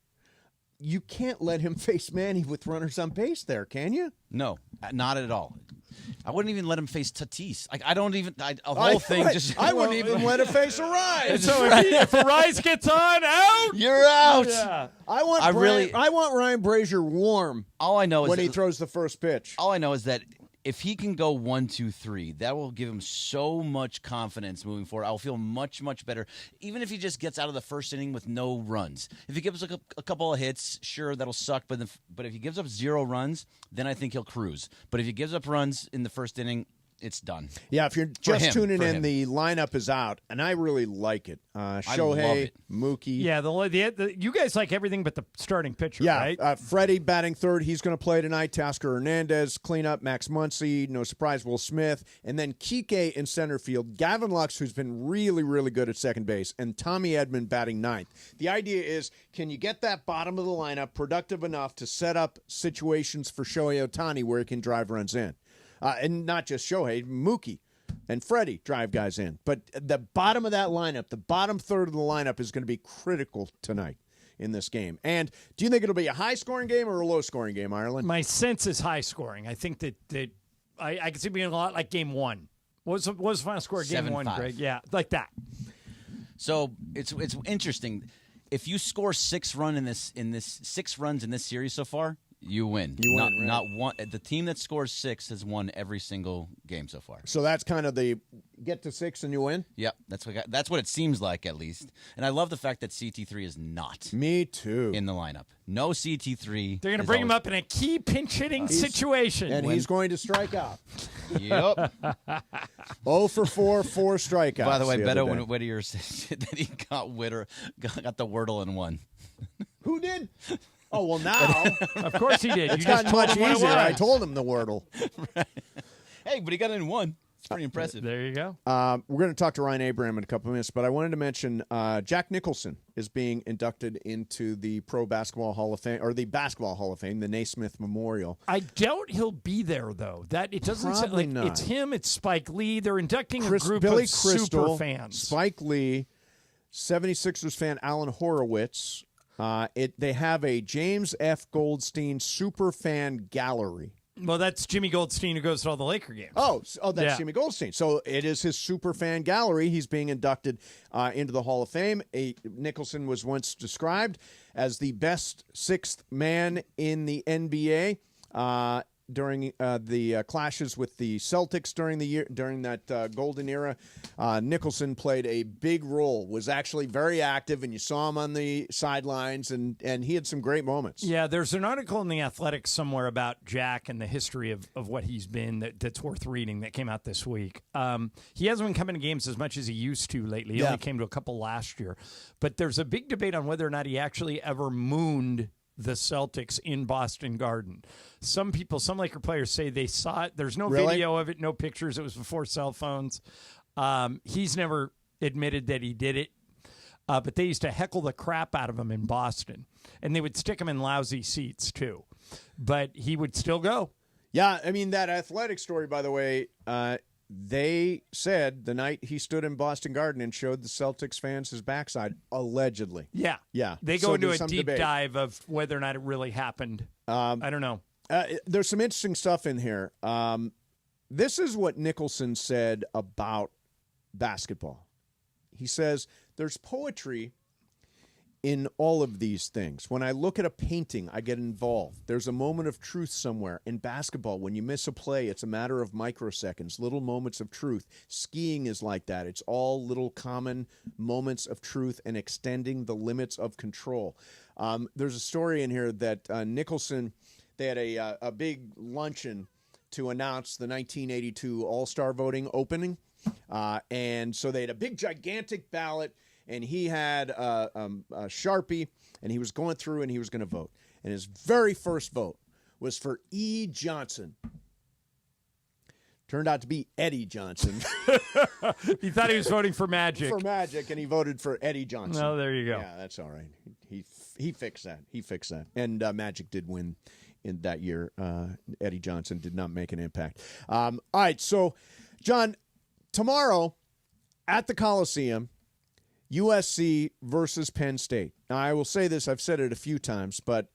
You can't let him face Manny with runners on base there, can you? No, not at all. I wouldn't even let him face Tatis. I wouldn't even let him face Arise. So if Arise gets on, out. You're out. Yeah. I want Ryan Brazier warm. All I know is when he throws the first pitch. All I know is that if he can go 1, 2, 3, that will give him so much confidence moving forward. I'll feel much, much better. Even if he just gets out of the first inning with no runs. If he gives a couple of hits, sure, that'll suck. But if he gives up 0 runs, then I think he'll cruise. But if he gives up runs in the first inning, it's done. Yeah, if you're just tuning in, the lineup is out, and I really like it. Shohei, Mookie. Yeah, you guys like everything but the starting pitcher, right? Freddie batting third. He's going to play tonight. Tasker Hernandez, cleanup. Max Muncy, no surprise, Will Smith. And then Kike in center field. Gavin Lux, who's been really, really good at second base. And Tommy Edman batting ninth. The idea is, can you get that bottom of the lineup productive enough to set up situations for Shohei Ohtani where he can drive runs in? And not just Shohei, Mookie and Freddie drive guys in. But the bottom of that lineup, the bottom third of the lineup is going to be critical tonight in this game. And do you think it'll be a high-scoring game or a low-scoring game, Ireland? My sense is high-scoring. I think that I can see it being a lot like Game 1. What was the final score of Game 1, Greg? Yeah, like that. So it's interesting. If you score 6 runs in this series so far, you win. Right? Not one. The team that scores 6 has won every single game so far. So that's kind of the get to 6 and you win? Yep, that's what it seems like, at least. And I love the fact that CT3 is not. Me too. In the lineup. No CT3. They're going to bring him up in a key pinch-hitting situation. And he's going to strike out. Yep. 0 for 4 strikeouts. By the way, Beto Whittier said that he got the Wordle in 1. Who did? Oh, well, now. Of course he did. It's gotten much easier. I told him the Wordle. Right. Hey, but he got it in 1. Pretty impressive. There you go. We're going to talk to Ryan Abraham in a couple of minutes, but I wanted to mention Jack Nicholson is being inducted into the Pro Basketball Hall of Fame, or the Basketball Hall of Fame, the Naismith Memorial. I doubt he'll be there, though. That it doesn't sound Probably like not. It's him. It's Spike Lee. They're inducting a group Billy of Crystal, super fans. Spike Lee, 76ers fan Alan Horowitz. They have a James F. Goldstein super fan gallery. Well, that's Jimmy Goldstein who goes to all the Laker games. Oh, that's Yeah. Jimmy Goldstein. So it is his super fan gallery. He's being inducted into the Hall of Fame. Nicholson was once described as the best sixth man in the NBA during the clashes with the Celtics during that golden era. Nicholson played a big role, was actually very active, and you saw him on the sidelines, and he had some great moments. Yeah, there's an article in The Athletic somewhere about Jack and the history of what he's been that's worth reading that came out this week. He hasn't been coming to games as much as he used to lately. He only came to a couple last year. But there's a big debate on whether or not he actually ever mooned the Celtics in Boston Garden. Some Laker players say they saw it. There's no video of it, no pictures. It was before cell phones. He's never admitted that he did it. But they used to heckle the crap out of him in Boston. And they would stick him in lousy seats, too. But he would still go. Yeah, I mean, that Athletic story, by the way, they said the night he stood in Boston Garden and showed the Celtics fans his backside, allegedly. Yeah. Yeah. They go So into a there's some deep debate. dive of whether or not it really happened. I don't know. There's some interesting stuff in here. This is what Nicholson said about basketball. He says, there's poetry in all of these things. When I look at a painting, I get involved. There's a moment of truth somewhere. In basketball, when you miss a play, it's a matter of microseconds, little moments of truth. Skiing is like that. It's all little common moments of truth and extending the limits of control. There's a story in here that Nicholson, they had a big luncheon to announce the 1982 All-Star voting opening. And so they had a big, gigantic ballot, and he had a Sharpie, and he was going through, and he was going to vote. And his very first vote was for E. Johnson. Turned out to be Eddie Johnson. He thought he was voting for Magic. For Magic, and he voted for Eddie Johnson. Oh, there you go. Yeah, that's all right. He fixed that. He fixed that. And Magic did win in that year. Eddie Johnson did not make an impact. All right, so, John, tomorrow at the Coliseum, USC versus Penn State. Now, I will say this. I've said it a few times, but,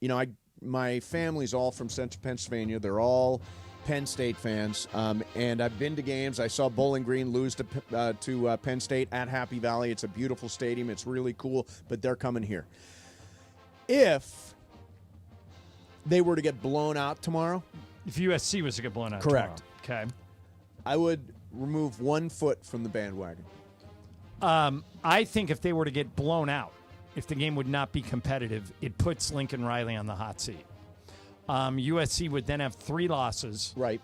my family's all from Central Pennsylvania. They're all Penn State fans, and I've been to games. I saw Bowling Green lose to Penn State at Happy Valley. It's a beautiful stadium. It's really cool, but they're coming here. If they were to get blown out tomorrow. If USC was to get blown out Correct. tomorrow. Okay. I would remove 1 foot from the bandwagon. I think if they were to get blown out, if the game would not be competitive, it puts Lincoln Riley on the hot seat. USC would then have 3 losses. Right.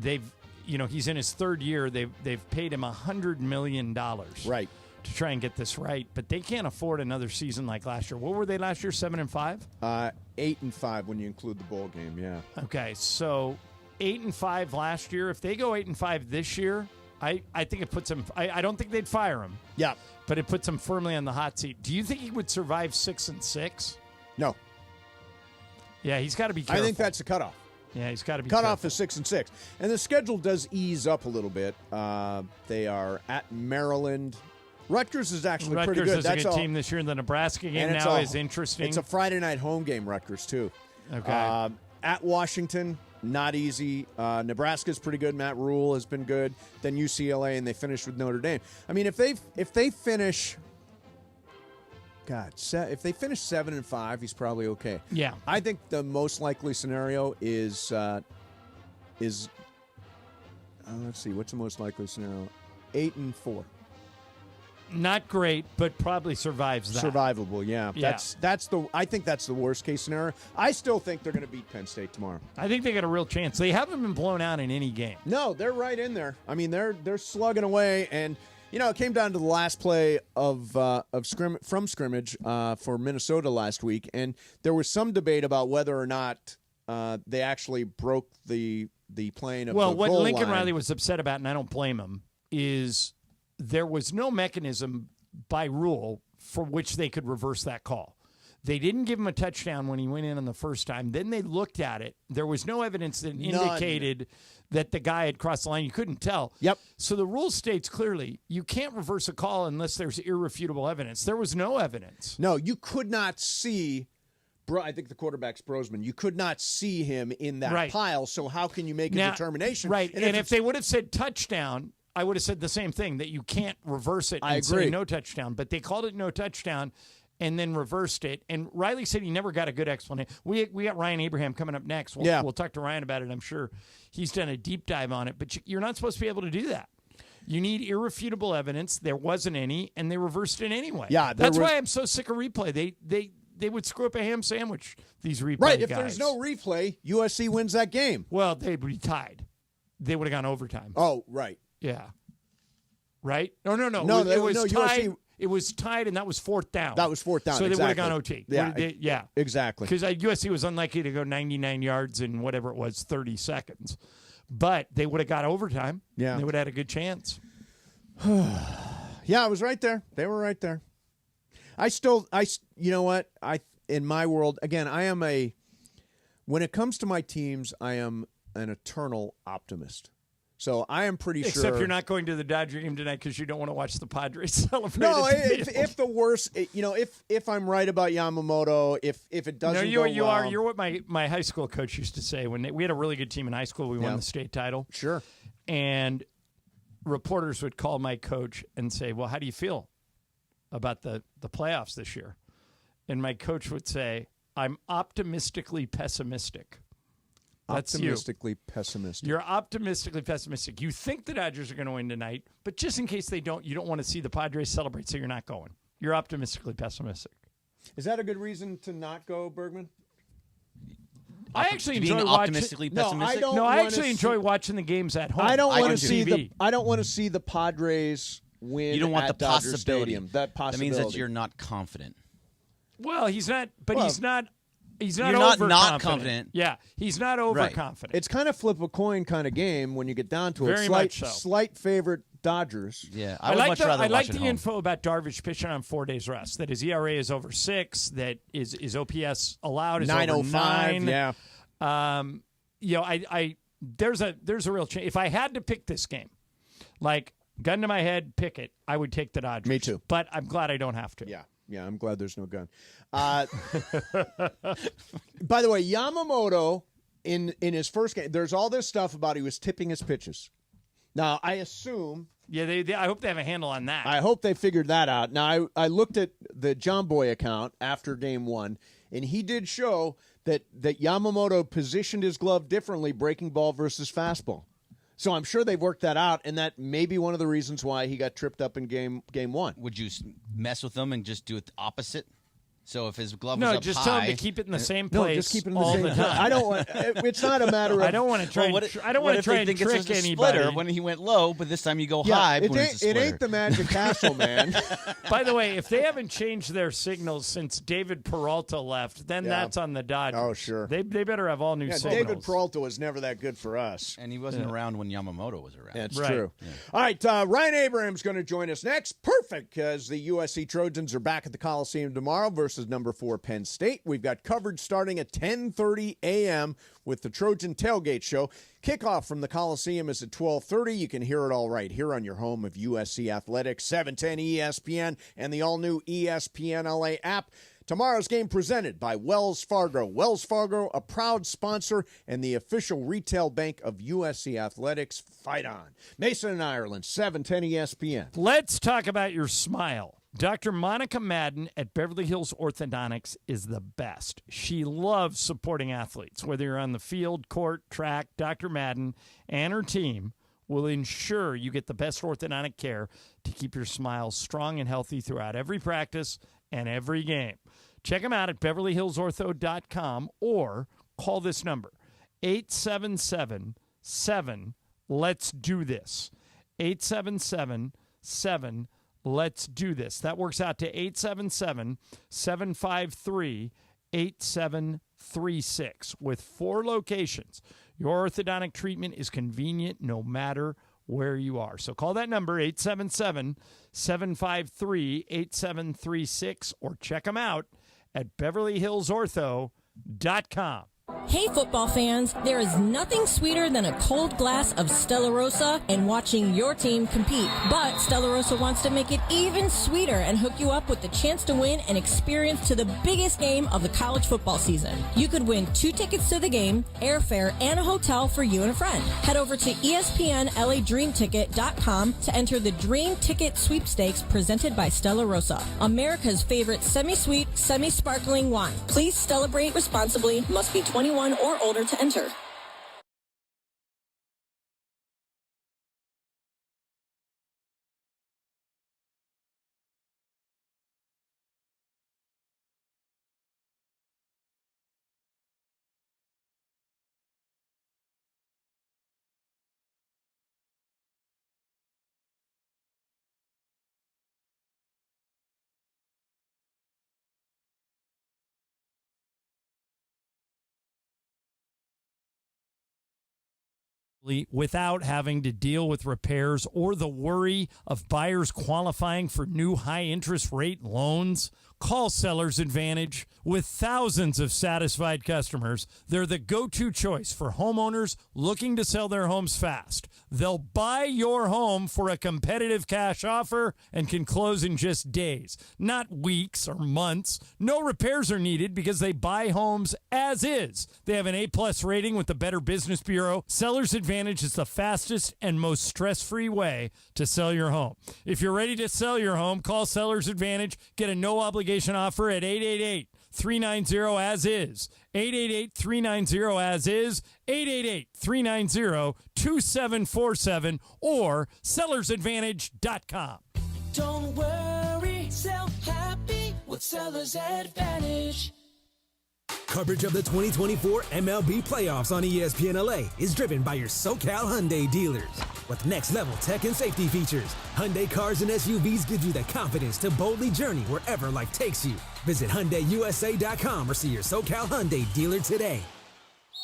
He's in his third year. They've paid him $100 million. Right. To try and get this right, but they can't afford another season like last year. What were they last year? 7-5? 8-5 when you include the bowl game. Yeah. Okay, so 8-5 last year. If they go 8-5 this year, I think it puts him. I don't think they'd fire him. Yeah, but it puts him firmly on the hot seat. Do you think he would survive 6-6? No. Yeah, he's got to be careful. I think that's the cutoff. Yeah, he's got to be cutoff careful. is 6-6, and the schedule does ease up a little bit. They are at Maryland. Rutgers is actually pretty good. Rutgers is a good team this year. The Nebraska game now is interesting. It's a Friday night home game, Rutgers, too. Okay. At Washington, not easy. Nebraska's pretty good. Matt Rule has been good. Then UCLA, and they finish with Notre Dame. I mean, if they finish, if they finish 7-5, he's probably okay. Yeah. I think the most likely scenario is let's see, what's the most likely scenario? 8-4. Not great, but probably survives that. Survivable, yeah. I think that's the worst case scenario. I still think they're going to beat Penn State tomorrow. I think they got a real chance. They haven't been blown out in any game. No, they're right in there. I mean, they're slugging away, and it came down to the last play of scrimmage for Minnesota last week, and there was some debate about whether or not they actually broke the the plane of well, the what goal Lincoln line. Riley was upset about, and I don't blame him, is there was no mechanism by rule for which they could reverse that call. They didn't give him a touchdown when he went in on the first time. Then they looked at it. There was no evidence that indicated that the guy had crossed the line. You couldn't tell. Yep. So the rule states clearly you can't reverse a call unless there's irrefutable evidence. There was no evidence. No, you could not see. I think the quarterback's Brosman. You could not see him in that pile. So how can you make a determination? Right. And if they would have said touchdown, I would have said the same thing, that you can't reverse it and say no touchdown. But they called it no touchdown and then reversed it. And Riley said he never got a good explanation. We got Ryan Abraham coming up next. We'll talk to Ryan about it. I'm sure he's done a deep dive on it. But you're not supposed to be able to do that. You need irrefutable evidence. There wasn't any, and they reversed it anyway. Yeah, that's why I'm so sick of replay. They would screw up a ham sandwich, these replay guys. Right, if there's no replay, USC wins that game. Well, they'd be tied. They would have gone overtime. Oh, right. Yeah. Right? No. It was tied. USC, it was tied, and that was fourth down. That was fourth down. So exactly. they would have gone OT. Yeah, exactly. Because USC was unlikely to go 99 yards in whatever it was, 30 seconds. But they would have got overtime. Yeah. They would have had a good chance. Yeah, I was right there. They were right there. You know what? In my world, again, when it comes to my teams, I am an eternal optimist. So I am pretty sure. Except you're not going to the Dodger game tonight because you don't want to watch the Padres celebrate. No, if the worst, if I'm right about Yamamoto, if it doesn't go you well. are. You're what my high school coach used to say when we had a really good team in high school. We won the state title. Sure. And reporters would call my coach and say, "Well, how do you feel about the playoffs this year?" And my coach would say, "I'm optimistically pessimistic." That's optimistically pessimistic. You're optimistically pessimistic. You think the Dodgers are going to win tonight, but just in case they don't, you don't want to see the Padres celebrate, so you're not going. You're optimistically pessimistic. Is that a good reason to not go, Bergman? I actually enjoy being watching. optimistically pessimistic. I actually enjoy watching the games at home. I don't want to see I don't want to see the Padres win. You don't want at the Dodger possibility. Stadium. That possibility. That means that you're not confident. Well, he's not. But he's not. He's not You're not overconfident. confident. Yeah, he's not overconfident. It's kind of flip a coin kind of game when you get down to it. Very much so. Slight favorite Dodgers. Yeah, I would much rather I like watch at the home. info about Darvish pitching on 4 days rest. That his ERA is over 6. That his OPS allowed is 905. over 9. Yeah. There's a real chance. If I had to pick this game, like gun to my head, pick it, I would take the Dodgers. Me too. But I'm glad I don't have to. Yeah, I'm glad there's no gun. By the way, Yamamoto in his first game, there's all this stuff about he was tipping his pitches. Now, I assume. Yeah, I hope they have a handle on that. I hope they figured that out. Now, I looked at the John Boy account after game 1, and he did show that Yamamoto positioned his glove differently, breaking ball versus fastball. So I'm sure they've worked that out, and that may be one of the reasons why he got tripped up in game 1. Would you mess with him and just do it the opposite? So if his glove was up just high, tell him to keep it in the same place. No, just keep it in the all same the place. time. I don't want. It's not a matter of. I don't want to try. I don't want to try and trick it's a anybody. splitter when he went low, but this time you go high. It ain't the Magic Castle, man. By the way, if they haven't changed their signals since David Peralta left, then that's on the Dodgers. Oh, sure. They better have all new signals. David Peralta was never that good for us. And he wasn't around when Yamamoto was around. That's true. Yeah. All right, Ryan Abraham's going to join us next. Perfect, because the USC Trojans are back at the Coliseum tomorrow versus number 4 Penn State. We've got coverage starting at 10:30 a.m. with the Trojan Tailgate Show. Kickoff from the Coliseum is at 12:30. You can hear it all right here on your home of USC Athletics, 710 ESPN, and the all-new ESPN LA app. Tomorrow's game presented by Wells Fargo. Wells Fargo, a proud sponsor and the official retail bank of USC Athletics. Fight on. Mason and Ireland, 710 ESPN. Let's talk about your smile. Dr. Monica Madden at Beverly Hills Orthodontics is the best. She loves supporting athletes. Whether you're on the field, court, track, Dr. Madden and her team will ensure you get the best orthodontic care to keep your smile strong and healthy throughout every practice and every game. Check them out at BeverlyHillsOrtho.com or call this number, 877-7-LET'S-DO-THIS. 877-7-LET'S-DO-THIS. That works out to 877-753-8736 with 4 locations. Your orthodontic treatment is convenient no matter where you are. So call that number, 877-753-8736, or check them out at BeverlyHillsOrtho.com. Hey, football fans, there is nothing sweeter than a cold glass of Stella Rosa and watching your team compete. But Stella Rosa wants to make it even sweeter and hook you up with the chance to win an experience to the biggest game of the college football season. You could win 2 tickets to the game, airfare, and a hotel for you and a friend. Head over to ESPNLADreamTicket.com to enter the Dream Ticket Sweepstakes presented by Stella Rosa, America's favorite semi-sweet, semi-sparkling wine. Please celebrate responsibly. Must be 21 or older to enter. Without having to deal with repairs or the worry of buyers qualifying for new high-interest rate loans. Call Sellers Advantage. With thousands of satisfied customers, they're the go-to choice for homeowners looking to sell their homes fast. They'll buy your home for a competitive cash offer and can close in just days, not weeks or months. No repairs are needed because they buy homes as is. They have an A+ rating with the Better Business Bureau. Sellers Advantage is the fastest and most stress-free way to sell your home. If you're ready to sell your home, call Sellers Advantage. Get a no-obligation offer at 888-390-AS-IS. 888-390-AS-IS. 888-390-2747 or sellersadvantage.com. Don't worry, sell happy with Sellers Advantage. Coverage of the 2024 MLB playoffs on ESPN LA is driven by your SoCal Hyundai dealers. With next-level tech and safety features, Hyundai cars and SUVs give you the confidence to boldly journey wherever life takes you. Visit HyundaiUSA.com or see your SoCal Hyundai dealer today.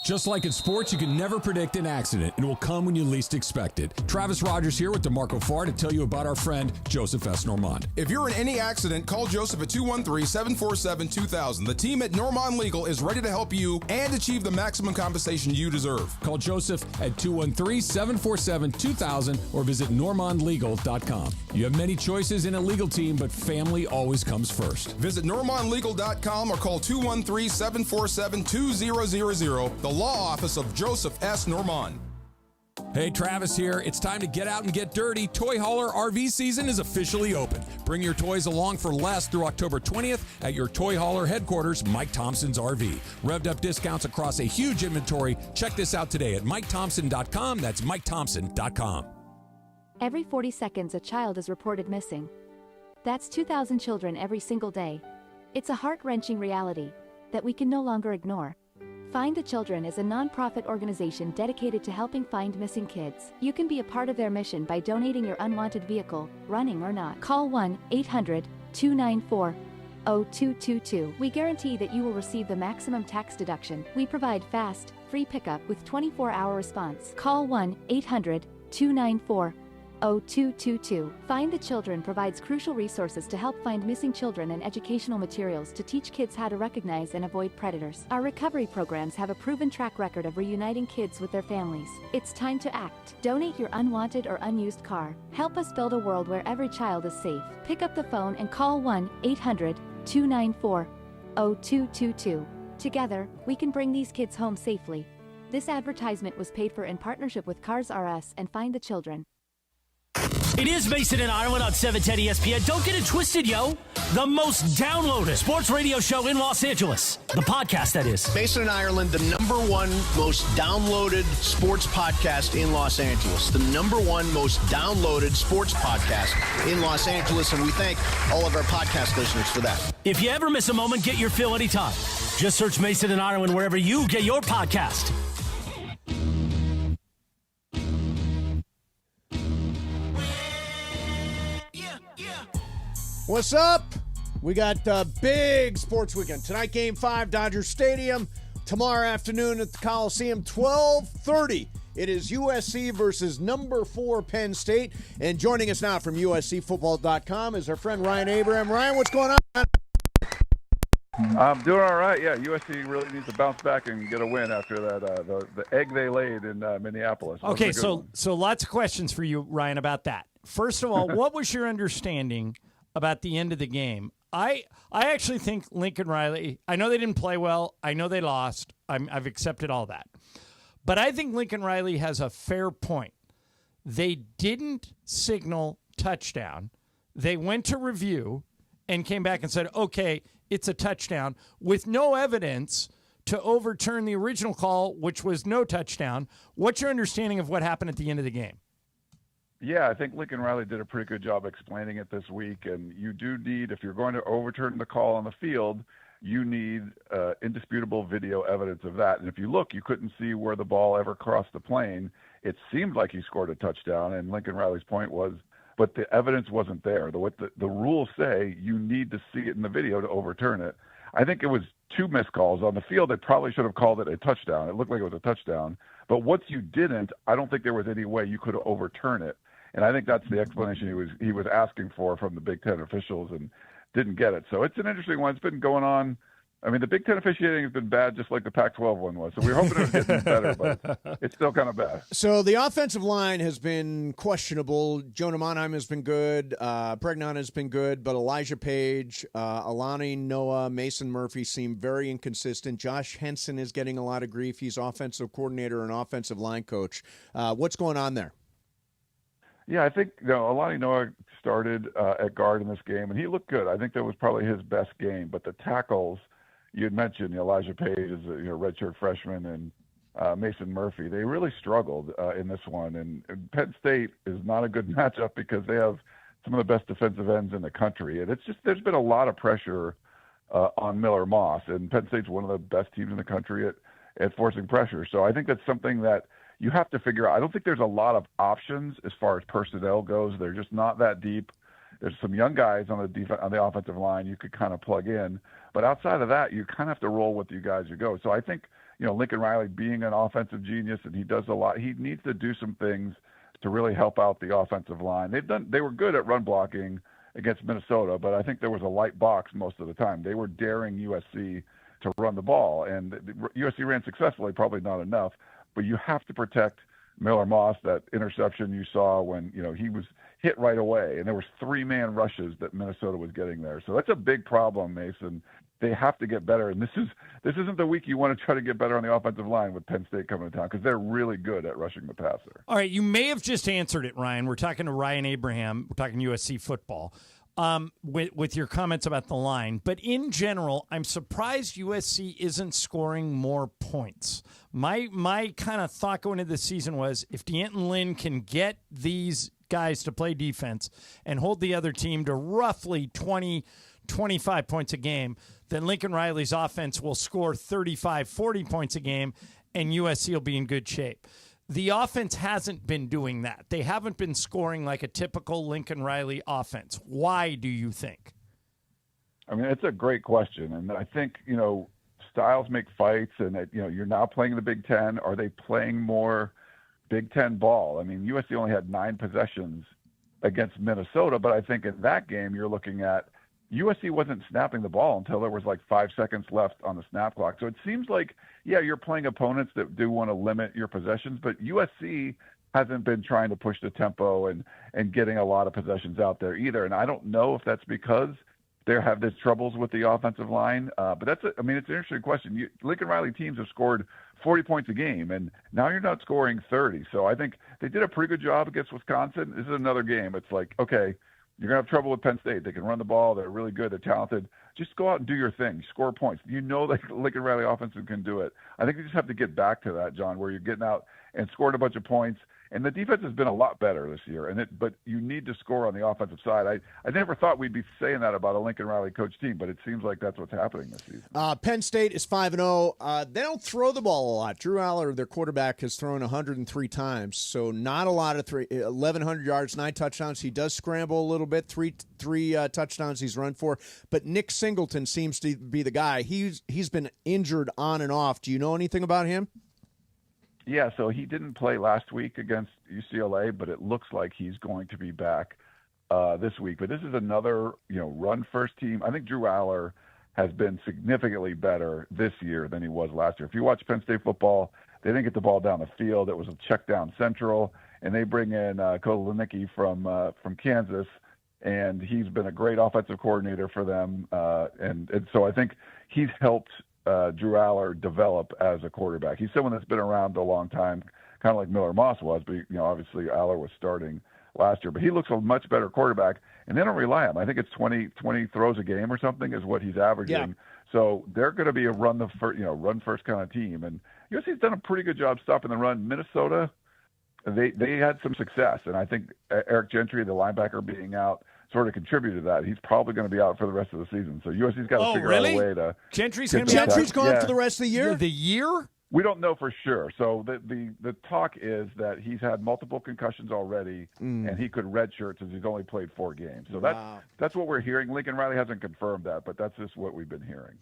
Just like in sports, you can never predict an accident. It will come when you least expect it. Travis Rogers here with DeMarco Farr to tell you about our friend, Joseph S. Normand. If you're in any accident, call Joseph at 213-747-2000. The team at Normand Legal is ready to help you and achieve the maximum compensation you deserve. Call Joseph at 213-747-2000 or visit normandlegal.com. You have many choices in a legal team, but family always comes first. Visit normandlegal.com or call 213-747-2000. The law office of Joseph S. Normand. Hey, Travis here. It's time to get out and get dirty. Toy Hauler RV season is officially open. Bring your toys along for less through October 20th at your Toy Hauler headquarters, Mike Thompson's RV. Revved up discounts across a huge inventory. Check this out today at MikeThompson.com. That's MikeThompson.com. Every 40 seconds, a child is reported missing. That's 2,000 children every single day. It's a heart-wrenching reality that we can no longer ignore. Find the Children is a non-profit organization dedicated to helping find missing kids. You can be a part of their mission by donating your unwanted vehicle, running or not. Call 1-800-294-0222. We guarantee that you will receive the maximum tax deduction. We provide fast, free pickup with 24-hour response. Call 1-800-294-0222. Find the Children provides crucial resources to help find missing children and educational materials to teach kids how to recognize and avoid predators. Our recovery programs have a proven track record of reuniting kids with their families. It's time to act. Donate your unwanted or unused car. Help us build a world where every child is safe. Pick up the phone and call 1-800-294-0222. Together, we can bring these kids home safely. This advertisement was paid for in partnership with Cars R Us and Find the Children. It is Mason and Ireland on 710 ESPN. Don't get it twisted, yo. The most downloaded sports radio show in Los Angeles. The podcast, that is. Mason and Ireland, the #1 most downloaded sports podcast in Los Angeles. The #1 most downloaded sports podcast in Los Angeles. And we thank all of our podcast listeners for that. If you ever miss a moment, get your fill anytime. Just search Mason and Ireland wherever you get your podcast. What's up? We got big sports weekend. Tonight, Game 5, Dodgers Stadium. tomorrow afternoon at the Coliseum, 12:30. It is USC versus number 4 Penn State. And joining us now from USCFootball.com is our friend Ryan Abraham. Ryan, what's going on? I'm doing all right. Yeah, USC really needs to bounce back and get a win after that the egg they laid in Minneapolis. Okay, so lots of questions for you, Ryan, about that. First of all, what was your understanding about the end of the game? I actually think Lincoln Riley, I know they didn't play well. I know they lost. I've accepted all that. But I think Lincoln Riley has a fair point. They didn't signal touchdown. They went to review and came back and said, okay, it's a touchdown, with no evidence to overturn the original call, which was no touchdown. What's your understanding of what happened at the end of the game? Yeah, I think Lincoln Riley did a pretty good job explaining it this week. And you do need, if you're going to overturn the call on the field, you need indisputable video evidence of that. And if you look, you couldn't see where the ball ever crossed the plane. It seemed like he scored a touchdown. And Lincoln Riley's point was, but the evidence wasn't there. The rules say you need to see it in the video to overturn it. I think it was 2 missed calls. On the field, they probably should have called it a touchdown. It looked like it was a touchdown. But once you didn't, I don't think there was any way you could overturn it. And I think that's the explanation he was asking for from the Big Ten officials and didn't get it. So it's an interesting one. It's been going on. I mean, the Big Ten officiating has been bad, just like the Pac-12 one was. So we were hoping it was getting better, but it's still kind of bad. So the offensive line has been questionable. Jonah Monheim has been good. Pregnon has been good. But Elijah Page, Alani Noah, Mason Murphy seem very inconsistent. Josh Henson is getting a lot of grief. He's offensive coordinator and offensive line coach. What's going on there? Yeah, I think Alani Noah started at guard in this game, and he looked good. I think that was probably his best game. But the tackles, you had mentioned Elijah Page is a redshirt freshman, and Mason Murphy, they really struggled in this one. And Penn State is not a good matchup because they have some of the best defensive ends in the country. And it's just there's been a lot of pressure on Miller Moss, and Penn State's one of the best teams in the country at forcing pressure. So I think that's something that you have to figure out. I don't think there's a lot of options as far as personnel goes. They're just not that deep. There's some young guys on the offensive line you could kind of plug in. But outside of that, you kind of have to roll with you guys you go. So I think, Lincoln Riley being an offensive genius, and he does a lot, he needs to do some things to really help out the offensive line. They were good at run blocking against Minnesota, but I think there was a light box most of the time. They were daring USC to run the ball, and USC ran successfully, probably not enough. But you have to protect Miller Moss. That interception you saw when he was hit right away, and there was 3-man rushes that Minnesota was getting there. So that's a big problem, Mason. They have to get better, and this isn't the week you want to try to get better on the offensive line with Penn State coming to town because they're really good at rushing the passer. All right, you may have just answered it, Ryan. We're talking to Ryan Abraham. We're talking USC football. With your comments about the line. But in general, I'm surprised USC isn't scoring more points. My kind of thought going into the season was if D'Anton Lynn can get these guys to play defense and hold the other team to roughly 20, 25 points a game, then Lincoln Riley's offense will score 35, 40 points a game, and USC will be in good shape. The offense hasn't been doing that. They haven't been scoring like a typical Lincoln Riley offense. Why do you think? I mean, it's a great question. And I think, styles make fights, and you're now playing the Big Ten. Are they playing more Big Ten ball? I mean, USC only had 9 possessions against Minnesota, but I think in that game you're looking at USC wasn't snapping the ball until there was like 5 seconds left on the snap clock. So it seems like, you're playing opponents that do want to limit your possessions, but USC hasn't been trying to push the tempo and getting a lot of possessions out there either. And I don't know if that's because they have these troubles with the offensive line. But it's an interesting question. Lincoln Riley teams have scored 40 points a game, and now you're not scoring 30. So I think they did a pretty good job against Wisconsin. This is another game. It's like, okay, you're going to have trouble with Penn State. They can run the ball. They're really good. They're talented. Just go out and do your thing. Score points. That Lincoln Riley offense can do it. I think you just have to get back to that, John, where you're getting out and scoring a bunch of points. And the defense has been a lot better this year. But you need to score on the offensive side. I never thought we'd be saying that about a Lincoln Riley coach team, but it seems like that's what's happening this season. Penn State is 5-0. They don't throw the ball a lot. Drew Aller, their quarterback, has thrown 103 times, so not a lot of 1,100 yards, 9 touchdowns. He does scramble a little bit, three touchdowns he's run for. But Nick Singleton seems to be the guy. He's been injured on and off. Do you know anything about him? Yeah, so he didn't play last week against UCLA, but it looks like he's going to be back this week. But this is another, run-first team. I think Drew Aller has been significantly better this year than he was last year. If you watch Penn State football, they didn't get the ball down the field. It was a check down central, and they bring in Kolanicki from Kansas, and he's been a great offensive coordinator for them. And so I think he's helped Drew Aller develop as a quarterback. He's someone that's been around a long time, kind of like Miller Moss was, but obviously Aller was starting last year. But he looks a much better quarterback, and they don't rely on him. I think it's 20 throws a game or something is what he's averaging. Yeah. So they're going to be a run first kind of team. And USC's done a pretty good job stopping the run. Minnesota, they had some success, and I think Eric Gentry, the linebacker, being out, sort of contributed to that. He's probably going to be out for the rest of the season. So USC's got to figure out a way to. Gentry's going to be out. Gentry's gone for the rest of the year. The year? We don't know for sure. So the talk is that he's had multiple concussions already, and he could redshirt since he's only played 4 games. So that's what we're hearing. Lincoln Riley hasn't confirmed that, but that's just what we've been hearing.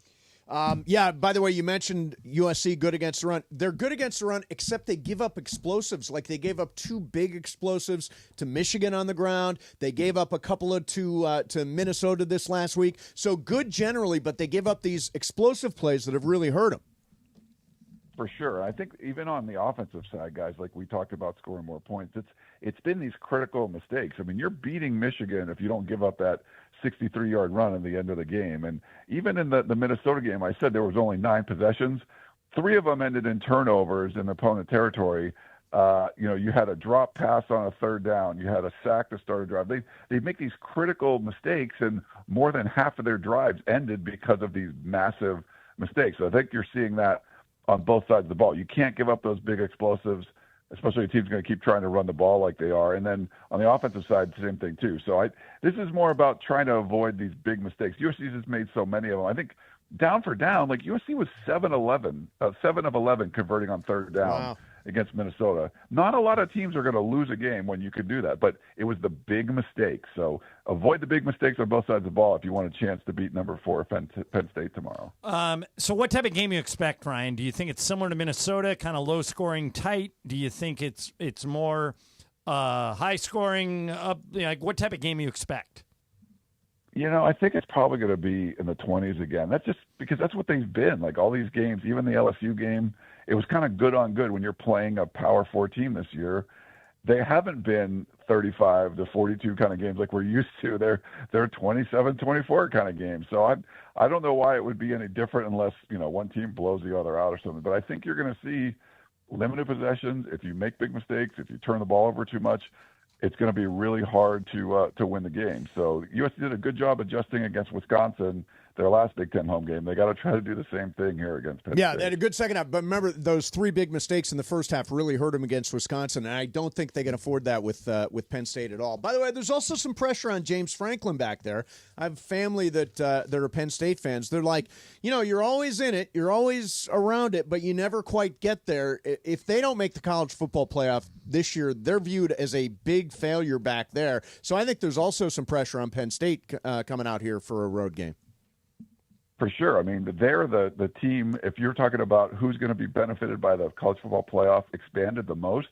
By the way, you mentioned USC good against the run. They're good against the run, except they give up explosives. Like they gave up 2 big explosives to Michigan on the ground. They gave up a couple to Minnesota this last week. So good generally, but they give up these explosive plays that have really hurt them. For sure. I think even on the offensive side, guys, like we talked about scoring more points, it's been these critical mistakes. I mean, you're beating Michigan if you don't give up that 63-yard run in the end of the game. And even in the Minnesota game, I said there was only 9 possessions. 3 of them ended in turnovers in opponent territory. You had a drop pass on a 3rd down. You had a sack to start a drive. They make these critical mistakes, and more than half of their drives ended because of these massive mistakes. So I think you're seeing that on both sides of the ball. You can't give up those big explosives, especially a team's going to keep trying to run the ball like they are. And then on the offensive side, same thing too. So this is more about trying to avoid these big mistakes. USC has made so many of them. I think down for down, like USC was 7 of 11 converting on 3rd down against Minnesota. Not a lot of teams are going to lose a game when you could do that, but it was the big mistakes. So avoid the big mistakes on both sides of the ball if you want a chance to beat number 4 Penn State tomorrow. So what type of game you expect, Ryan? Do you think it's similar to Minnesota, kind of low scoring, tight? Do you think it's more high scoring? Like what type of game you expect? I think it's probably going to be in the 20s again. That's just because that's what they've been. Like all these games, even the LSU game, it was kind of good on good when you're playing a Power 4 team this year. They haven't been 35 to 42 kind of games like we're used to. They're 27-24 kind of games. So I don't know why it would be any different unless, one team blows the other out or something. But I think you're going to see limited possessions. If you make big mistakes, if you turn the ball over too much, it's going to be really hard to win the game. So USC did a good job adjusting against Wisconsin, their last Big Ten home game. They got to try to do the same thing here against Penn State. Yeah, they had a good second half. But remember, those 3 big mistakes in the first half really hurt them against Wisconsin, and I don't think they can afford that with Penn State at all. By the way, there's also some pressure on James Franklin back there. I have family that are Penn State fans. They're like, you're always in it, you're always around it, but you never quite get there. If they don't make the college football playoff this year, they're viewed as a big failure back there. So I think there's also some pressure on Penn State coming out here for a road game. For sure. I mean, they're the team, if you're talking about who's going to be benefited by the college football playoff expanded the most,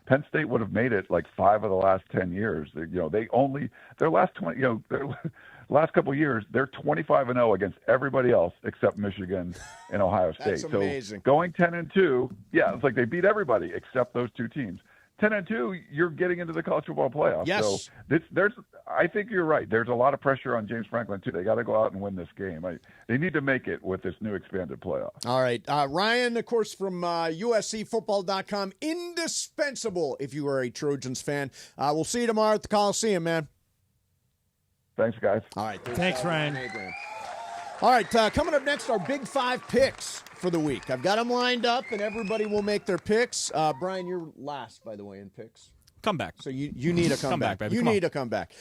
Penn State would have made it like 5 of the last 10 years. Their last 20, their last couple of years, they're 25-0 against everybody else except Michigan and Ohio State. That's amazing. So going 10-2, it's like they beat everybody except those 2 teams. 10-2, you're getting into the college football playoff. Yes. So I think you're right. There's a lot of pressure on James Franklin, too. They got to go out and win this game. They need to make it with this new expanded playoff. All right. Ryan, of course, from USCFootball.com, indispensable if you are a Trojans fan. We'll see you tomorrow at the Coliseum, man. Thanks, guys. All right. Thanks, Ryan. All right, coming up next, our Big Five picks for the week. I've got them lined up, and everybody will make their picks. Brian, you're last, by the way, in picks. Comeback. So you need a comeback. Baby. You need a comeback.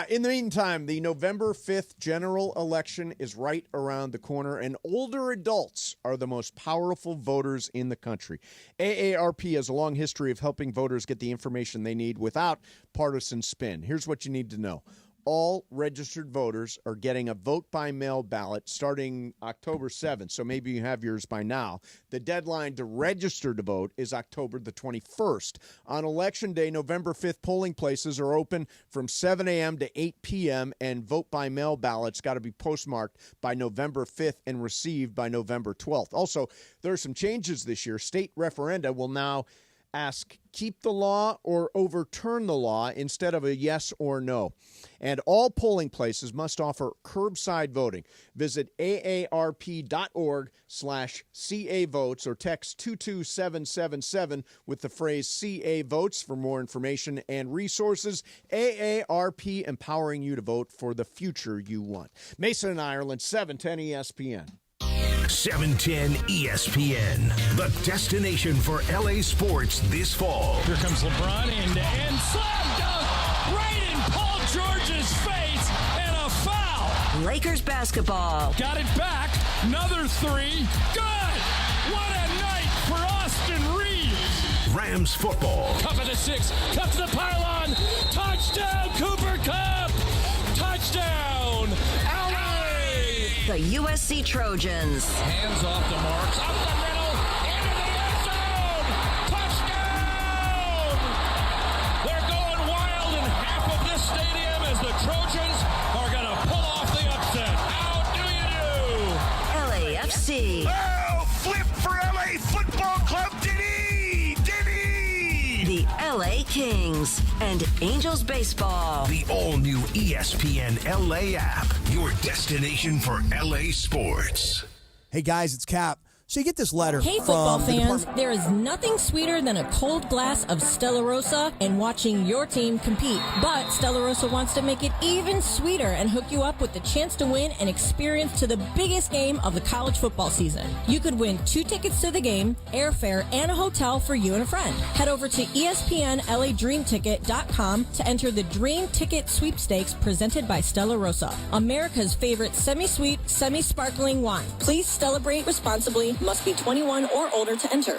In the meantime, the November 5th general election is right around the corner, and older adults are the most powerful voters in the country. AARP has a long history of helping voters get the information they need without partisan spin. Here's what you need to know. All registered voters are getting a vote-by-mail ballot starting October 7th, so maybe you have yours by now. The deadline to register to vote is October the 21st. On Election Day, November 5th, polling places are open from 7 a.m. to 8 p.m., and vote-by-mail ballots got to be postmarked by November 5th and received by November 12th. Also, there are some changes this year. State referenda will now ask keep the law or overturn the law instead of a yes or no. And all polling places must offer curbside voting. Visit aarp.org/CA votes or text 22777 with the phrase CA votes for more information and resources. AARP, empowering you to vote for the future you want. Mason and Ireland, 710 ESPN. 710 ESPN, the destination for LA sports this fall. Here comes LeBron and slam dunk right in Paul George's face and a foul. Lakers basketball. Got it back. Another three. Good. What a night for Austin Reeves. Rams football. Cup of the six. Cup to the pylon. Touchdown, Cooper Kupp. Touchdown, LA. The USC Trojans. Hands off the marks. Up the middle. Into the end zone. Touchdown. They're going wild in half of this stadium as the Trojans are going to pull off the upset. How do you do? LAFC. Oh, flip for LA Football Club. Did he? The LA Kings and Angels baseball. The all-new ESPN LA app, your destination for LA sports. Hey guys, it's Cap. So you get this letter Hey, from football the fans, department. there is nothing sweeter than a cold glass of Stella Rosa and watching your team compete. But Stella Rosa wants to make it even sweeter and hook you up with the chance to win an experience to the biggest game of the college football season. You could win 2 tickets to the game, airfare, and a hotel for you and a friend. Head over to ESPNLADreamTicket.com to enter the Dream Ticket Sweepstakes presented by Stella Rosa, America's favorite semi-sweet, semi-sparkling wine. Please celebrate responsibly. Must be 21 or older to enter.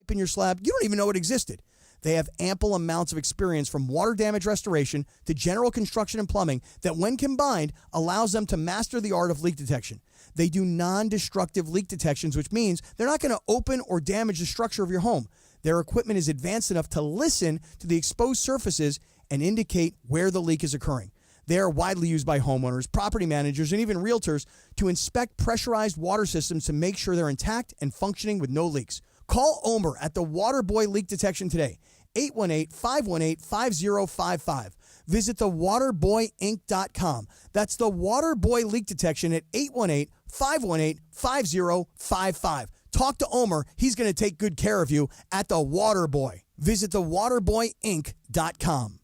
In your slab, you don't even know it existed. They have ample amounts of experience from water damage restoration to general construction and plumbing that, when combined, allows them to master the art of leak detection. They do non-destructive leak detections, which means they're not going to open or damage the structure of your home. Their equipment is advanced enough to listen to the exposed surfaces and indicate where the leak is occurring. They are widely used by homeowners, property managers, and even realtors to inspect pressurized water systems to make sure they're intact and functioning with no leaks. Call Omer at the Waterboy Leak Detection today, 818-518-5055. Visit thewaterboyinc.com. That's the Waterboy Leak Detection at 818-518-5055. Talk to Omer. He's going to take good care of you at the Waterboy. Visit thewaterboyinc.com.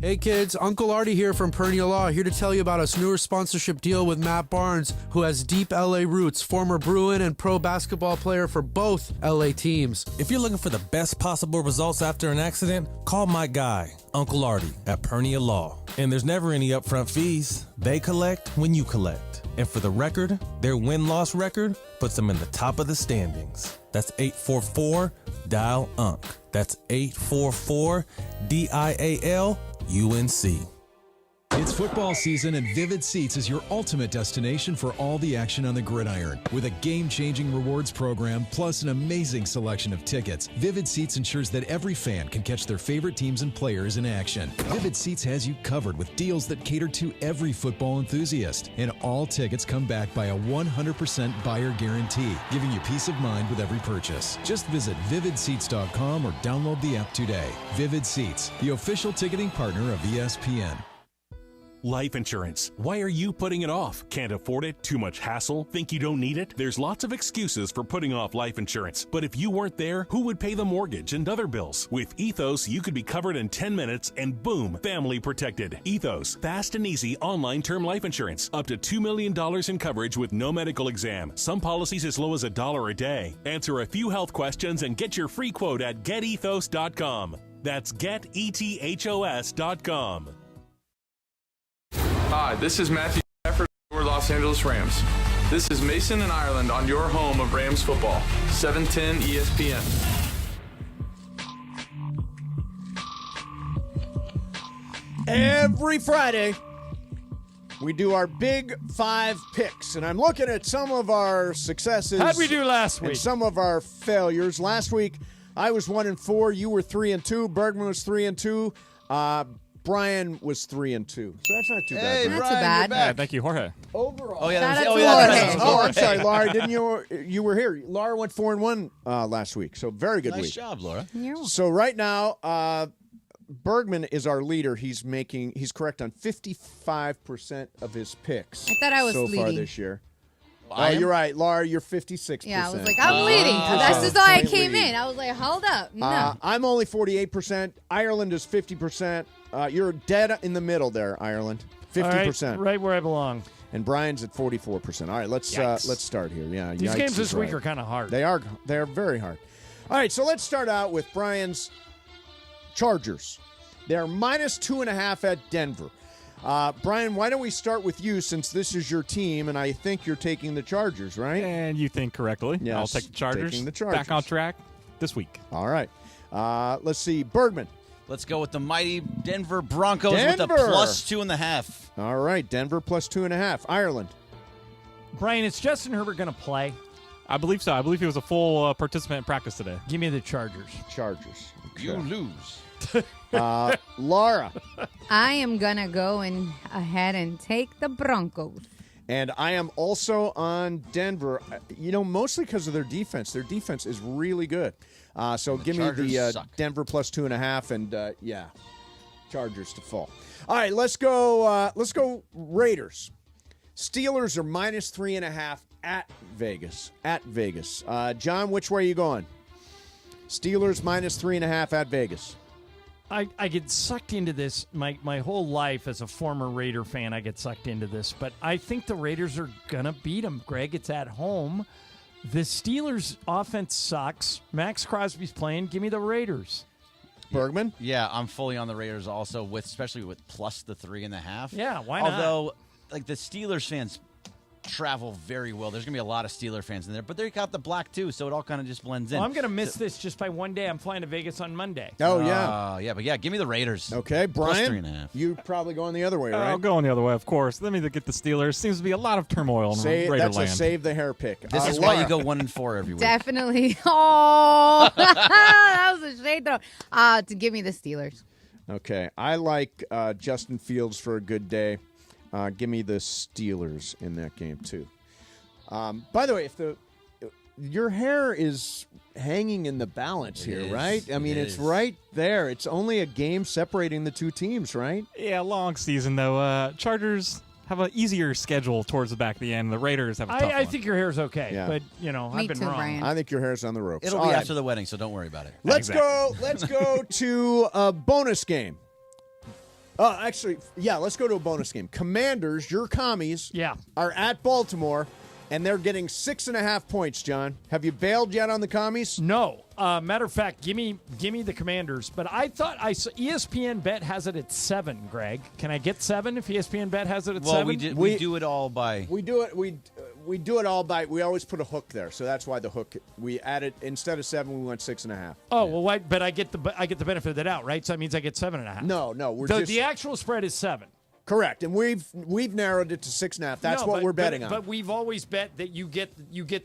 Hey kids, Uncle Artie here from Perennial Law, here to tell you about a newer sponsorship deal with Matt Barnes, who has deep LA roots, former Bruin and pro basketball player for both LA teams. If you're looking for the best possible results after an accident, call my guy, Uncle Artie, at Perennial Law. And there's never any upfront fees. They collect when you collect. And for the record, their win-loss record puts them in the top of the standings. That's 844-DIAL-UNC. That's 844-DIAL-UNC. It's football season, and Vivid Seats is your ultimate destination for all the action on the gridiron. With a game-changing rewards program, plus an amazing selection of tickets, Vivid Seats ensures that every fan can catch their favorite teams and players in action. Vivid Seats has you covered with deals that cater to every football enthusiast. And all tickets come back by a 100% buyer guarantee, giving you peace of mind with every purchase. Just visit vividseats.com or download the app today. Vivid Seats, the official ticketing partner of ESPN. Life insurance. Why are you putting it off? Can't afford it? Too much hassle? Think you don't need it? There's lots of excuses for putting off life insurance. But if you weren't there, who would pay the mortgage and other bills? With Ethos, you could be covered in 10 minutes and boom, family protected. Ethos, fast and easy online term life insurance. Up to $2 million in coverage with no medical exam. Some policies as low as $1 a day. Answer a few health questions and get your free quote at getethos.com. That's getethos.com. Hi, this is Matthew Stafford for Los Angeles Rams. This is Mason and Ireland on your home of Rams football, 710 ESPN. Every Friday, we do our Big 5 picks, and I'm looking at some of our successes. How'd we do last week? And some of our failures. Last week, I was 1-4. You were 3-2. Bergman was 3-2. Brian was 3-2. So that's not too bad. Hey, Brian. not too bad. Yeah, thank you, Jorge. Overall. Oh, yeah. That's I'm sorry, Laura. Didn't you were here. Laura went 4-1 last week. So very good week. Nice job, Laura. So right now, Bergman is our leader. He's correct on 55% of his picks. I thought I was so leading. far this year. Oh, you're right, Laura. You're 56%. Yeah, I was like, I'm leading. That's just why I came in. I was like, hold up. No. I'm only 48%. Ireland is 50%. You're dead in the middle there, Ireland. 50%. Right where I belong. And Brian's at 44%. All right, let's start here. Yeah, These games this week are kind of hard. They are very hard. All right, so let's start out with Brian's Chargers. They're -2.5 at Denver. Brian, why don't we start with you since this is your team, and I think you're taking the Chargers, right? And you think correctly. Yes, I'll take the Chargers. taking the Chargers. Back on track this week. All right. Let's see. Bergman. Let's go with the mighty Denver Broncos Denver. with a +2.5. All right, Denver +2.5. Ireland. Brian, is Justin Herbert going to play? I believe so. I believe he was a full participant in practice today. Give me the Chargers. Chargers. You lose. Laura. I am going to go ahead and take the Broncos. And I am also on Denver, mostly because of their defense. Their defense is really good. So give me the Denver +2.5 and, Chargers to fall. All right, let's go Raiders. Steelers are -3.5 at Vegas. John, which way are you going? Steelers -3.5 at Vegas. I get sucked into this. My whole life as a former Raider fan, I get sucked into this. But I think the Raiders are going to beat them, Greg. It's at home. The Steelers' offense sucks. Max Crosby's playing. Give me the Raiders. Bergman? Yeah, I'm fully on the Raiders also, especially with +3.5. Yeah, why not? Although, the Steelers fans travel very well. There's going to be a lot of Steeler fans in there, but they got the black too, so it all kind of just blends in. Well, I'm going to miss this just by one day. I'm flying to Vegas on Monday. Oh, yeah. Yeah, give me the Raiders. Okay, Brian, +3.5. you probably going the other way, right? I'll go on the other way, of course. Let me get the Steelers. Seems to be a lot of turmoil in Raider That's land. a save the hair pick. This is Laura. why you go 1-4 every week. Definitely. Oh, that was a shade throw. To give me the Steelers. Okay, I like Justin Fields for a good day. Give me the Steelers in that game, too. By the way, your hair is hanging in the balance here, right? I mean, it's right there. It's only a game separating the two teams, right? Yeah, long season, though. Chargers have an easier schedule towards the back of the end. The Raiders have a tough one. I think your hair's okay, Yeah. but, I've been wrong. Brian. I think your hair's on the ropes. It'll All be right. after the wedding, so don't worry about it. Let's go to a bonus game. Let's go to a bonus game. Commanders, your commies, are at Baltimore, and they're getting 6.5 points, John. Have you bailed yet on the commies? No. Matter of fact, give me the Commanders. But I thought ESPN Bet has it at 7, Greg. Can I get 7 if ESPN Bet has it at 7? We do it all by. We do it all by. We always put a hook there, so that's why the hook. We added instead of 7, we went 6.5. Oh well, why? But I get the benefit of the doubt, right? So that means I get 7.5. No, the actual spread is 7. Correct, and we've narrowed it to 6.5. That's what we're betting on. But we've always bet that you get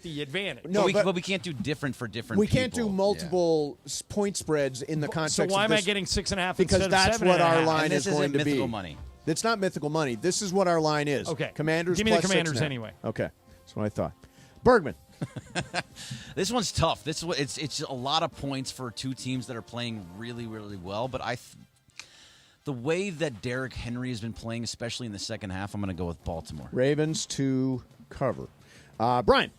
the advantage. No, but we can't do different for different. We people. can't do multiple point spreads in the context. So why of am this, I getting 6.5? Because that's what our line is going to be. Mythical money. It's not mythical money. This is what our line is. Okay, Commanders. Give me the plus Commanders 6.5. anyway. Okay, that's what I thought. Bergman. This one's tough. It's a lot of points for two teams that are playing really, really well. But the way that Derrick Henry has been playing, especially in the second half, I'm going to go with Baltimore. Ravens to cover. Brian.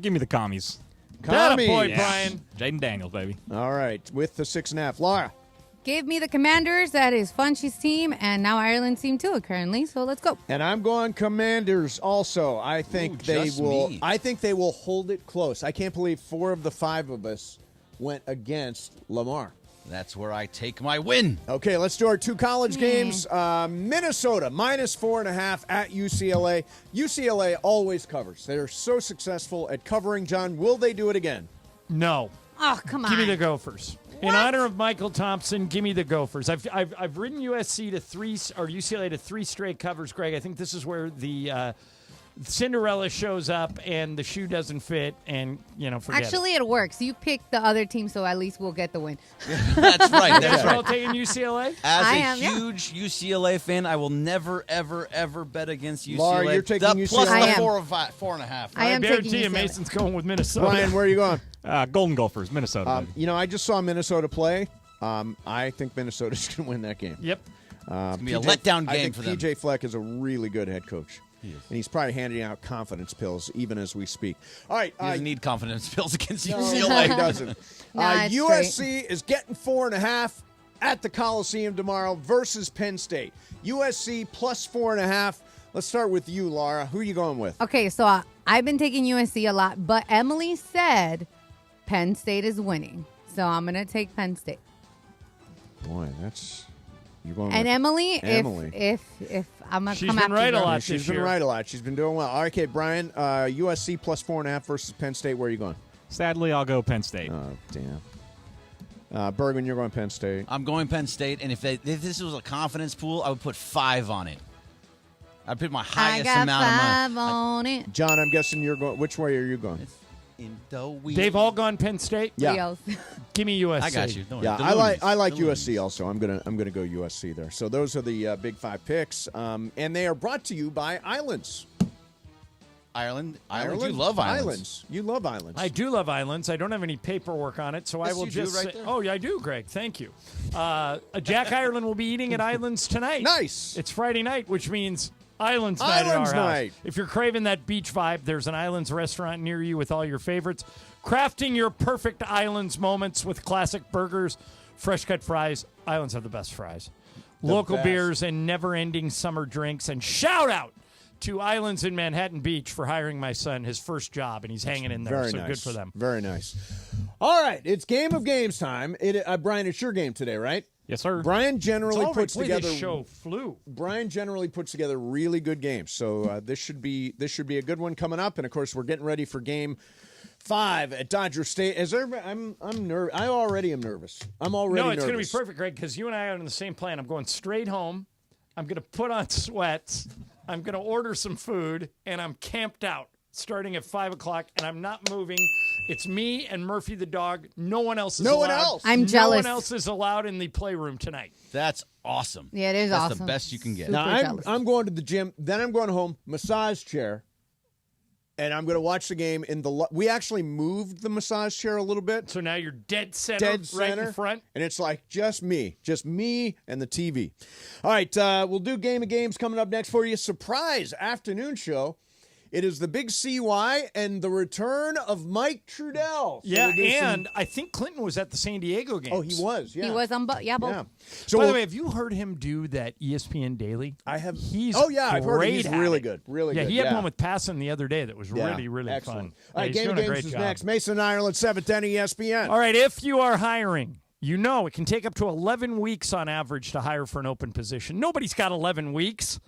Give me the commies. Commies. Boy, Brian. Jaden Daniels, baby. All right, with the 6.5. Laura. Give me the Commanders. That is Funchy's team, and now Ireland's team too, currently. So let's go. And I'm going Commanders also. I think they will. I think they will hold it close. I can't believe 4 of the 5 of us went against Lamar. That's where I take my win. Okay, let's do our 2 college games. Minnesota -4.5 at UCLA. UCLA always covers. They're so successful at covering. John, will they do it again? No. Oh, come on. Give me the Gophers. In honor of Michael Thompson, give me the Gophers. I've ridden USC to 3 or UCLA to 3 straight covers, Greg. I think this is where the Cinderella shows up and the shoe doesn't fit, and forget Actually, it works. You pick the other team, so at least we'll get the win. That's right. That's We're all right. taking UCLA. As I a am, yeah. huge UCLA fan, I will never, ever, ever bet against UCLA. Laura, you're taking UCLA. Plus I the am. 4.5. I am taking guarantee you UCLA. Mason's going with Minnesota. Brian, where are you going? Golden Gophers, Minnesota. I just saw Minnesota play. I think Minnesota's going to win that game. Yep. It's going to be a letdown I game think for them. PJ Fleck is a really good head coach. And he's probably handing out confidence pills even as we speak. All right. He doesn't need confidence pills against No, UCLA. he doesn't. Nah, it's USC is getting 4.5 at the Coliseum tomorrow versus Penn State. USC plus 4.5. Let's start with you, Laura. Who are you going with? Okay, so I've been taking USC a lot, but Emily said Penn State is winning. So I'm going to take Penn State. Boy, that's... You're going And with Emily, Emily. if I'm going to She's come been after right a her. lot. She's this been year. right a lot. She's been doing well. All right, okay, Brian, USC plus 4.5 versus Penn State. Where are you going? Sadly, I'll go Penn State. Oh, damn. Bergman, you're going Penn State. I'm going Penn State, and if this was a confidence pool, I would put 5 on it. I'd put my I highest got amount 5 on it. John, I'm guessing you're going. Which way are you going? in the week. They've all gone Penn State? Yeah. Give me USC. I got you. Don't worry. Yeah, The I like Loonies. USC also. I'm gonna go USC there. So those are the big 5 picks, and they are brought to you by Islands. Ireland. You love Islands. You love Islands. I do love Islands. I don't have any paperwork on it, so I Yes, will you do just right say, there. oh, yeah, I do, Greg. Thank you. Jack Ireland will be eating at Islands tonight. Nice. It's Friday night, which means Islands night at our Islands house. night. If you're craving that beach vibe, there's an Islands restaurant near you with all your favorites. Crafting your perfect Islands moments with classic burgers, fresh cut fries. Islands have the best fries. Local best. beers and never-ending summer drinks. And shout out to Islands in Manhattan Beach for hiring my son, his first job, and he's hanging in there. Very so nice. good for them. Very nice. All right, it's game of games time. Brian, it's your game today, right? Yes, sir. Brian generally puts Boy, together. this show flew. Brian generally puts together really good games, so this should be a good one coming up. And of course, we're getting ready for Game 5 at Dodger State. I'm nervous. I already am nervous. I'm already No, it's going to be nervous. perfect, Greg, because you and I are on the same plan. I'm going straight home. I'm going to put on sweats. I'm going to order some food, and I'm camped out starting at 5 o'clock, and I'm not moving. It's me and Murphy the dog. No one else is allowed. No one else. I'm jealous. No one else is allowed in the playroom tonight. That's awesome. Yeah, it is That's awesome. the best you can get. Now Super jealous. I'm going to the gym. Then I'm going home, massage chair, and I'm going to watch the game in the. We actually moved the massage chair a little bit. So now you're dead center, right center, in front. and it's like just me and the TV. All right, we'll do Game of Games coming up next for you. Surprise afternoon show. It is the big CY and the return of Mike Trudell. So Yeah, we'll do and I think Clinton was at the San Diego game. oh, he was. Yeah, He was on both. Yeah, both. Yeah. So By the we'll- way, have you heard him do that ESPN Daily? I have. He's oh yeah, I've heard great he's at really it. good. Really Yeah, good. he had one with Passon the other day that was Yeah, really, really excellent. fun. All right, he's Game of doing a Games great is job. next. Mason Ireland, 710 ESPN. All right, if you are hiring, you know it can take up to 11 weeks on average to hire for an open position. Nobody's got 11 weeks.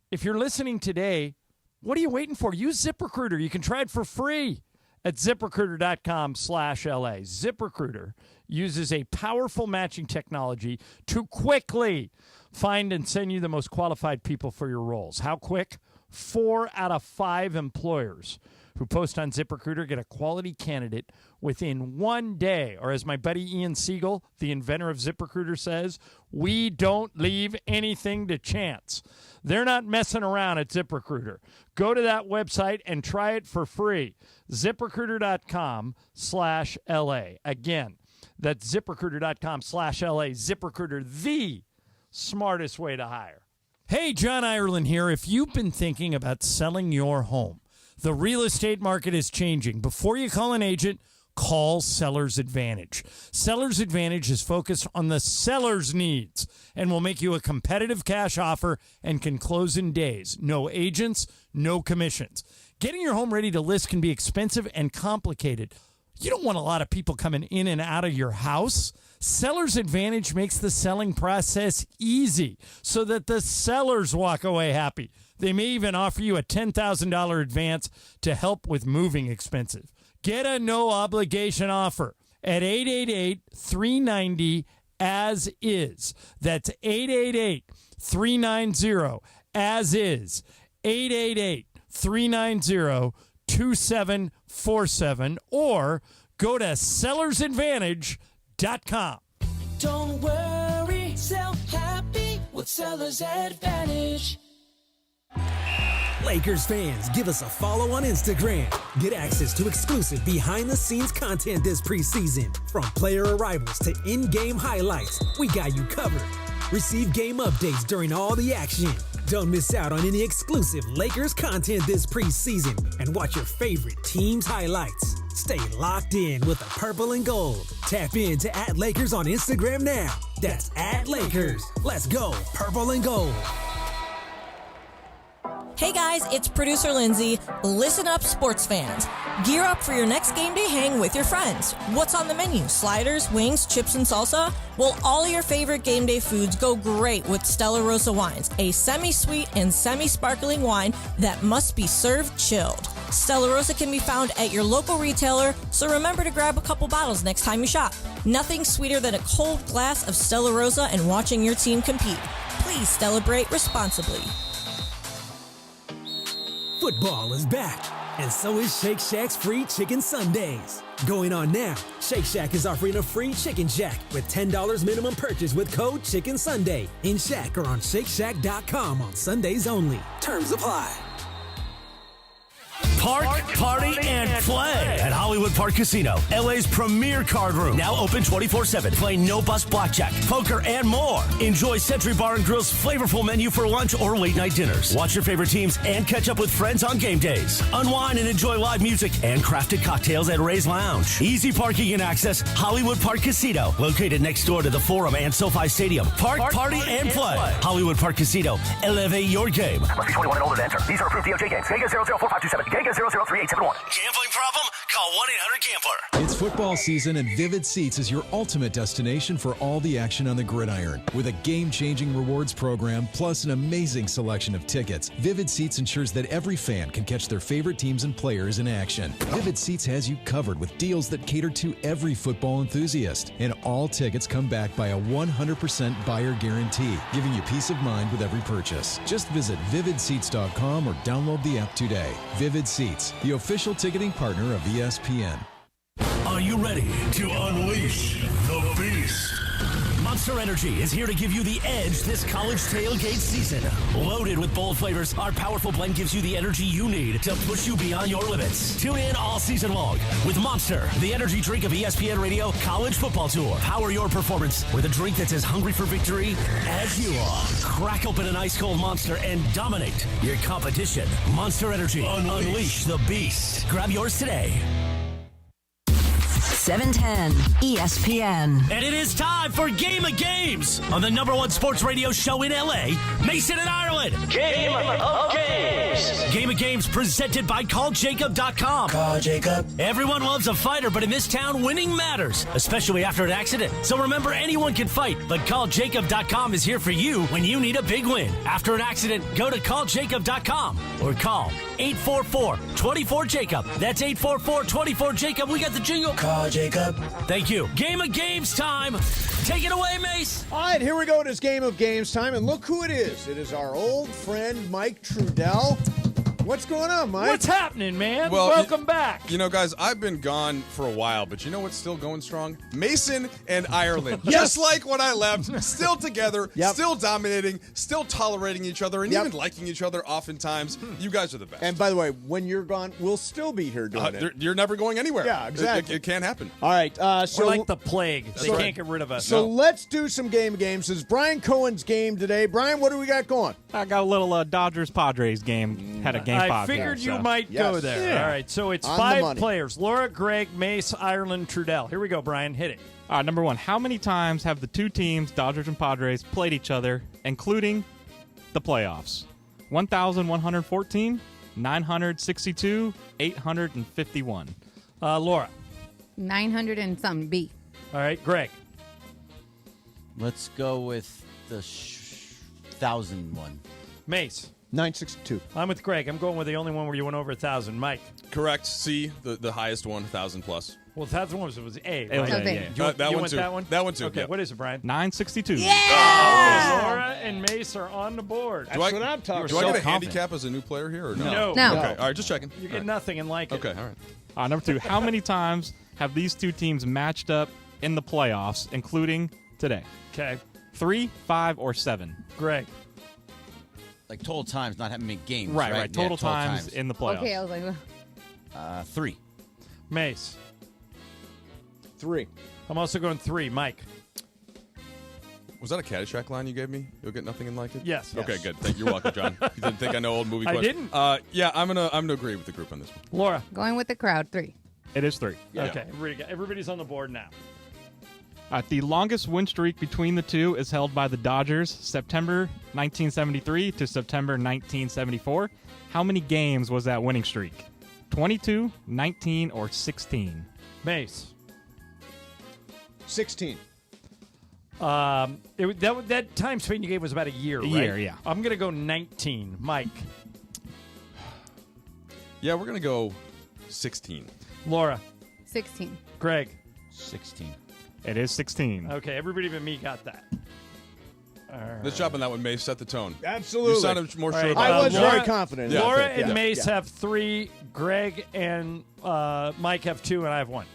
If you're listening today, what are you waiting for? Use ZipRecruiter. You can try it for free at ZipRecruiter.com/LA. ZipRecruiter uses a powerful matching technology to quickly find and send you the most qualified people for your roles. How quick? 4 out of 5 employers who post on ZipRecruiter get a quality candidate within 1 day. Or as my buddy Ian Siegel, the inventor of ZipRecruiter, says, we don't leave anything to chance. They're not messing around at ZipRecruiter. Go to that website and try it for free. ZipRecruiter.com/LA. Again, that's ZipRecruiter.com/LA. ZipRecruiter, the smartest way to hire. Hey, John Ireland here. If you've been thinking about selling your home, the real estate market is changing. Before you call an agent, call Seller's Advantage. Seller's Advantage is focused on the seller's needs and will make you a competitive cash offer and can close in days. No agents, no commissions. Getting your home ready to list can be expensive and complicated. You don't want a lot of people coming in and out of your house. Seller's Advantage makes the selling process easy so that the sellers walk away happy. They may even offer you a $10,000 advance to help with moving expenses. Get a no-obligation offer at 888-390-AS-IS. That's 888-390-AS-IS. 888-390-2747. Or go to sellersadvantage.com. Don't worry, sell happy with Seller's Advantage. Lakers fans, give us a follow on Instagram. Get access to exclusive behind-the-scenes content this preseason. From player arrivals to in-game highlights, we got you covered. Receive game updates during all the action. Don't miss out on any exclusive Lakers content this preseason and watch your favorite team's highlights. Stay locked in with the purple and gold. Tap in to @Lakers on Instagram now. That's @Lakers. Let's go, purple and gold. Hey guys, it's producer Lindsay. Listen up, sports fans. Gear up for your next game day hang with your friends. What's on the menu? Sliders, wings, chips, and salsa? Well, all your favorite game day foods go great with Stella Rosa wines, a semi-sweet and semi-sparkling wine that must be served chilled. Stella Rosa can be found at your local retailer, so remember to grab a couple bottles next time you shop. Nothing sweeter than a cold glass of Stella Rosa and watching your team compete. Please celebrate responsibly. Football is back, and so is Shake Shack's free chicken Sundays. Going on now, Shake Shack is offering a free chicken shack with $10 minimum purchase with code Chicken Sunday in Shack or on ShakeShack.com on Sundays only. Terms apply. Park, party, and play at Hollywood Park Casino, LA's premier card room. Now open 24/7. Play no-bust blackjack, poker, and more. Enjoy Century Bar and Grill's flavorful menu for lunch or late-night dinners. Watch your favorite teams and catch up with friends on game days. Unwind and enjoy live music and crafted cocktails at Ray's Lounge. Easy parking and access, Hollywood Park Casino, located next door to the Forum and SoFi Stadium. Park, party, and play. Hollywood Park Casino. Elevate your game. Must be 21 and older to enter. These are approved DOJ games. Geico 004527. Geico 003871. Gambling problem? Call 1-800-GAMBLER. It's football season, and Vivid Seats is your ultimate destination for all the action on the gridiron. With a game-changing rewards program, plus an amazing selection of tickets, Vivid Seats ensures that every fan can catch their favorite teams and players in action. Vivid Seats has you covered with deals that cater to every football enthusiast. And all tickets come back by a 100% buyer guarantee, giving you peace of mind with every purchase. Just visit vividseats.com or download the app today. Vivid Seats, the official ticketing partner of ESPN. Are you ready to unleash the beast? Monster Energy is here to give you the edge this college tailgate season. Loaded with bold flavors, our powerful blend gives you the energy you need to push you beyond your limits. Tune in all season long with Monster, the energy drink of ESPN Radio College Football Tour. Power your performance with a drink that's as hungry for victory as you are. Crack open an ice-cold Monster and dominate your competition. Monster Energy. Unleash the beast. Grab yours today. 710 ESPN. And it is time for Game of Games on the #1 sports radio show in LA, Mason and Ireland. Game of Games. Game of Games presented by CallJacob.com. Call Jacob. Everyone loves a fighter, but in this town, winning matters, especially after an accident. So remember, anyone can fight, but CallJacob.com is here for you when you need a big win. After an accident, go to CallJacob.com or call 844-24-JACOB. That's 844-24-JACOB. We got the jingle. Call Jacob. Thank you. Game of Games time. Take it away, Mace. All right, here we go. It is Game of Games time, and look who it is. It is our old friend Mike Trudell. What's going on, Mike? What's happening, man? Well, Welcome back. You know, guys, I've been gone for a while, but you know what's still going strong? Mason and Ireland. Yes. Just like when I left, still together, still dominating, still tolerating each other, and even liking each other oftentimes. You guys are the best. And by the way, when you're gone, we'll still be here doing it. You're never going anywhere. Yeah, exactly. It can't happen. All right. We're like the plague. They can't get rid of us. So let's do some games. It's Brian Cohen's game today. Brian, what do we got going? I got a little Dodgers-Padres game. Had a game I 5 figured there, you so. might go there. Yeah. All right, so it's On the 5 money. players. Laura, Greg, Mace, Ireland, Trudell. Here we go, Brian. Hit it. Number 1, how many times have the two teams, Dodgers and Padres, played each other, including the playoffs? 1,114, 962, 851. Laura. 900 and something. B. All right, Greg. Let's go with the 1,000 one. Mace. 962. I'm with Greg. I'm going with the only one where you went over 1,000. Mike. Correct. C, the highest one, 1,000 plus. Well, 1,000 was A. It was right? A, You yeah. want, That you one want too. that one? That one too, Okay, yeah. what is it, Brian? 962. Okay, Laura and Mace are on the board. Do I what I'm talking Do I about. get a handicap as a new player here or no? No. Okay. All right, just checking. You get nothing and like it. Okay, all right. Number 2, how many times have these two teams matched up in the playoffs, including today? Okay. 3, 5, or 7? Greg. Like total times, not having many games. Right. Yeah, Total times in the playoffs. Okay, I was like, 3. Mace. 3. I'm also going 3. Mike. Was that a Caddyshack line you gave me? You'll get nothing and like it? Yes. Okay, good. You're welcome, John. You didn't think I know old movie I questions? didn't. Yeah, I'm gonna agree with the group on this one. Laura. going with the crowd. 3. It is 3. Okay. Everybody's on the board now. The longest win streak between the two is held by the Dodgers, September 1973 to September 1974. How many games was that winning streak? 22, 19, or 16? Mace. 16. That time span you gave was about a year, right? year, yeah. I'm going to go 19. Mike. Yeah, we're gonna go 16. Laura. 16. Greg. 16. It is 16. Okay, everybody but me got that. All right. Nice job on that one, Mace. Set the tone. Absolutely. You sounded more All sure right, about I was it. very confident. in that Laura pick. and Yeah. Mace Yeah. have 3. Greg and Mike have 2, and I have 1.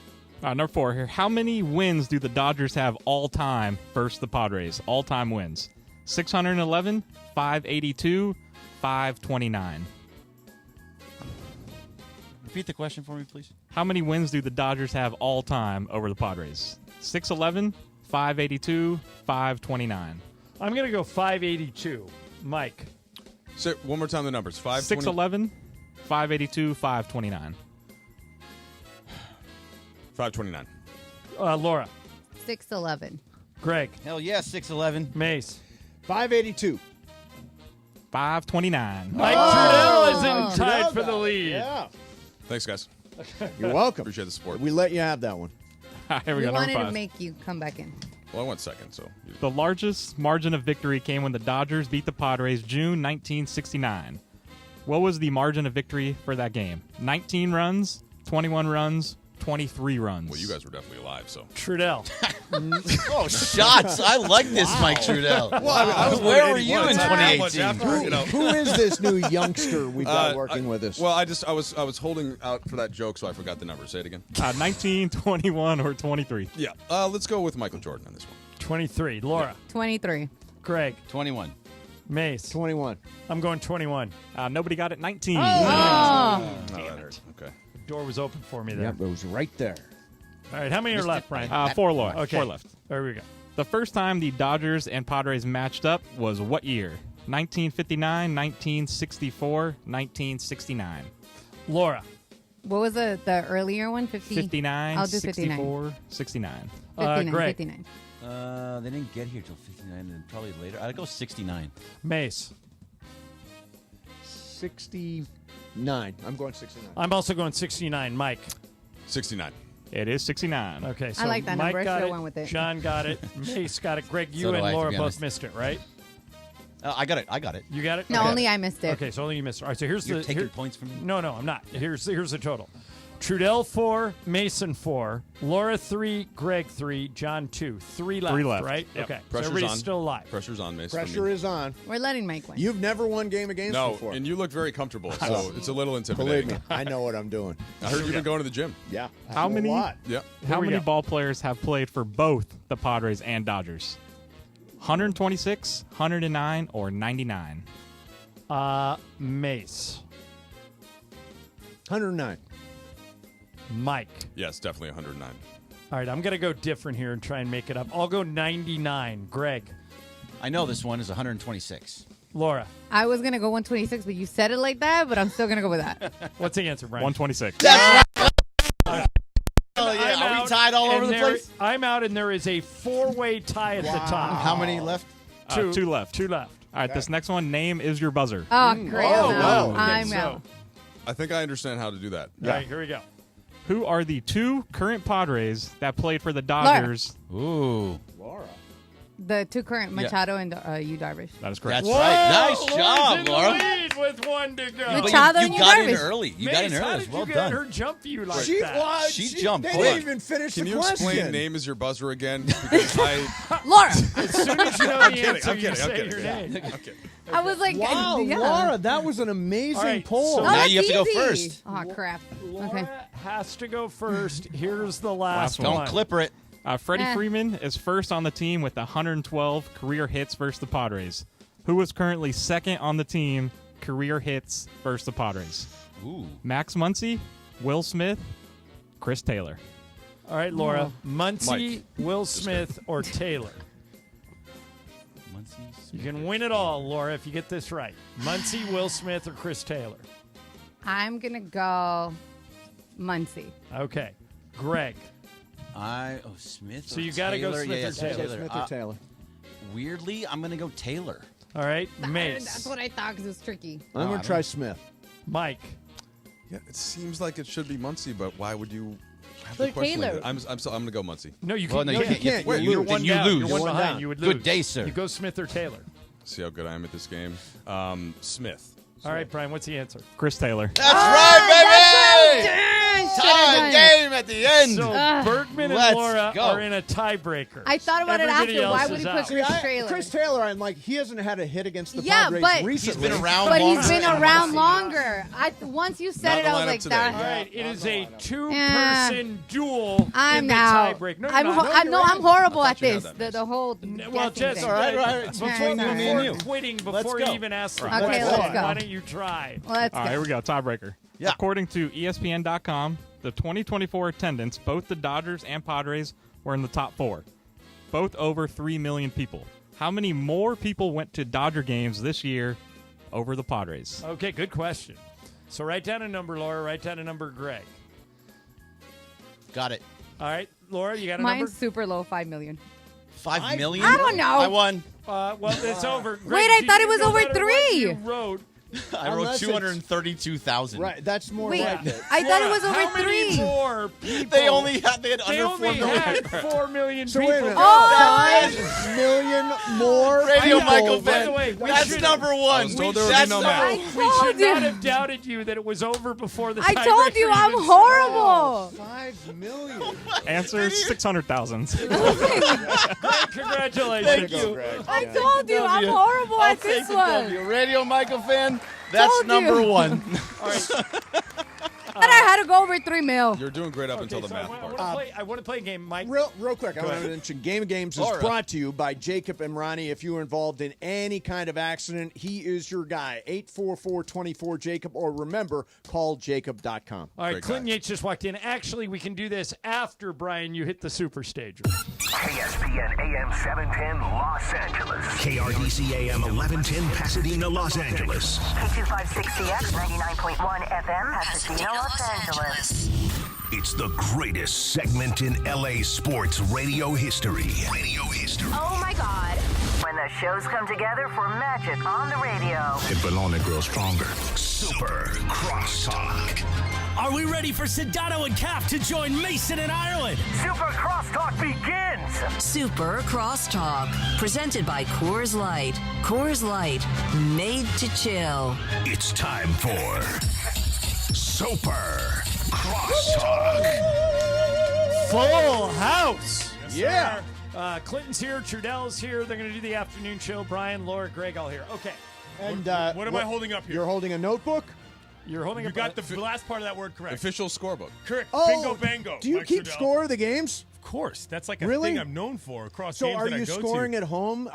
Number 4 here. How many wins do the Dodgers have all time versus the Padres? All time wins. 611, 582, 529. Repeat the question for me, please. How many wins do the Dodgers have all time over the Padres? 611, 582, 529. I'm going to go 582. Mike. Say one more time the numbers. 611, 582, 529. 529. Laura. 611. Greg. Hell yeah, 611. Mace. 582. 529. Mike Trudell is in tied Trudell for the got it. lead. Yeah. Thanks, guys. You're welcome. Appreciate the support. We let you have that one. Here we We go. wanted Number to 5. make you come back in. Well, I went second, so. The largest margin of victory came when the Dodgers beat the Padres June 1969. What was the margin of victory for that game? 19 runs, 21 runs, 23 runs. Well, you guys were definitely alive, so. Trudell. Oh, shots. I like this, Mike Trudell. Well, I was Where born were you in It's not that much 2018? after, you know. Who is this new youngster we've got working with us? Well, I was holding out for that joke, so I forgot the number. Say it again. 19, 21, or 23. Yeah. Let's go with Michael Jordan on this one. 23. Laura. 23. Greg. 21. Mace. 21. I'm going 21. Nobody got it. 19. Oh. Oh, that hurt. Okay. The door was open for me there. Yep, it was right there. All right, how many are left, Brian? 4 left. Okay. 4 left. There we go. The first time the Dodgers and Padres matched up was what year? 1959, 1964, 1969. Laura. What was the earlier one? 50? 59, I'll do 59. 64, 69. 59. Greg. 59. They didn't get here till 59 and probably later. I'd go 69. Mace. 69. I'm going 69. I'm also going 69. Mike. 69. It is 69. Okay, so I like that Mike number. I got should've it. went with it. John got it. Mace got it. Greg, you So do and I, to Laura be both honest. missed it, right? I got it. I got it. You got it? No, Okay. only I missed it. Okay, so only you missed it. All right, so here's You're the taking here- points from me? No, I'm not. Here's the total. Trudell 4, Mason 4, Laura 3, Greg 3, John 2. 3 left, 3 left. right? Yep. Okay. Pressure's so everybody's on. still alive. Pressure's on, Mason. Pressure is on. We're letting Mike win. You've never won game of games No, before. and you look very comfortable, so it's a little intimidating. Believe me, I know what I'm doing. I heard you've been going to the gym. Yeah. How many? Yeah. How many ball players have played for both the Padres and Dodgers? 126, 109, or 99? Mace. 109. Mike. Yes, definitely 109. All right, I'm going to go different here and try and make it up. I'll go 99. Greg. I know this one is 126. Laura. I was going to go 126, but you said it like that, but I'm still going to go with that. What's the answer, Brian? 126. That's right. Oh, yeah. Are we tied all over the place? I'm out, and there is a 4-way tie at the top. How many left? 2 left. 2 left. All right, this next one, name is your buzzer. Oh, great. wow. I'm out. I think I understand how to do that. All right, here we go. Who are the 2 current Padres that played for the Dodgers? Ooh. Laura. The 2 current, Machado and Yu Darvish. That is correct. That's right. Nice Laura's job, in the Laura. lead with 1 to go. Machado you and Yu got in Darvish. early. You Mace, got in how early. did Well you done. get her jump you like She, that? She jumped They quick. didn't even finish Can the you question. explain name is your buzzer again? Because Laura. As soon as you know I'm the kidding, answer, I'm you kidding, say I'm kidding. your name. Okay. I was like, Wow, yeah. Laura, that was an amazing All right, poll. so Oh, Now that's you have to go easy. first. Oh, crap. Laura Okay. has to go first. Here's the last Don't one. Don't clipper it. Freddie Freeman is first on the team with 112 career hits versus the Padres. Who is currently second on the team, career hits versus the Padres? Ooh. Max Muncy, Will Smith, Chris Taylor. All right, Laura. Muncy, Mike. Will Smith, or Taylor? You can win it all, Laura, if you get this right. Muncy, Will Smith, or Chris Taylor? I'm going to go Muncy. Okay. Greg. Smith. So or you got to go Taylor? Smith Yeah, or Taylor. Smith or Taylor. Weirdly, I'm going to go Taylor. All right, That's Mace. what I thought because it was tricky. I'm going to try Smith. Mike. Yeah, it seems like it should be Muncy, but why would you have But the question like Taylor. that? I'm going to go Muncy. No, you Well, can't. no, you can't. Wait, You're you- one then you down. lose. You're one You're one behind. down. You would lose. Good day, sir. You go Smith or Taylor. See how good I am at this game. Smith. All right, Brian, what's the answer? Chris Taylor. That's right, baby! Tie game at the end. So Bergman and Let's Laura go. are in a tiebreaker. I thought about Everybody it after. Why else would is he out. put Chris See, Taylor? Chris Taylor, I'm like, he hasn't had a hit against the Yeah, Padres but- recently. He's been around But longer. he's been than around Muncy. longer. Once you said Not it, in the I was lineup like, today. that. All right, it is a two-person duel I'm in the out. tiebreak. No, I'm you're not. I'm horrible I at thought you had this. that, The whole Well, guessing just thing. before quitting, before you even ask the Okay, question, let's go. why don't you try? Let's All right, go. here we go. Tiebreaker. Yeah. According to ESPN.com, the 2024 attendance, both the Dodgers and Padres were in the top 4, both over 3 million people. How many more people went to Dodger games this year over the Padres? Okay, good question. So write down a number, Laura. Write down a number, Greg. Got it. All right, Laura, you got a Mine's number? super low, 5 million. 5 million? I don't know. I won. Well, it's over. Greg, Wait, I do thought you it was know over better what 3. You wrote. I wrote Unless it's- 232,000. Right, that's more Wait, like it. I thought it was How over many 3. more people? They only had They under 4 only million. had 4 million So people. wait a minute. Oh! 5 million more Radio people. Michael By Ben. the way, we That's should- number I one. was told there would That's be no number math. I We should told you. not have doubted you that it was over before the I tiebreaker told you I'm even horrible. 5 million. Answer is 600,000. started. Congratulations. Thank you. Greg. I Yeah. told you I'm horrible I'll at this take the one. W. Radio Michael fan. That's Told number you. 1. But I had to go over 3 mil. You're doing great up Okay, until the so math I part. want to play a game, Mike. Real quick, I Go want ahead. to mention Game of Games is Laura. brought to you by Jacob and Ronnie. If you were involved in any kind of accident, he is your guy. 844-24-JACOB, or remember, call jacob.com. All right, Great Clinton guy. Yates just walked in. Actually, we can do this after, Brian, you hit the super stager. ESPN AM 710 Los Angeles. KRDC AM 1110 Pasadena, Los Angeles. K256CX 99.1 FM, Pasadena, Los Angeles. It's the greatest segment in LA sports radio history. Oh my God. When the shows come together for magic on the radio. It will only grow stronger. Super Crosstalk. Are we ready for Sedano and Cap to join Mason in Ireland? Super Crosstalk begins. Super Crosstalk. Presented by Coors Light. Coors Light. Made to chill. It's time for Super Crosstalk. Full house. Yeah. Clinton's here. Trudell's here. They're going to do the afternoon show. Brian, Laura, Greg, all here. Okay. And what am I holding up here? You're holding a notebook? You're holding You got the last part of that word correct. Official scorebook. Correct. Oh, Bingo bango. Do you Mike keep Trudell. score of the games? Of course. That's like a Really? thing I'm known for across So games are that you I go scoring to. at home?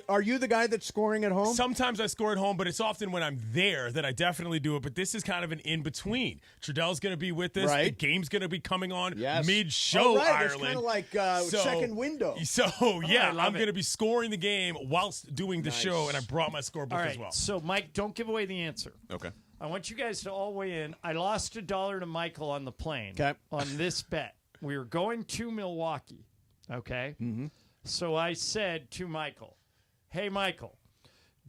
Are you the guy that's scoring at home? Sometimes I score at home, but it's often when I'm there that I definitely do it. But this is kind of an in-between. Trudell's going to be with us. Right. The game's going to be coming on Yes. mid-show, Oh, right. Ireland. It's kind of like second window. So, yeah, I love I'm going to it. be scoring the game whilst doing the Nice. show, and I brought my scorebook All right. as well. So, Mike, don't give away the answer. Okay. I want you guys to all weigh in. I lost $1 to Michael on the plane on this bet. We were going to Milwaukee, okay? Mm-hmm. So I said to Michael, hey, Michael,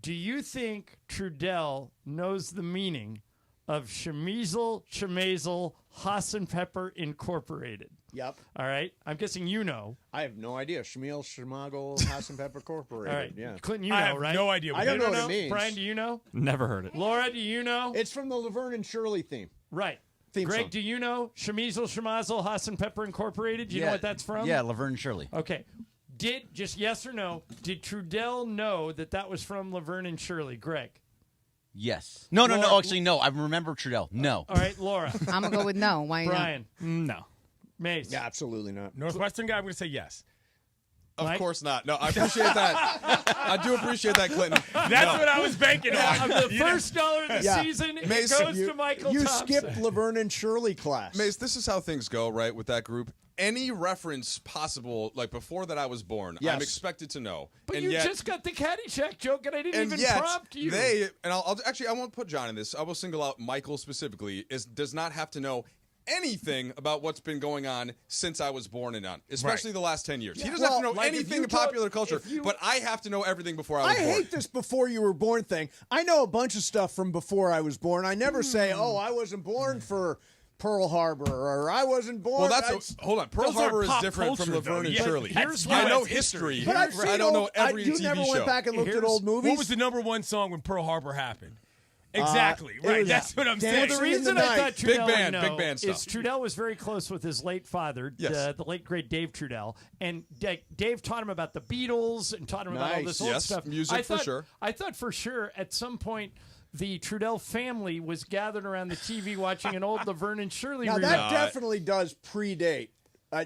do you think Trudell knows the meaning of Chemazel, Hassan Pepper Incorporated? Yep. All right. I'm guessing you know. I have no idea. Shamil, Shemagel, Hassan Pepper Corporated. All right. Yeah. Clinton, you I know, have right? no idea what I don't it know is. what it means. Brian, do you know? Never heard it. Laura, do you know? It's from the Laverne and Shirley theme. Right. Theme Greg, song. do you know Chemazel, Hassan Pepper Incorporated? Do you know what that's from? Yeah, Laverne and Shirley. Okay. Just yes or no, did Trudell know that was from Laverne and Shirley? Greg? Yes. No. Laura- Actually, no. I remember Trudell. No. All right, Laura. I'm going to go with no. Why not? Brian? No. Mace? Yeah, absolutely not. Northwestern guy, I'm going to say yes. Of Mike? course not. No, I appreciate that. I do appreciate that, Clinton. That's what I was banking on. Of the first dollar of the Yeah. season, Mace, it goes to Michael You Thompson. skipped Laverne and Shirley class. Mace, this is how things go, right, with that group. Any reference possible, like before that I was born, Yes. I'm expected to know. But and you yet, just got the Caddyshack joke, and I didn't and even yet prompt you. I won't put John in this. I will single out Michael specifically. Does not have to know anything about what's been going on since I was born and on, especially the last 10 years. He doesn't have to know like, if anything you in popular culture, if you- but I have to know everything before I I was born. hate this before you were born thing. I know a bunch of stuff from before I was born. I never say, oh, I wasn't born for Pearl Harbor, or I wasn't born. Well, hold on. Pearl Those Harbor aren't is pop different from culture, Laverne though. and Yeah, Shirley. here's I what know it's history, But I've seen I don't know old- every you TV never show. went back and looked at old movies? What was the number one song when Pearl Harbor happened? Exactly. it Right. was That's what I'm saying. The Dancing in the reason I Night. thought Trudell Big band, would big know band is stuff. Trudell was very close with his late father, Yes. the late great Dave Trudell, and Dave taught him about the Beatles and taught him about all this Nice. old Yes, stuff. music I for thought, sure. I thought for sure at some point the Trudell family was gathered around the TV watching an old Laverne and Shirley Now, rerun. that definitely does predate,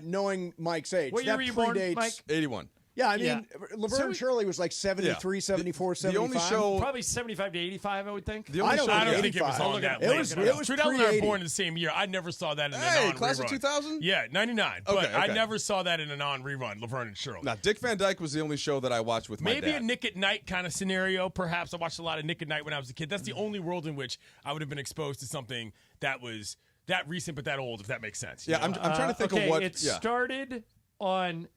knowing Mike's age. What year that were you born, predates. Mike? 81. Yeah, I mean, Yeah. Laverne So and Shirley was like 73, Yeah. 74, The 75. only show. Probably 75 to 85, I would think. The only I don't show. I don't Yeah. think it was 85. on that It late. was- No. it was Trudell and I were pre-80. born in the same year. I never saw that in a Hey, non-rerun. class of 2000? Yeah, 99. But Okay, I okay. never saw that in a non-rerun, Laverne and Shirley. Now, Dick Van Dyke was the only show that I watched with my Maybe a dad. Nick at Night kind of scenario, perhaps. I watched a lot of Nick at Night when I was a kid. That's the only world in which I would have been exposed to something that was that recent but that old, if that makes sense. you Yeah, know? I'm trying to think okay, of what. It Yeah. started on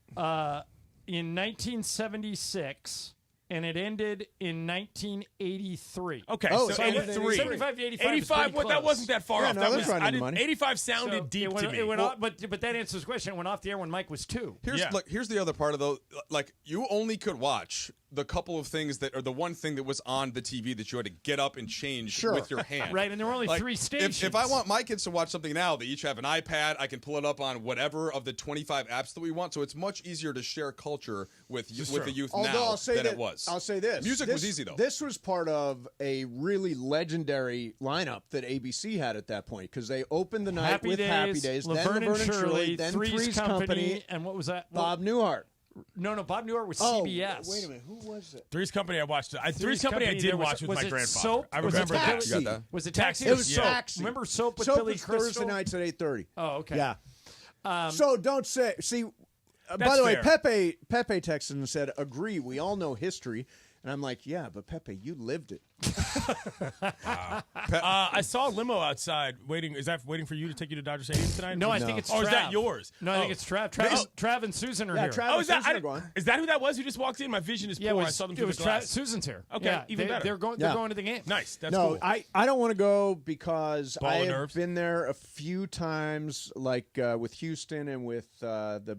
in 1976 and it ended in 1983. Okay, Oh, so so 83. 75 to 85 is 85, pretty what, that close. wasn't that far Yeah, off. no, That that's was, right in I the didn't, money. 85 sounded So deep it went, to me. It went off, but that answers the question. It went off the air when Mike was 2. Here's the other part of though. Like you only could watch the couple of things that, or the one thing that was on the TV that you had to get up and change with your hand. Right, and there were only 3 stations. If I want my kids to watch something now, they each have an iPad. I can pull it up on whatever of the 25 apps that we want. So it's much easier to share culture with the youth Although now I'll say than that, it was. I'll say this. Music was easy though. This was part of a really legendary lineup that ABC had at that point because they opened the night Happy with Days, Happy Days, Laverne then Laverne and Shirley, then Three's Company, and what was that? Bob Newhart. No, Bob Newhart was Oh, CBS. wait a minute. Who was it? Three's Company I watched. Three's Company I did watch with my grandfather. Soap? I Was remember it that. Taxi? You got that? Was it Taxi? It was Soap. Taxi. Remember Soap with Soap Billy was Crystal? Thursday nights at 8:30. Oh, okay. Yeah. So don't say. See, by That's the way, fair. Pepe texted and said, "Agree. We all know history." And I'm like, "Yeah, but Pepe, you lived it." I saw a limo outside waiting. Is that waiting for you to take you to Dodger Stadium tonight? No, I think it's Trav. Or is that yours? No, I think it's Trav. Trav and Susan are Yeah, here. Trav Oh, and is that Susan are going. is that who that was who just walked in? My vision is poor. I saw them through the glass. Susan's here. Okay, Yeah, even better. They're going. Yeah. They're going to the game. Nice. That's No, cool. I don't want to go because Ball I of have nerves. been there a few times, like with Houston and with the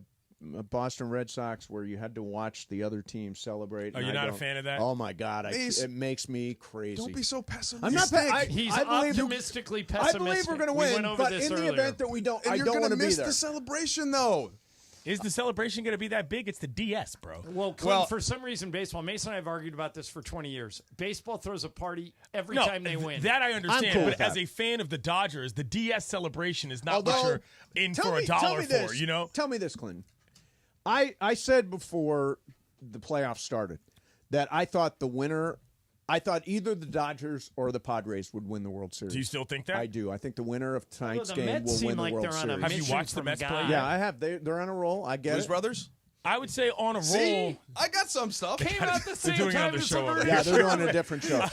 Boston Red Sox where you had to watch the other team celebrate. Oh, you're not a fan of that? Oh, my God. It makes me crazy. Don't be so pessimistic. I'm not. He's I believe optimistically pessimistic. I believe we're going to win, but in the event that we don't, I don't want to be miss there. the celebration, though. Is the celebration going to be that big? It's the DS, bro. Well, Clint, for some reason, baseball, Mason and I have argued about this for 20 years. Baseball throws a party every time they win. That I understand, cool but with that. as a fan of the Dodgers, the DS celebration is not what you're in for a dollar for, you know? Tell me this, Clinton. I said before the playoffs started that I thought either the Dodgers or the Padres would win the World Series. Do you still think that? I do. I think the winner of tonight's the game Mets will win seem the like World they're on a Series. Have you mission watched the from Mets God. play? Yeah, I have. They're on a roll. I get Blues it. Brothers? I would say on a roll. See? I got some stuff. Came out the same doing it on time the as show the over Yeah, they're doing a different show.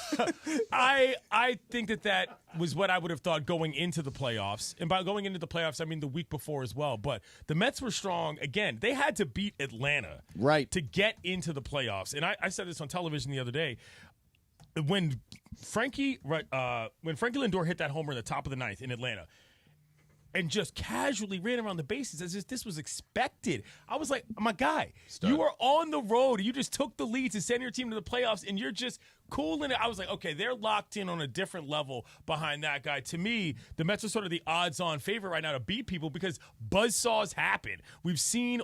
I think that was what I would have thought going into the playoffs. And by going into the playoffs, I mean the week before as well. But the Mets were strong. Again, they had to beat Atlanta to get into the playoffs. And I said this on television the other day. When Frankie Lindor hit that homer in the top of the ninth in Atlanta and just casually ran around the bases as if this was expected, I was like, my guy, you are on the road. You just took the lead to send your team to the playoffs, and you're just cool in it. I was like, okay, they're locked in on a different level behind that guy. To me, the Mets are sort of the odds-on favorite right now to beat people because buzzsaws happen. We've seen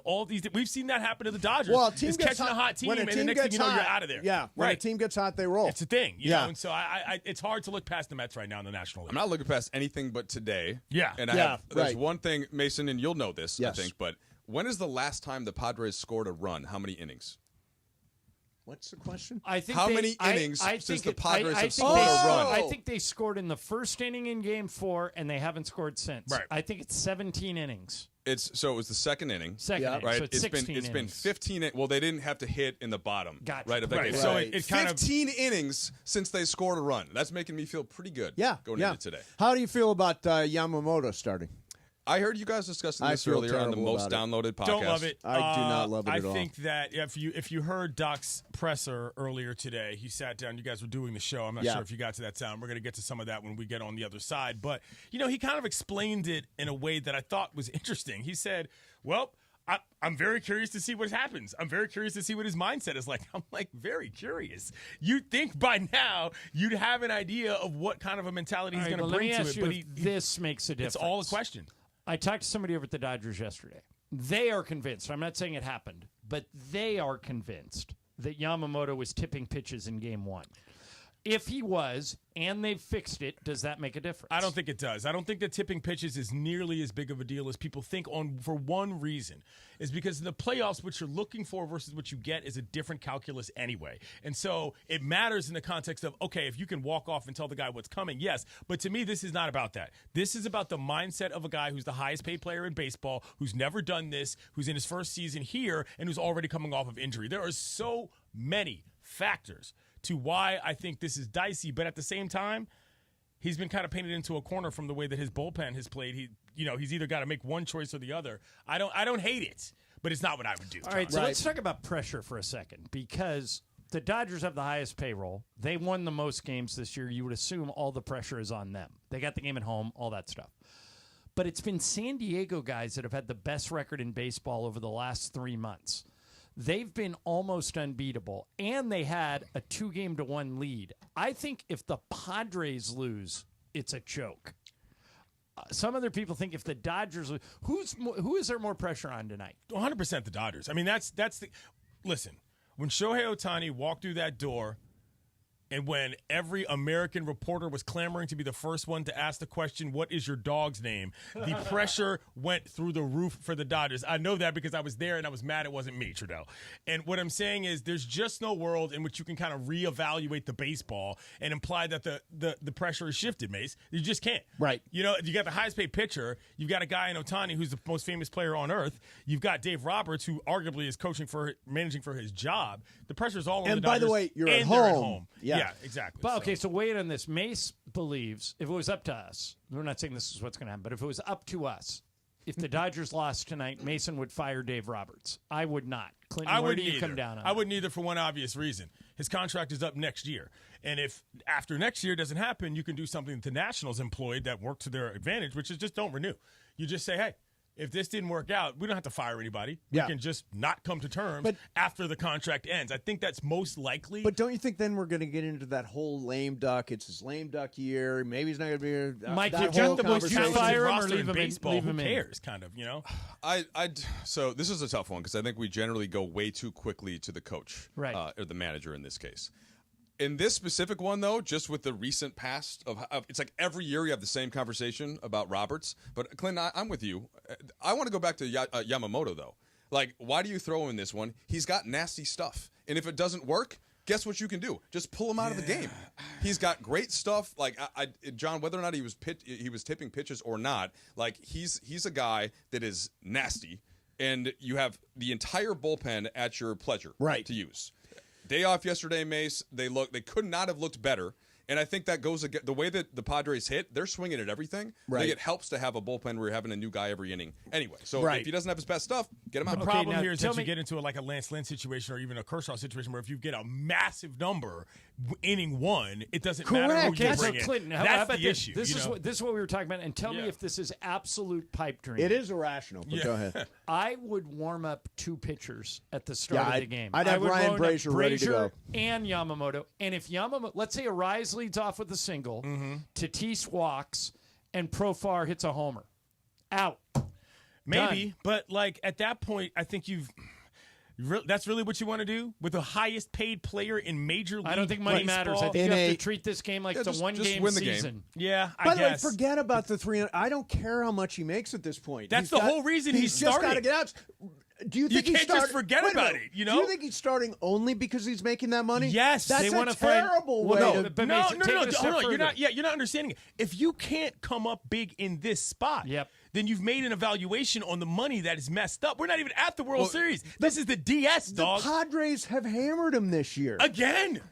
we've seen that happen to the Dodgers. Well, a team it's gets catching hot. a hot team, When a and team the next thing gets you know, hot, you're out of there. Yeah, when a team gets hot, they roll. It's a thing, you know. And so it's hard to look past the Mets right now in the National League. I'm not looking past anything but today. Yeah. And there's one thing, Mason, and you'll know this, I think, but when is the last time the Padres scored a run? How many innings? What's the question? I think How many innings I since think the Padres have think scored a run? I think they scored in the first inning in Game 4, and they haven't scored since. Right. I think it's 17 innings. So it was the second inning. Second inning, right? so it's 16 been innings. 15. Well, they didn't have to hit in the bottom. Gotcha. Right. Of that Right. game. So it kind of 15 innings since they scored a run. That's making me feel pretty good. Going into today. How do you feel about Yamamoto starting? I heard you guys discussing I this feel earlier on the terrible most about it. downloaded podcast. Don't love it. I do not love it at all. I think that if you heard Doc's presser earlier today, he sat down. You guys were doing the show. I'm not sure if you got to that sound. We're going to get to some of that when we get on the other side. But, he kind of explained it in a way that I thought was interesting. He said, well, I'm very curious to see what happens. I'm very curious to see what his mindset is like. I'm like, very curious. You'd think by now you'd have an idea of what kind of a mentality he's going to bring to it. But this makes a difference. It's all a question. I talked to somebody over at the Dodgers yesterday. They are convinced. I'm not saying it happened, but they are convinced that Yamamoto was tipping pitches in Game 1. If he was, and they've fixed it, does that make a difference? I don't think it does. I don't think that tipping pitches is nearly as big of a deal as people think for one reason. Is because in the playoffs, what you're looking for versus what you get is a different calculus anyway. And so it matters in the context of, okay, if you can walk off and tell the guy what's coming, yes. But to me, this is not about that. This is about the mindset of a guy who's the highest paid player in baseball, who's never done this, who's in his first season here, and who's already coming off of injury. There are so many factors to why I think this is dicey, but at the same time, he's been kind of painted into a corner from the way that his bullpen has played. He's either got to make one choice or the other. I don't hate it, but it's not what I would do. All right, so let's talk about pressure for a second, because the Dodgers have the highest payroll. They won the most games this year. You would assume all the pressure is on them. They got the game at home, all that stuff. But it's been San Diego guys that have had the best record in baseball over the last 3 months. They've been almost unbeatable, and they had a 2-1 lead. I think if the Padres lose, it's a choke. Some other people think if the Dodgers lose, who is there more pressure on tonight? 100% the Dodgers. I mean, that's the – listen, when Shohei Ohtani walked through that door and when every American reporter was clamoring to be the first one to ask the question, what is your dog's name? The pressure went through the roof for the Dodgers. I know that because I was there and I was mad it wasn't me, Trudeau. And what I'm saying is there's just no world in which you can kind of reevaluate the baseball and imply that the pressure is shifted, Mace. You just can't. Right. You got the highest paid pitcher. You've got a guy in Ohtani who's the most famous player on earth. You've got Dave Roberts, who arguably is managing for his job. The pressure's all on the Dodgers. And by the way, you're at they're home. Yeah, exactly. But okay, so weigh in on this. Mace believes if it was up to us, we're not saying this is what's going to happen, but if it was up to us, if the Dodgers lost tonight, Mason would fire Dave Roberts. I would not. Clinton, where do you come down on I wouldn't either for one obvious reason. His contract is up next year. And if after next year doesn't happen, you can do something that the Nationals employed that worked to their advantage, which is just don't renew. You just say, hey, if this didn't work out, we don't have to fire anybody. Yeah. We can just not come to terms after the contract ends. I think that's most likely. But don't you think then we're going to get into that whole lame duck? It's his lame duck year. Maybe he's not going to be here. Mike, that you whole got the most conversation. talented Fire him or roster leave in him in- baseball. leave Who him in. cares, kind of, you know? So this is a tough one because I think we generally go way too quickly to the coach, Right. Or the manager in this case. In this specific one, though, just with the recent past of it's like every year you have the same conversation about Roberts. But Clinton, I'm with you. I want to go back to Yamamoto though. Like, why do you throw him in this one? He's got nasty stuff, and if it doesn't work, guess what you can do? Just pull him out of the game. He's got great stuff. Like John, whether or not he was tipping pitches or not, like he's a guy that is nasty, and you have the entire bullpen at your pleasure, to use. Day off yesterday, Mace. They could not have looked better. And I think that goes against the way that the Padres hit. They're swinging at everything. I think it helps to have a bullpen where you're having a new guy every inning. Anyway, so if he doesn't have his best stuff, get him out. The problem here is that you get into like a Lance Lynn situation or even a Kershaw situation where if you get a massive number inning one, it doesn't matter who you bring in. Clinton, how That's about the issue. This is what we were talking about. And tell me if this is absolute pipe dream. It is irrational, but go ahead. I would warm up 2 pitchers at the start of the game. I'd have Ryan Brazier ready to go. And Yamamoto. And if Yamamoto, let's say Arise leads off with a single, Tatis walks, and Profar hits a homer. Out. Maybe, Done. but like at that point, I think that's really what you want to do with the highest paid player in Major League I don't think money Baseball? matters. I think you have to treat this game like it's a one-game win the season. game. Yeah, By I the way, guess. forget about the 300. I don't care how much he makes at this point. That's the whole reason he's just got to starting. get out. Do you think You he's can't just starting? forget Wait a about minute. it, you know? Do you think he's starting only because he's making that money? Yes, that's they a wanna find- terrible Well, way. no, to, but No, Mason, take it a step hold on. further. You're not understanding it. If you can't come up big in this spot, then you've made an evaluation on the money that is messed up. We're not even at the World Series. This is the DS, dog. The Padres have hammered him this year. Again.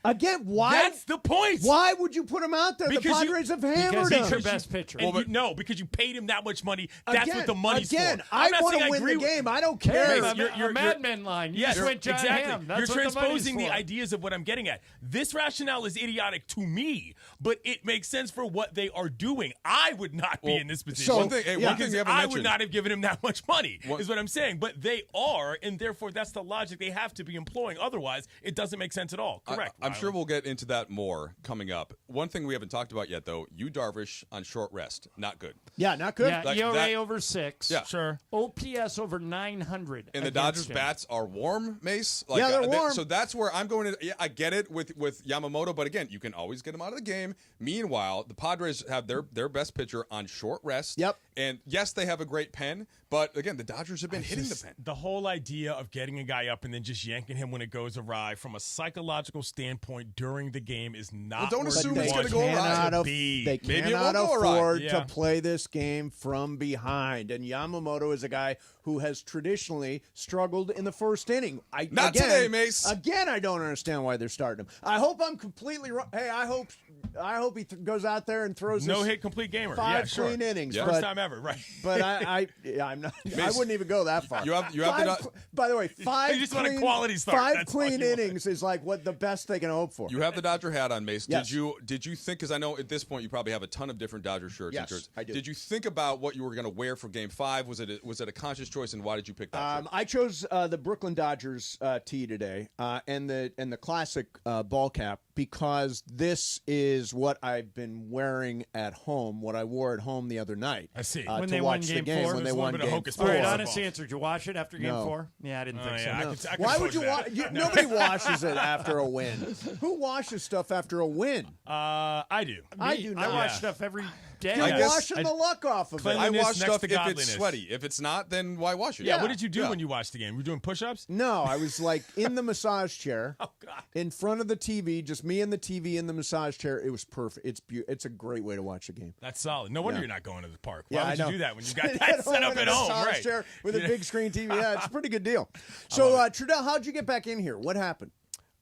Why? That's the point. Why would you put him out there? The Padres have hammered him. he's your best pitcher. And no, because you paid him that much money. That's what the money's again, for. I I'm not want saying to win agree the with- game. I don't care. Your Mad Men line. You Yes, just went John exactly. Hamm. That's You're what the money's transposing the for. ideas of what I'm getting at. This rationale is idiotic to me, but it makes sense for what they are doing. I would not be in this position. one thing you haven't I would mentioned. not have given him that much money, is what I'm saying. But they are, and therefore that's the logic they have to be employing. Otherwise, it doesn't make sense at all. Correct. I'm sure we'll get into that more coming up. One thing we haven't talked about yet, though, Yu Darvish on short rest. Not good. Yeah, not good. Yeah, Like ERA that- over 6. Yeah. Sure. OPS over 900. And the against Dodgers him. bats are warm, Mace. Yeah, they're warm. So that's where I'm going to. Yeah, I get it with Yamamoto, but again, you can always get him out of the game. Meanwhile, the Padres have their best pitcher on short rest. Yep. And yes, they have a great pen, but again, the Dodgers have been hitting the pen. The whole idea of getting a guy up and then just yanking him when it goes awry from a psychological standpoint during the game is not. Well, don't where assume you it's want gonna go him awry. to be. They Maybe it cannot won't go awry. afford Yeah. to play this game from behind. And Yamamoto is a guy who has traditionally struggled in the first inning. Not today, Mace. Again, I don't understand why they're starting him. I hope I'm completely wrong. Hey, I hope he goes out there and throws No this hit, complete gamer. 5 Yeah, sure. clean innings. First time ever, right? But I'm not. I wouldn't even go that far. You have By the way, 5 You just want a clean, quality start. 5 That's all clean you want. innings is like what the best they can hope for. You have the Dodger hat on, Mace. Yes. Did you think? Because I know at this point you probably have a ton of different Dodger shirts. Yes, and shirts. I do. Did you think about what you were going to wear for Game 5? Was it a conscious choice, and why did you pick that shirt? I chose the Brooklyn Dodgers tee today, and the classic ball cap, because this is what I've been wearing at home. What I wore at home the other night. I see. When to they watch won the Game game 4? when they There's a won little bit of Game hocus 4. All right, Football. honest answer. Did you watch it after Game No. 4? Yeah, I didn't think so. yeah, No. I could Why would suppose you that. watch? Nobody washes it after a win. Who washes stuff after a win? I do. I do not. I watch stuff every day. You're I guess- washing the luck off of it. I Cleanliness wash next stuff to if it's godliness. sweaty. If it's not, then why wash it? Yeah, what did you do Yeah. when you watched the game? Were you doing push-ups? No, I was like in the massage chair, Oh, God. in front of the TV, just me and the TV in the massage chair. It was perfect. It's a great way to watch the game. That's solid. No wonder Yeah. you're not going to the park. Why Yeah, would I you know. do that when you got At that set up in at a home? massage Right. chair with a big screen TV. Yeah, it's a pretty good deal. So, Trudell, how'd you get back in here? What happened?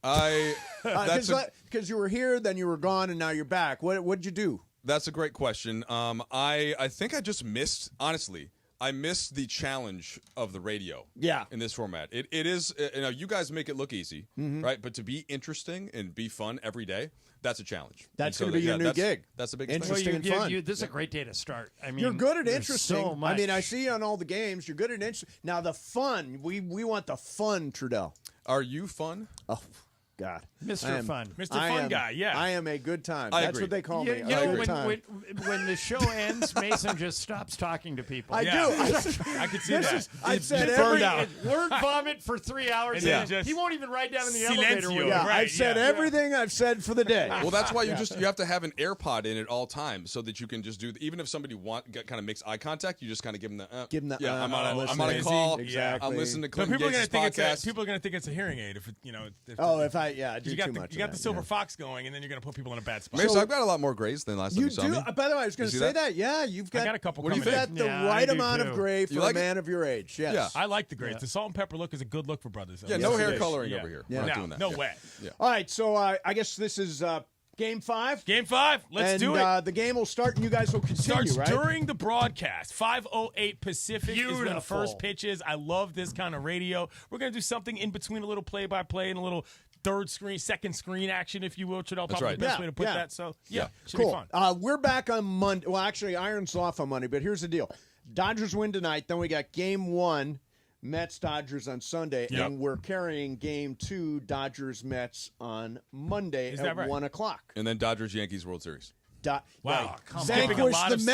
Because you were here, then you were gone, and now you're back. What'd you do? That's a great question. I think I just missed, honestly, I miss the challenge of the radio. Yeah. In this format, it is. You guys make it look easy, right? But to be interesting and be fun every day, that's a challenge. That's going to be your new gig. That's a big interesting and fun. This is a great day to start. I mean, you're good at there's interesting. So much. I mean, I see you on all the games. You're good at interesting. Now the fun. We want the fun, Trudell. Are you fun? Oh. God. Mr. Fun. Mr. Fun Guy, yeah. I am a good time. I That's agree. what they call me. You know, when the show ends, Mason just stops talking to people. I do. I could see that. I've said word vomit for 3 hours. And then he won't even write down in the Silencio. elevator. With Yeah, you. I've said everything I've said for the day. Well, that's why you have to have an AirPod in at all times so that you can just do. Even if somebody kind of makes eye contact, you just kind of give them the. I'm on a call. Exactly. I'm listening to But Clinton people are Gates' going to think podcast. people are going to think it's a hearing aid if it, I do too much. You got the silver fox going, and then you're going to put people in a bad spot. Mason, I've got a lot more grays than last time you saw me. By the way, I was going to say that. Yeah, you've got. I got a couple. What do you coming think? in. You've got the right amount of gray for a man of your age. Yes. Yeah. I like the grays. The salt and pepper look is a good look for brothers. Yeah, no hair coloring over here. We're not doing that. No way. Yeah. All right, so I guess this is Game 5. Game 5. Let's do it. The game will start, and you guys will continue. Starts right? during the broadcast. 5:08 Pacific is when the Beautiful. first pitch is. I love this kind of radio. We're going to do something in between a little play-by-play and a little second screen action, if you will. Trudell, probably right. the best way to put that. So, should cool. be fun. We're back on Monday. Well, actually, Iron's off on Monday, but here's the deal. Dodgers win tonight. Then we got Game 1, Mets-Dodgers on Sunday. Yep. And we're carrying Game 2, Dodgers-Mets on Monday Is at that right? 1 o'clock. And then Dodgers-Yankees World Series. Wow. Vanquish the Mets.